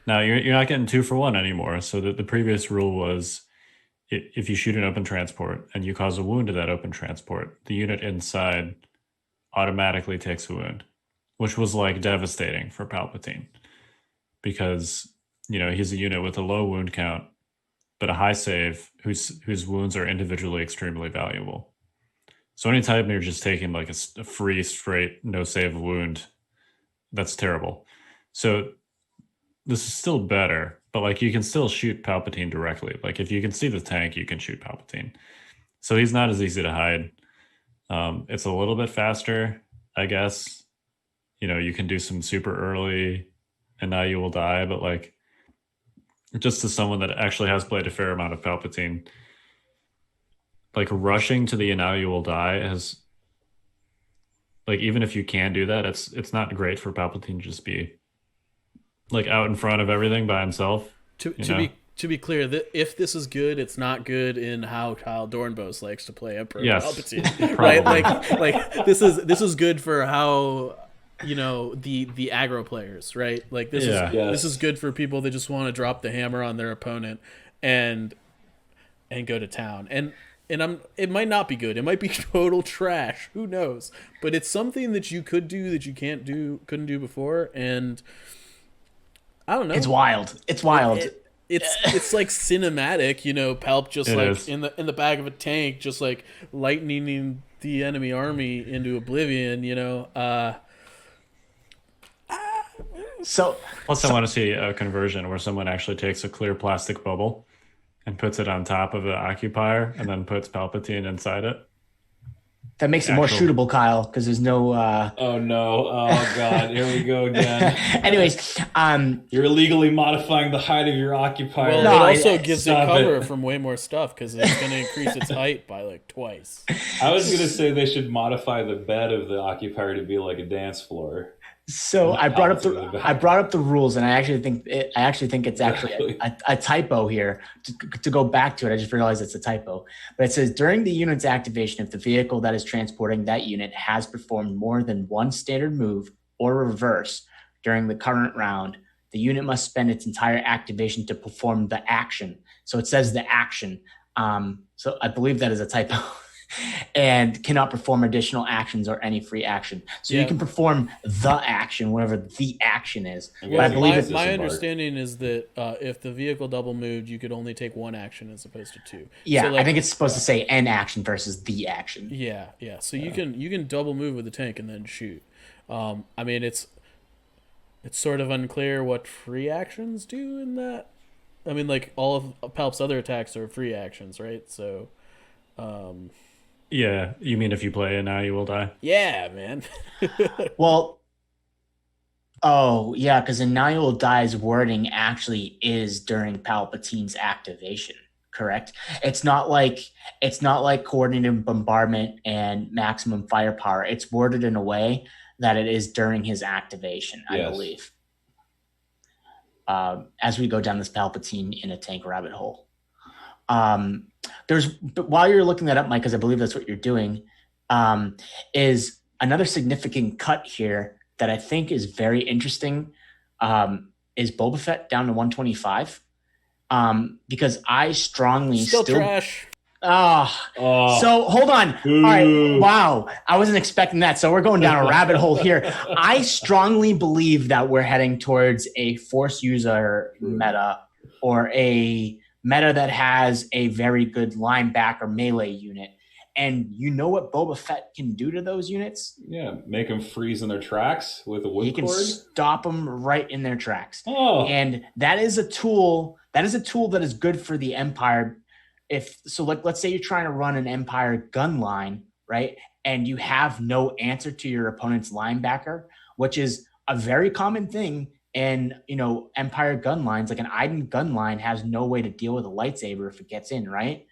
Now you're not getting 2 for 1 anymore. So the previous rule was if you shoot an open transport and you cause a wound to that open transport, the unit inside automatically takes a wound, which was like devastating for Palpatine because he's a unit with a low wound count but a high save whose wounds are individually extremely valuable. So anytime you're just taking like a free straight no save wound, that's terrible. So this is still better, but like you can still shoot Palpatine directly. Like if you can see the tank, you can shoot Palpatine. So he's not as easy to hide. It's a little bit faster, I guess. you can do some super early and now you will die, but like just as someone that actually has played a fair amount of Palpatine, like rushing to the and now you will die has, like, even if you can do that, it's not great for Palpatine to just be like out in front of everything by himself. To be clear, if this is good, it's not good in how Kyle Dornbos likes to play Emperor Palpatine, right? Like this is good for how the aggro players, right? Like this is good for people that just want to drop the hammer on their opponent and go to town. And it might not be good. It might be total trash. Who knows? But it's something that you could do that you couldn't do before, and I don't know. It's wild. It's wild. It's like cinematic, Palp just it like is. in the back of a tank, just like lightning the enemy army into oblivion, So Plus, I want to see a conversion where someone actually takes a clear plastic bubble and puts it on top of the occupier and then puts Palpatine inside it. that makes it more shootable, Kyle, because there's no. Oh no! Oh god! Here we go again. Anyways, You're illegally modifying the height of your occupier. Well, No, it also gives it stop cover it. from way more stuff because it's going to increase its height by like twice. I was gonna say they should modify the bed of the occupier to be like a dance floor. so I brought up the rules, and I actually think it's actually a typo here. To go back to it, I just realized it's a typo. But it says during the unit's activation, if the vehicle that is transporting that unit has performed more than one standard move or reverse during the current round, the unit must spend its entire activation to perform the action. So it says the action. So I believe that is a typo. And cannot perform additional actions or any free action. So you can perform the action, whatever the action is. Well, But I believe my understanding is that if the vehicle double moved, you could only take one action as opposed to two. yeah, So, like, I think it's supposed to say an action versus the action. Yeah. So you can double move with the tank and then shoot. I mean, it's sort of unclear what free actions do in that. I mean, like all of Palp's other attacks are free actions, right? So, Yeah, you mean if you play and now you will die? yeah, man. Well, oh yeah, because Annihilate's Die's wording actually is during Palpatine's activation. Correct. It's not like coordinated bombardment and maximum firepower. It's worded in a way that it is during his activation, I believe. As we go down this Palpatine in a tank rabbit hole. But while you're looking that up, Mike, because I believe that's what you're doing, is another significant cut here that I think is very interesting. Is Boba Fett down to 125? Because I strongly Still trash. So hold on. All right. Wow. I wasn't expecting that. So we're going down a rabbit hole here. I strongly believe that we're heading towards a force user meta or a meta that has a very good linebacker melee unit. And you know what Boba Fett can do to those units? Yeah, make them freeze in their tracks with a wood He can cord. stop them right in their tracks. Oh, And that is a tool. That is a tool that is good for the Empire. Let's say you're trying to run an Empire gun line, right? And you have no answer to your opponent's linebacker, which is a very common thing in Empire gun lines. Like an Iden gun line has no way to deal with a lightsaber if it gets in, right?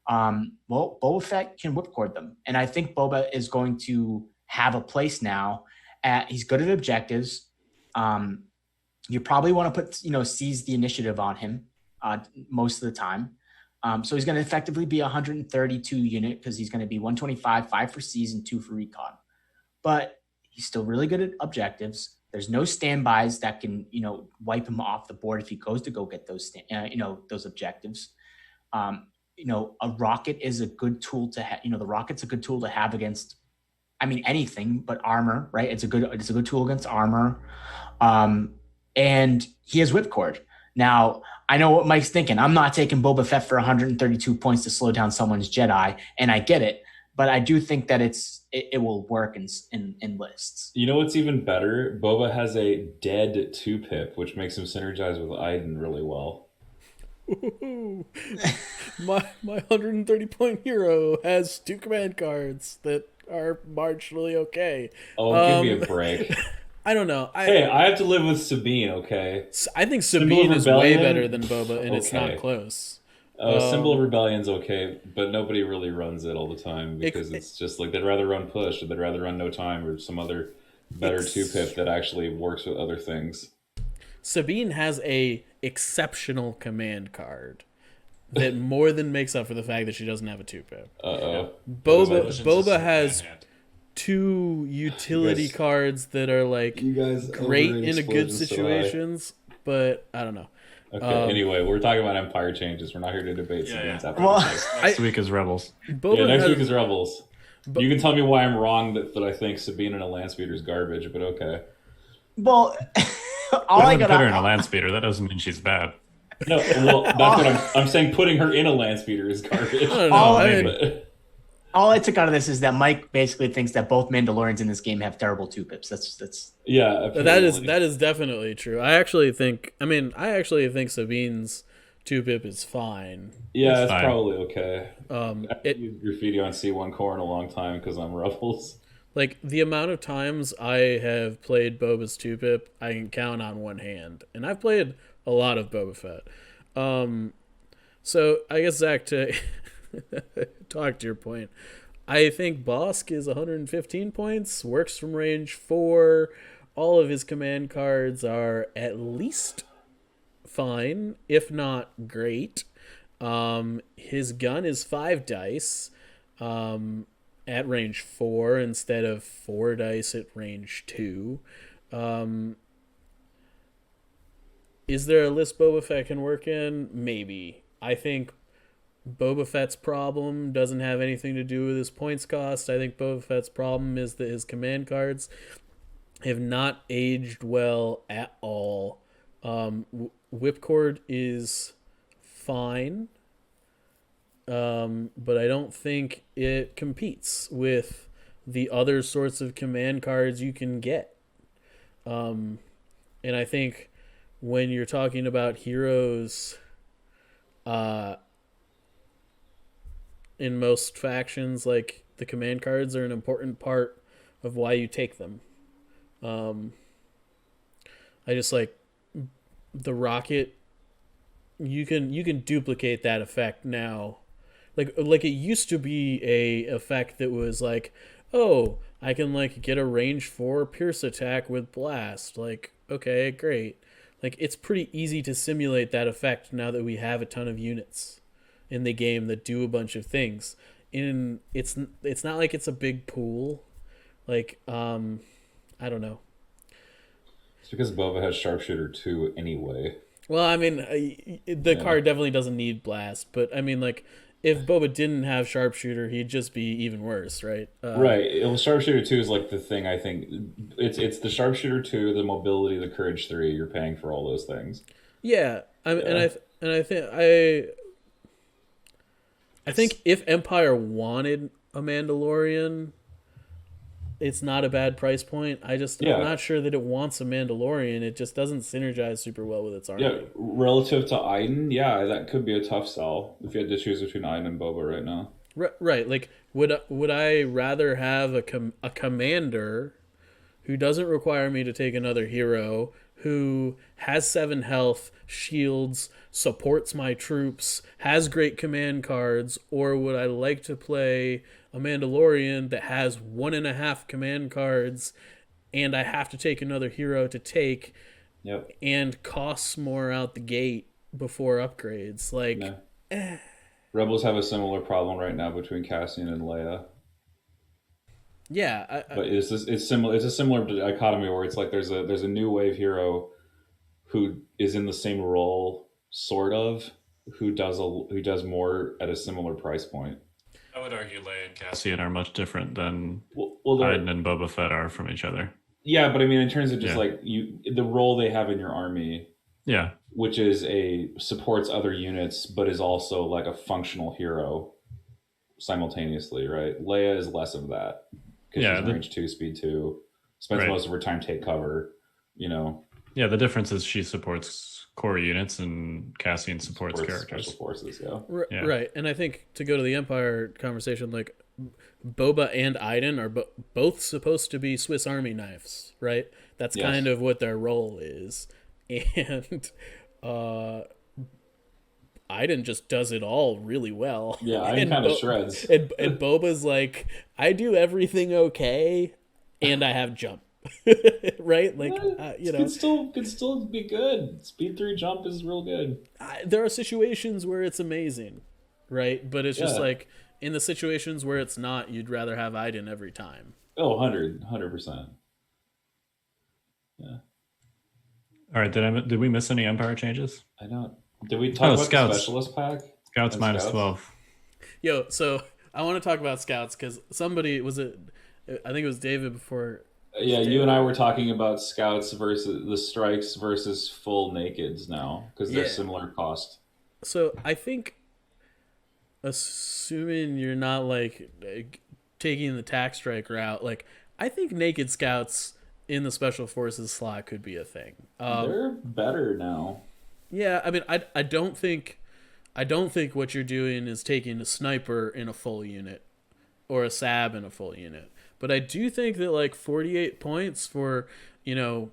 Well, Boba Fett can whipcord them, and I think Boba is going to have a place now. He's good at objectives. You probably want to put seize the initiative on him most of the time. So he's going to effectively be 132 unit because he's going to be 125, 5 for seize and 2 for recon. But he's still really good at objectives. There's no standbys that can wipe him off the board if he goes to go get those those objectives. A rocket is a good tool to have. The rocket's a good tool to have against, anything but armor, right? It's a good tool against armor. And he has whipcord. Now, I know what Mike's thinking. I'm not taking Boba Fett for 132 points to slow down someone's Jedi, and I get it. But I do think that it will work in lists. you know what's even better? Boba has a dead 2-pip, which makes him synergize with Iden really well. my 130 point hero has 2 command cards that are marginally okay. Oh, give me a break. I don't know. Hey, I have to live with Sabine, okay? I think Symbol Sabine of is way Rebellion? better than Boba, and it's not Okay. close. Symbol of Rebellion's okay, but nobody really runs it all the time because it's just like they'd rather run Push or they'd rather run No Time or some other better 2-pip that actually works with other things. Sabine has a exceptional command card that more than makes up for the fact that she doesn't have a 2-pip. Boba has 2 utility cards that are like great in a good situations, but I don't know. Okay, anyway, we're talking about Empire changes. We're not here to debate Sabine's epic. Next week is Rebels. Next week is Rebels. You can tell me why I'm wrong that I think Sabine and a land speeder is garbage, but okay. Well, I wouldn't put her in a land speeder. That doesn't mean she's bad. No, well, that's what I'm saying. Putting her in a land speeder is garbage. I don't know. All I took out of this is that Mike basically thinks that both Mandalorians in this game have terrible 2-pips. That's yeah. That is definitely true. I actually think Sabine's 2-pip is fine. Yeah, it's probably okay. You're feeding on C1 core in a long time because I'm Rebels. Like, the amount of times I have played Boba's 2-pip, I can count on one hand. And I've played a lot of Boba Fett. So, I guess, Zach, to talk to your point, I think Bosk is 115 points, works from range 4. All of his command cards are at least fine, if not great. His gun is 5 dice. At range 4 instead of 4 dice at range 2. Is there a list Boba Fett can work in? Maybe. I think Boba Fett's problem doesn't have anything to do with his points cost. I think Boba Fett's problem is that his command cards have not aged well at all. Whipcord is fine. But I don't think it competes with the other sorts of command cards you can get. And I think when you're talking about heroes in most factions, like, the command cards are an important part of why you take them. I just like the rocket. You can duplicate that effect now. Like it used to be a effect that was like, oh, I can like get a range 4 pierce attack with blast. Like, okay, great. Like, it's pretty easy to simulate that effect now that we have a ton of units in the game that do a bunch of things. It's not like it's a big pool. Like, I don't know. It's because Boba has Sharpshooter 2 anyway. Well, I mean, the card definitely doesn't need blast, but I mean, like, if Boba didn't have Sharpshooter, he'd just be even worse, right? Right. Well, Sharpshooter 2 is like the thing. I think it's the Sharpshooter 2, the mobility, the Courage 3. You're paying for all those things. Yeah, I think if Empire wanted a Mandalorian, it's not a bad price point. I'm not sure that it wants a Mandalorian. It just doesn't synergize super well with its army. Yeah, relative to Iden, that could be a tough sell if you had to choose between Iden and Boba right now. Right. Like, would I rather have a commander who doesn't require me to take another hero, who has 7 health, shields, supports my troops, has great command cards, or would I like to play a Mandalorian that has 1.5 command cards and I have to take another hero to take and costs more out the gate before upgrades? Like, Rebels have a similar problem right now between Cassian and Leia. Yeah, but it's similar. It's a similar dichotomy where it's like there's a new wave hero who is in the same role, sort of, who does more at a similar price point. I would argue Leia and Cassian are much different than Iden and Boba Fett are from each other. Yeah, but I mean, in terms of just like the role they have in your army, which is supports other units, but is also like a functional hero simultaneously, right? Leia is less of that because she's range 2, speed 2, spends most of her time take cover. You know. Yeah, the difference is she supports core units, and Cassian supports characters. Special forces, yeah. Right. And I think to go to the Empire conversation, like Boba and Iden are both supposed to be Swiss Army knives, right? That's kind of what their role is. And Iden just does it all really well. Yeah, Iden kind of shreds. And Boba's like, I do everything okay, and I have jump. Right? Like, could still be good. Speed 3 jump is real good. There are situations where it's amazing, right? But it's just like, in the situations where it's not, you'd rather have Iden every time. Oh, 100%. Yeah. All right, did we miss any Empire changes? I don't. Did we talk about Scouts. the specialist pack? Scouts minus 12. Yo, so I want to talk about Scouts because somebody, I think it was David before. Yeah, you and I were talking about Scouts versus the Strikes versus full Nakeds now because they're similar cost. So I think, assuming you're not like taking the tax strike route, like I think Naked Scouts in the Special Forces slot could be a thing. They're better now. Yeah, I mean, I don't think what you're doing is taking a sniper in a full unit or a SAB in a full unit. But I do think that like 48 points for, 8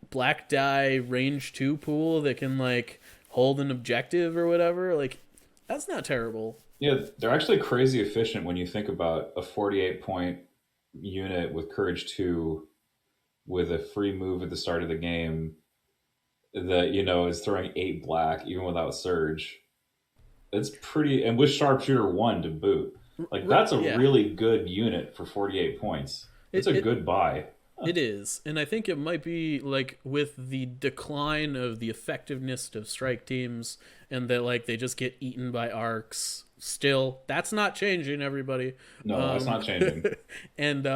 black die range 2 pool that can like hold an objective or whatever, like that's not terrible. Yeah, they're actually crazy efficient when you think about a 48 point unit with Courage 2 with a free move at the start of the game that, is throwing 8 black even without Surge. It's pretty, and with Sharpshooter 1 to boot. Like, that's a really good unit for 48 points. It's a good buy. It is. And I think it might be, like, with the decline of the effectiveness of strike teams and that, like, they just get eaten by arcs. Still, that's not changing, everybody. No, that's not changing. And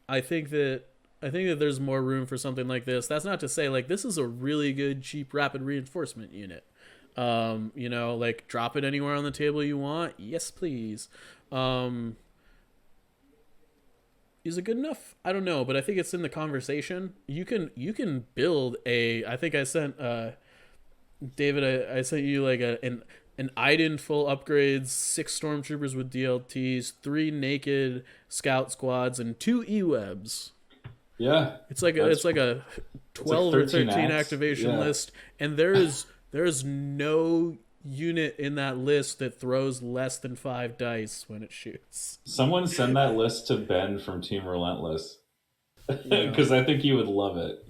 I think that there's more room for something like this. That's not to say, like, this is a really good, cheap, rapid reinforcement unit. Like drop it anywhere on the table you want. Yes, please. Is it good enough? I don't know, but I think it's in the conversation. You can build I think I sent David, I sent you like an Iden full upgrades, 6 stormtroopers with DLTs, 3 naked scout squads, and 2 E-webs. Yeah. It's like a 12 or 13 activation list, and there's no unit in that list that throws less than 5 dice when it shoots. Someone send that list to Ben from Team Relentless, because I think he would love it.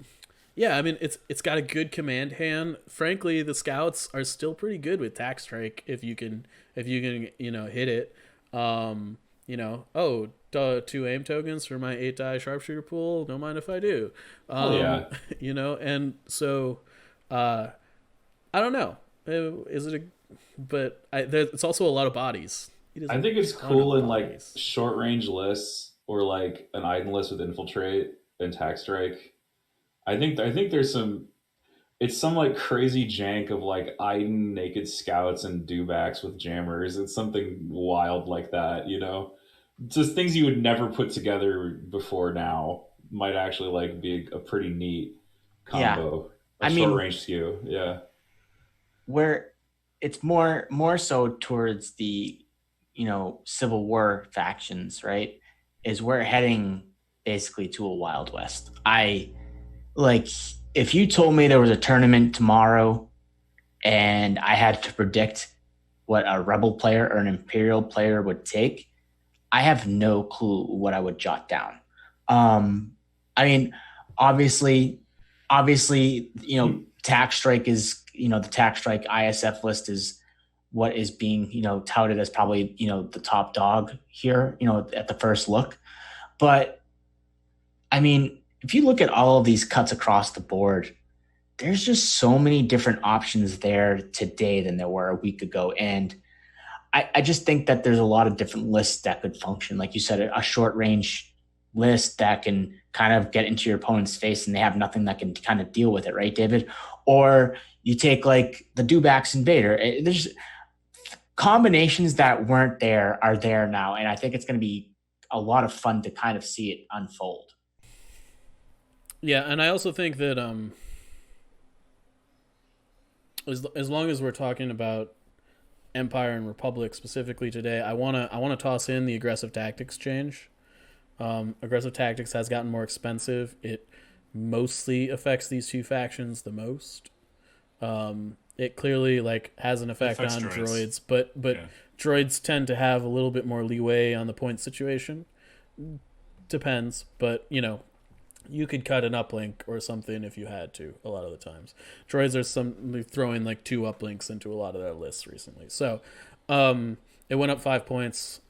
Yeah, I mean it's got a good command hand. Frankly, the scouts are still pretty good with tax strike if you can hit it. 2 aim tokens for my 8 die sharpshooter pool. Don't mind if I do. And so I don't know. Is it it's also a lot of bodies. I think it's cool in like short range lists or like an Iden list with infiltrate and tax strike. I think there's some like crazy jank of like Iden naked scouts and Dewbacks with jammers. It's something wild like that, Just things you would never put together before now might actually like be a pretty neat combo. Yeah. Short range skew. Yeah. Where it's more so towards the Civil War factions, right? Is we're heading basically to a Wild West. If you told me there was a tournament tomorrow and I had to predict what a Rebel player or an Imperial player would take, I have no clue what I would jot down. Obviously, tax strike is, the tax strike ISF list is what is being, touted as probably, the top dog here, at the first look. But if you look at all of these cuts across the board, there's just so many different options there today than there were a week ago. And I just think that there's a lot of different lists that could function. Like you said, a short range list that can kind of get into your opponent's face and they have nothing that can kind of deal with it, right, David? Or you take like the Dewbacks Invader. There's combinations that weren't there are there now. And I think it's going to be a lot of fun to kind of see it unfold. Yeah, and I also think that as long as we're talking about Empire and Republic specifically today, I wanna toss in the aggressive tactics change. Aggressive tactics has gotten more expensive. It mostly affects these two factions the most. It clearly like has an effect on droids, but Yeah. droids tend to have a little bit more leeway on the point situation. Depends, but you could cut an uplink or something if you had to. A lot of the times, droids are throwing like 2 uplinks into a lot of their lists recently. So, it went up 5 points.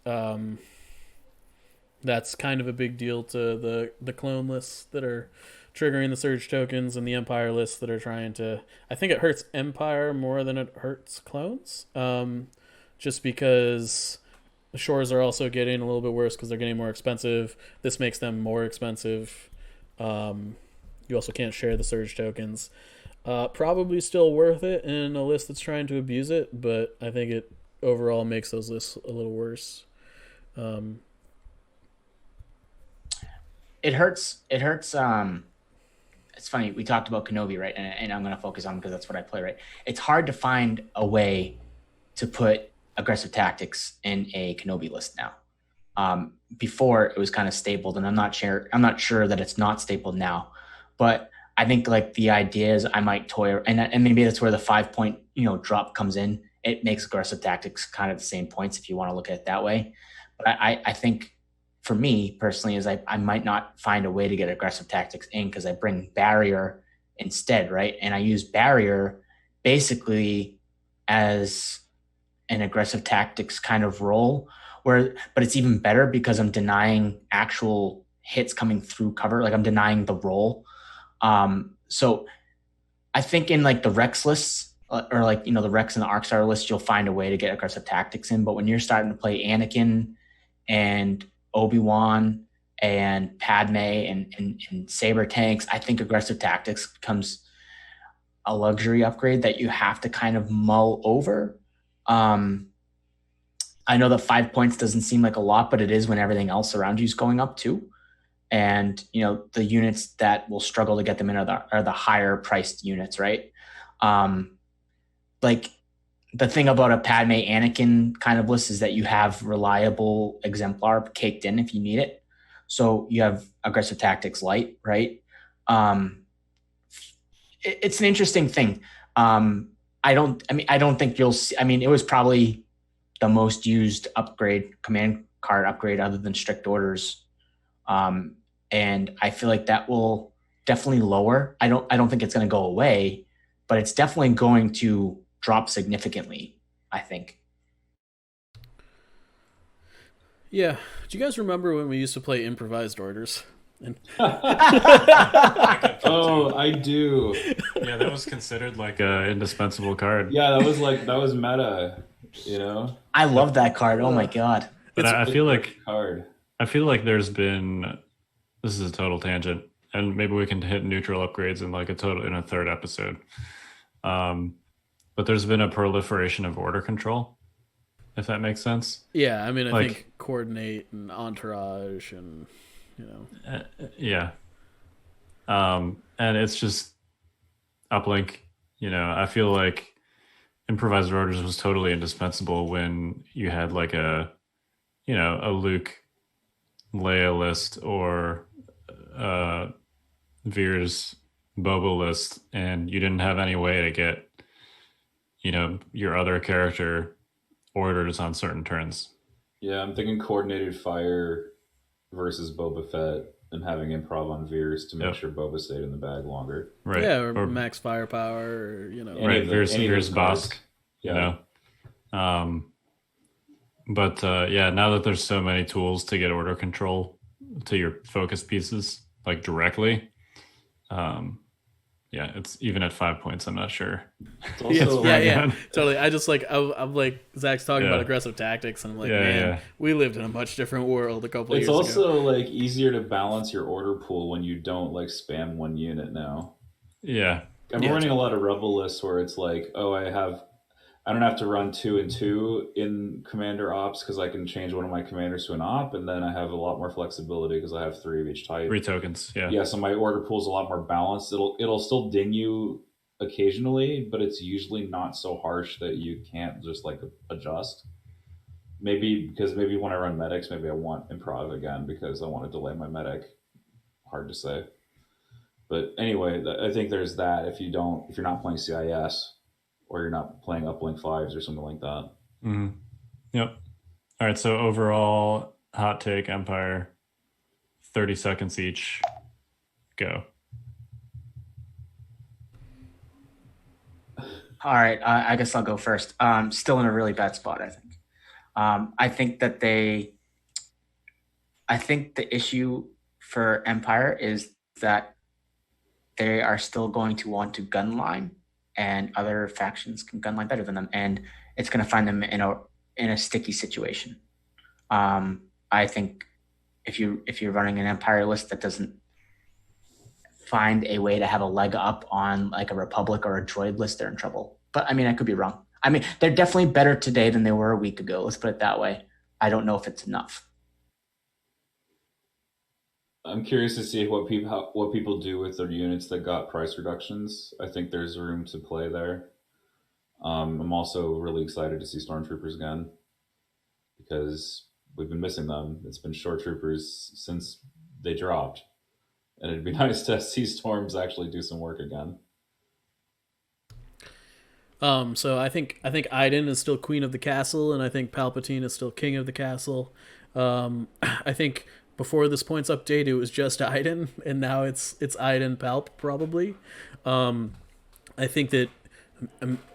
That's kind of a big deal to the clone lists that are triggering the surge tokens and the Empire lists that are trying to. I think it hurts Empire more than it hurts clones. Just because the shores are also getting a little bit worse because they're getting more expensive. This makes them more expensive. You also can't share the surge tokens. Probably still worth it in a list that's trying to abuse it, but I think it overall makes those lists a little worse. It hurts. It's funny. We talked about Kenobi, right? And I'm going to focus on because that's what I play, right? It's hard to find a way to put aggressive tactics in a Kenobi list now. Before it was kind of stapled, and I'm not sure that it's not stapled now, but I think like the idea is I might toy, and maybe that's where the 5 point drop comes in. It makes aggressive tactics kind of the same points if you want to look at it that way. But I think for me personally is I might not find a way to get aggressive tactics in because I bring barrier instead, right? And I use barrier basically as an aggressive tactics kind of role. But it's even better because I'm denying actual hits coming through cover. Like I'm denying the roll. So I think in like the Rex lists or like, the Rex and the Arcstar list, you'll find a way to get aggressive tactics in. But when you're starting to play Anakin and Obi-Wan and Padme and Saber tanks, I think aggressive tactics becomes a luxury upgrade that you have to kind of mull over. I know that 5 points doesn't seem like a lot, but it is when everything else around you is going up too. And, the units that will struggle to get them in are the higher priced units, right? Like the thing about a Padme Anakin kind of list is that you have reliable exemplar caked in if you need it. So you have aggressive tactics light, right? It's an interesting thing. I don't think you'll see, it was probably the most used command card upgrade other than strict orders. And I feel like that will definitely lower. I don't think it's going to go away, but it's definitely going to drop significantly, I think. Yeah. Do you guys remember when we used to play improvised orders? Oh, I do. Yeah, that was considered like a indispensable card. Yeah, that was meta, I love that card. Oh my God. But I feel like card. I feel like there's been, this is a total tangent, and maybe we can hit neutral upgrades in a third episode. But there's been a proliferation of order control, if that makes sense. Yeah, I think coordinate and entourage and yeah. And it's just uplink. I feel like improvised orders was totally indispensable when you had like a Luke Leia list or Veer's Boba list, and you didn't have any way to get your other character orders on certain turns. Yeah, I'm thinking coordinated fire versus Boba Fett and having improv on Veers to make sure Boba stayed in the bag longer. Right. Yeah, or max firepower, or right, Veers Bosk. Yeah. But now that there's so many tools to get order control to your focus pieces, like directly, it's even at 5 points. I'm not sure. Yeah, totally. I just I'm like Zach's talking about aggressive tactics, and I'm like, we lived in a much different world a couple of years ago. It's also like easier to balance your order pool when you don't like spam one unit now. Yeah, I'm running a lot of Rebel lists where it's like, oh, I have I don't have to run 2 and 2 in commander ops because I can change one of my commanders to an op, and then I have a lot more flexibility because I have 3 of each type. 3 tokens. Yeah. Yeah, so my order pool is a lot more balanced. It'll still ding you occasionally, but it's usually not so harsh that you can't just like adjust. Maybe because maybe when I run medics, maybe I want improv again because I want to delay my medic. Hard to say. But anyway, I think there's that if you're not playing CIS or you're not playing uplink fives or something like that. Mm-hmm. Yep. All right. So overall, hot take Empire, 30 seconds each. Go. All right, I guess I'll go first. Still in a really bad spot, I think. I think the issue for Empire is that they are still going to want to gunline, and other factions can gunline better than them, and it's going to find them in a sticky situation. I think if you're running an Empire list that doesn't find a way to have a leg up on like a Republic or a droid list, they're in trouble. But I mean, I could be wrong. I mean, they're definitely better today than they were a week ago. Let's put it that way. I don't know if it's enough. I'm curious to see what people do with their units that got price reductions. I think there's room to play there. I'm also really excited to see Stormtroopers again because we've been missing them. It's been short troopers since they dropped, and it'd be nice to see Storms actually do some work again. So I think Iden is still queen of the castle, and I think Palpatine is still king of the castle. I think before this points update, it was just Iden, and now it's Iden Palp probably. I think that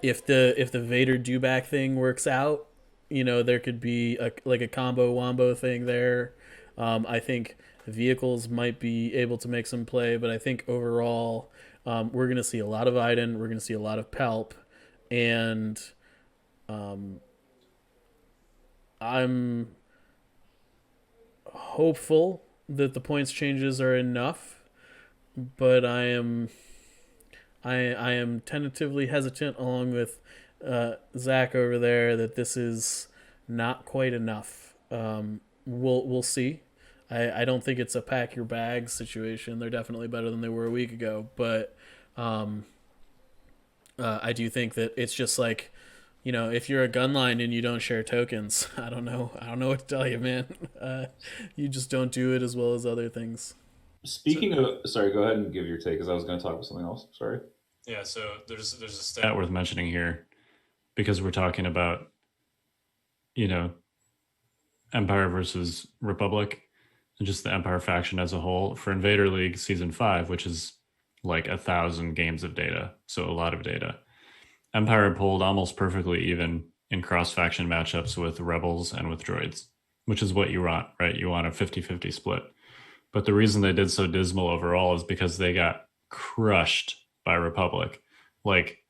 if the Vader Dewback thing works out, there could be a combo wombo thing there. I think vehicles might be able to make some play, but I think overall we're going to see a lot of Iden, we're going to see a lot of Palp, and I'm hopeful that the points changes are enough, but I am tentatively hesitant, along with Zach over there, that this is not quite enough. We'll see. I don't think it's a pack your bags situation. They're definitely better than they were a week ago, but I do think that it's just like, if you're a gunline and you don't share tokens, I don't know what to tell you, man. You just don't do it as well as other things. Sorry, go ahead and give your take because I was going to talk about something else. Sorry. Yeah, so there's a stat worth mentioning here because we're talking about, Empire versus Republic and just the Empire faction as a whole. For Invader League Season 5, which is like 1,000 games of data, so a lot of data, Empire pulled almost perfectly even in cross-faction matchups with Rebels and with droids, which is what you want, right? You want a 50-50 split. But the reason they did so dismal overall is because they got crushed by Republic, like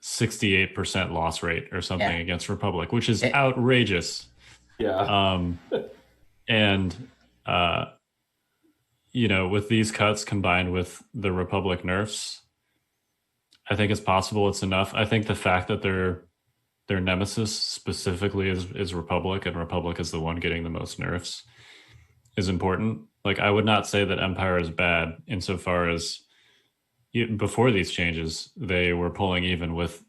68% loss rate or something against Republic, which is outrageous. Yeah. And with these cuts combined with the Republic nerfs, I think it's possible it's enough. I think the fact that their nemesis specifically is Republic, and Republic is the one getting the most nerfs, is important. Like, I would not say that Empire is bad insofar as before these changes, they were pulling even with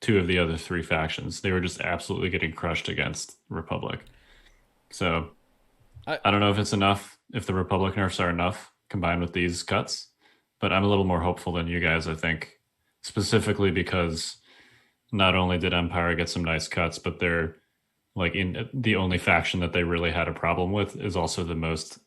2 of the other 3 factions. They were just absolutely getting crushed against Republic. So I don't know if it's enough, if the Republic nerfs are enough combined with these cuts, but I'm a little more hopeful than you guys, I think, specifically because not only did Empire get some nice cuts, but they're like in the only faction that they really had a problem with is also the most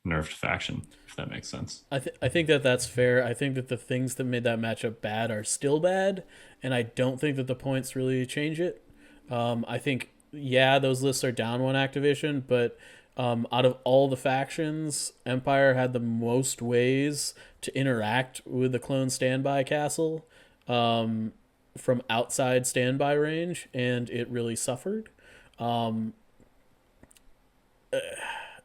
nerfed faction, if that makes sense. I think that's fair. I think that the things that made that matchup bad are still bad, and I don't think that the points really change it. I think, those lists are down 1 activation, but out of all the factions, Empire had the most ways to interact with the clone standby castle from outside standby range, and it really suffered.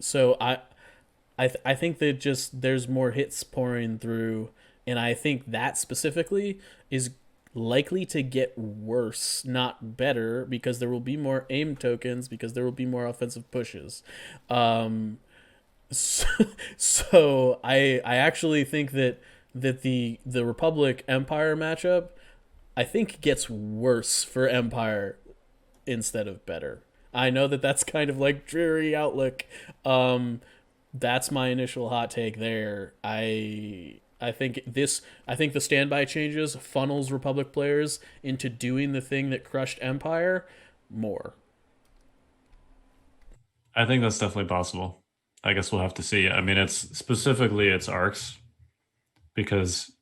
So I think that just there's more hits pouring through, and I think that specifically is likely to get worse, not better, because there will be more aim tokens, because there will be more offensive pushes. So I actually think that the Republic Empire matchup, I think, gets worse for Empire instead of better. I know that that's kind of like dreary outlook. That's my initial hot take there. I think the standby changes funnels Republic players into doing the thing that crushed Empire more. I think that's definitely possible. I guess we'll have to see. I mean, it's arcs, because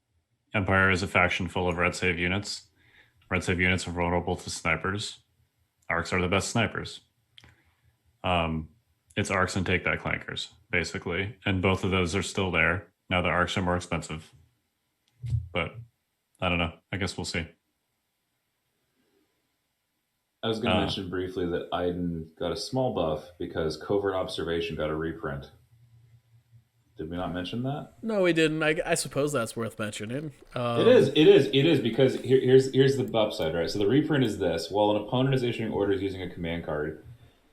Empire is a faction full of red save units. Red save units are vulnerable to snipers. Arcs are the best snipers. It's arcs and take that clankers, basically. And both of those are still there. Now the arcs are more expensive. But I don't know. I guess we'll see. I was going to mention briefly that Iden got a small buff because Covert Observation got a reprint. Did we not mention that? No, we didn't. I suppose that's worth mentioning. It is because here's the upside, right? So the reprint is this: while an opponent is issuing orders using a command card,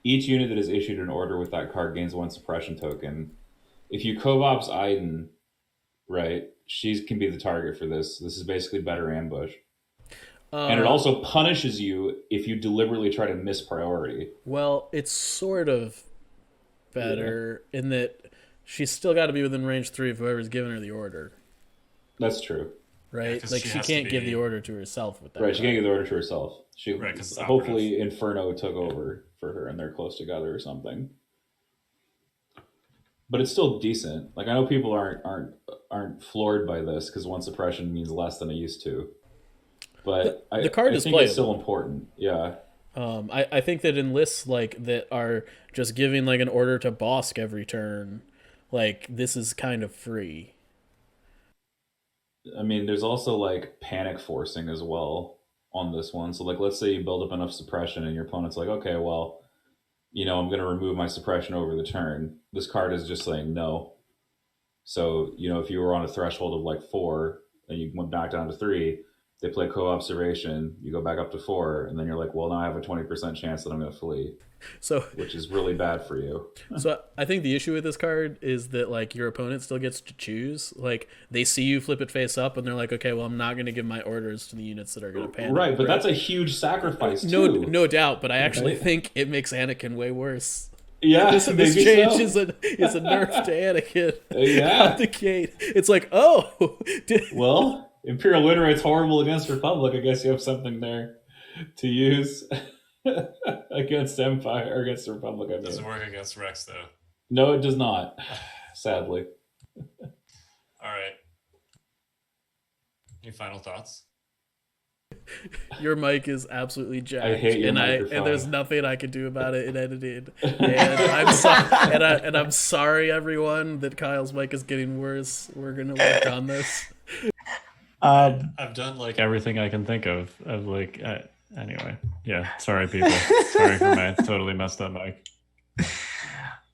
each unit that is issued an order with that card gains 1 suppression token. If you Covops Iden, right, she can be the target for this. This is basically better ambush. And it also punishes you if you deliberately try to miss priority. Well, it's sort of better in that she's still got to be within range 3 of whoever's giving her the order. That's true. Right? Yeah, like, she can't give the order to herself with that. Right, she can't give the order to herself. Right, 'cause hopefully Inferno took over for her and they're close together or something. But it's still decent. Like, I know people aren't floored by this because 1 suppression means less than it used to. But the card I is think playable. it's still important. Yeah. I think that in lists like that are just giving like an order to Bosk every turn, like, this is kind of free. I mean, there's also like panic forcing as well on this one. So like, let's say you build up enough suppression and your opponent's like, okay, well, I'm going to remove my suppression over the turn. This card is just saying no. So, if you were on a threshold of like 4 and you went back down to 3, they play co-observation, you go back up to 4, and then you're like, well, now I have a 20% chance that I'm going to flee. So, which is really bad for you. So I think the issue with this card is that, like, your opponent still gets to choose. Like, they see you flip it face up, and they're like, okay, well, I'm not going to give my orders to the units that are going to panic. Right, but that's a huge sacrifice, too. No doubt, but I actually think it makes Anakin way worse. Yeah, this change is a nerf to Anakin. Yeah. Out the gate. It's like, oh. Well, Imperial win rate's horrible against Republic. I guess you have something there to use against Empire, or against the Republic. It doesn't work against Rex, though. No, it does not, sadly. All right. Any final thoughts? Your mic is absolutely jacked. I hate your microphone. And there's nothing I can do about it in editing. And I'm sorry, everyone, that Kyle's mic is getting worse. We're gonna work on this. I've done like everything I can think of. Anyway, yeah. Sorry, people. Sorry for my totally messed up mic.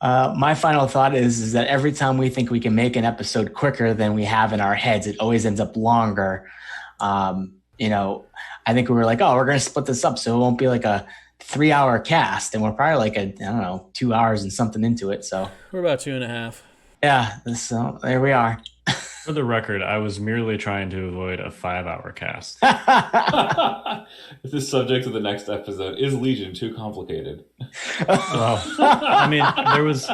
My final thought is that every time we think we can make an episode quicker than we have in our heads, it always ends up longer. I think we were like, we're going to split this up so it won't be like a 3-hour cast. And we're probably like 2 hours and something into it. So we're about 2.5. Yeah. So there we are. For the record, I was merely trying to avoid a 5-hour cast. This is subject to the next episode. Is Legion too complicated? Well, I mean,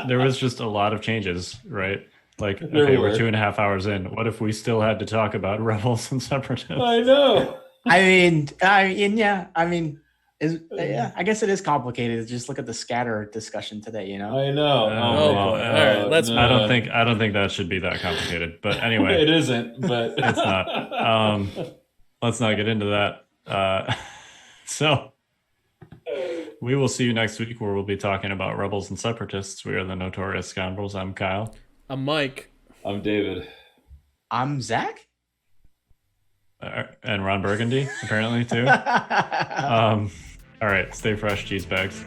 there was just a lot of changes, right? Like, okay, we're 2.5 hours in. What if we still had to talk about Rebels and Separatists? I know. I guess it is complicated. Just look at the scatter discussion today, I know. All right, let's. I don't think that should be that complicated. But anyway, it isn't. But it's not. Let's not get into that. So we will see you next week, where we'll be talking about Rebels and Separatists. We are the Notorious Scoundrels. I'm Kyle. I'm Mike. I'm David. I'm Zach. And Ron Burgundy, apparently, too. All right, stay fresh, cheese bags.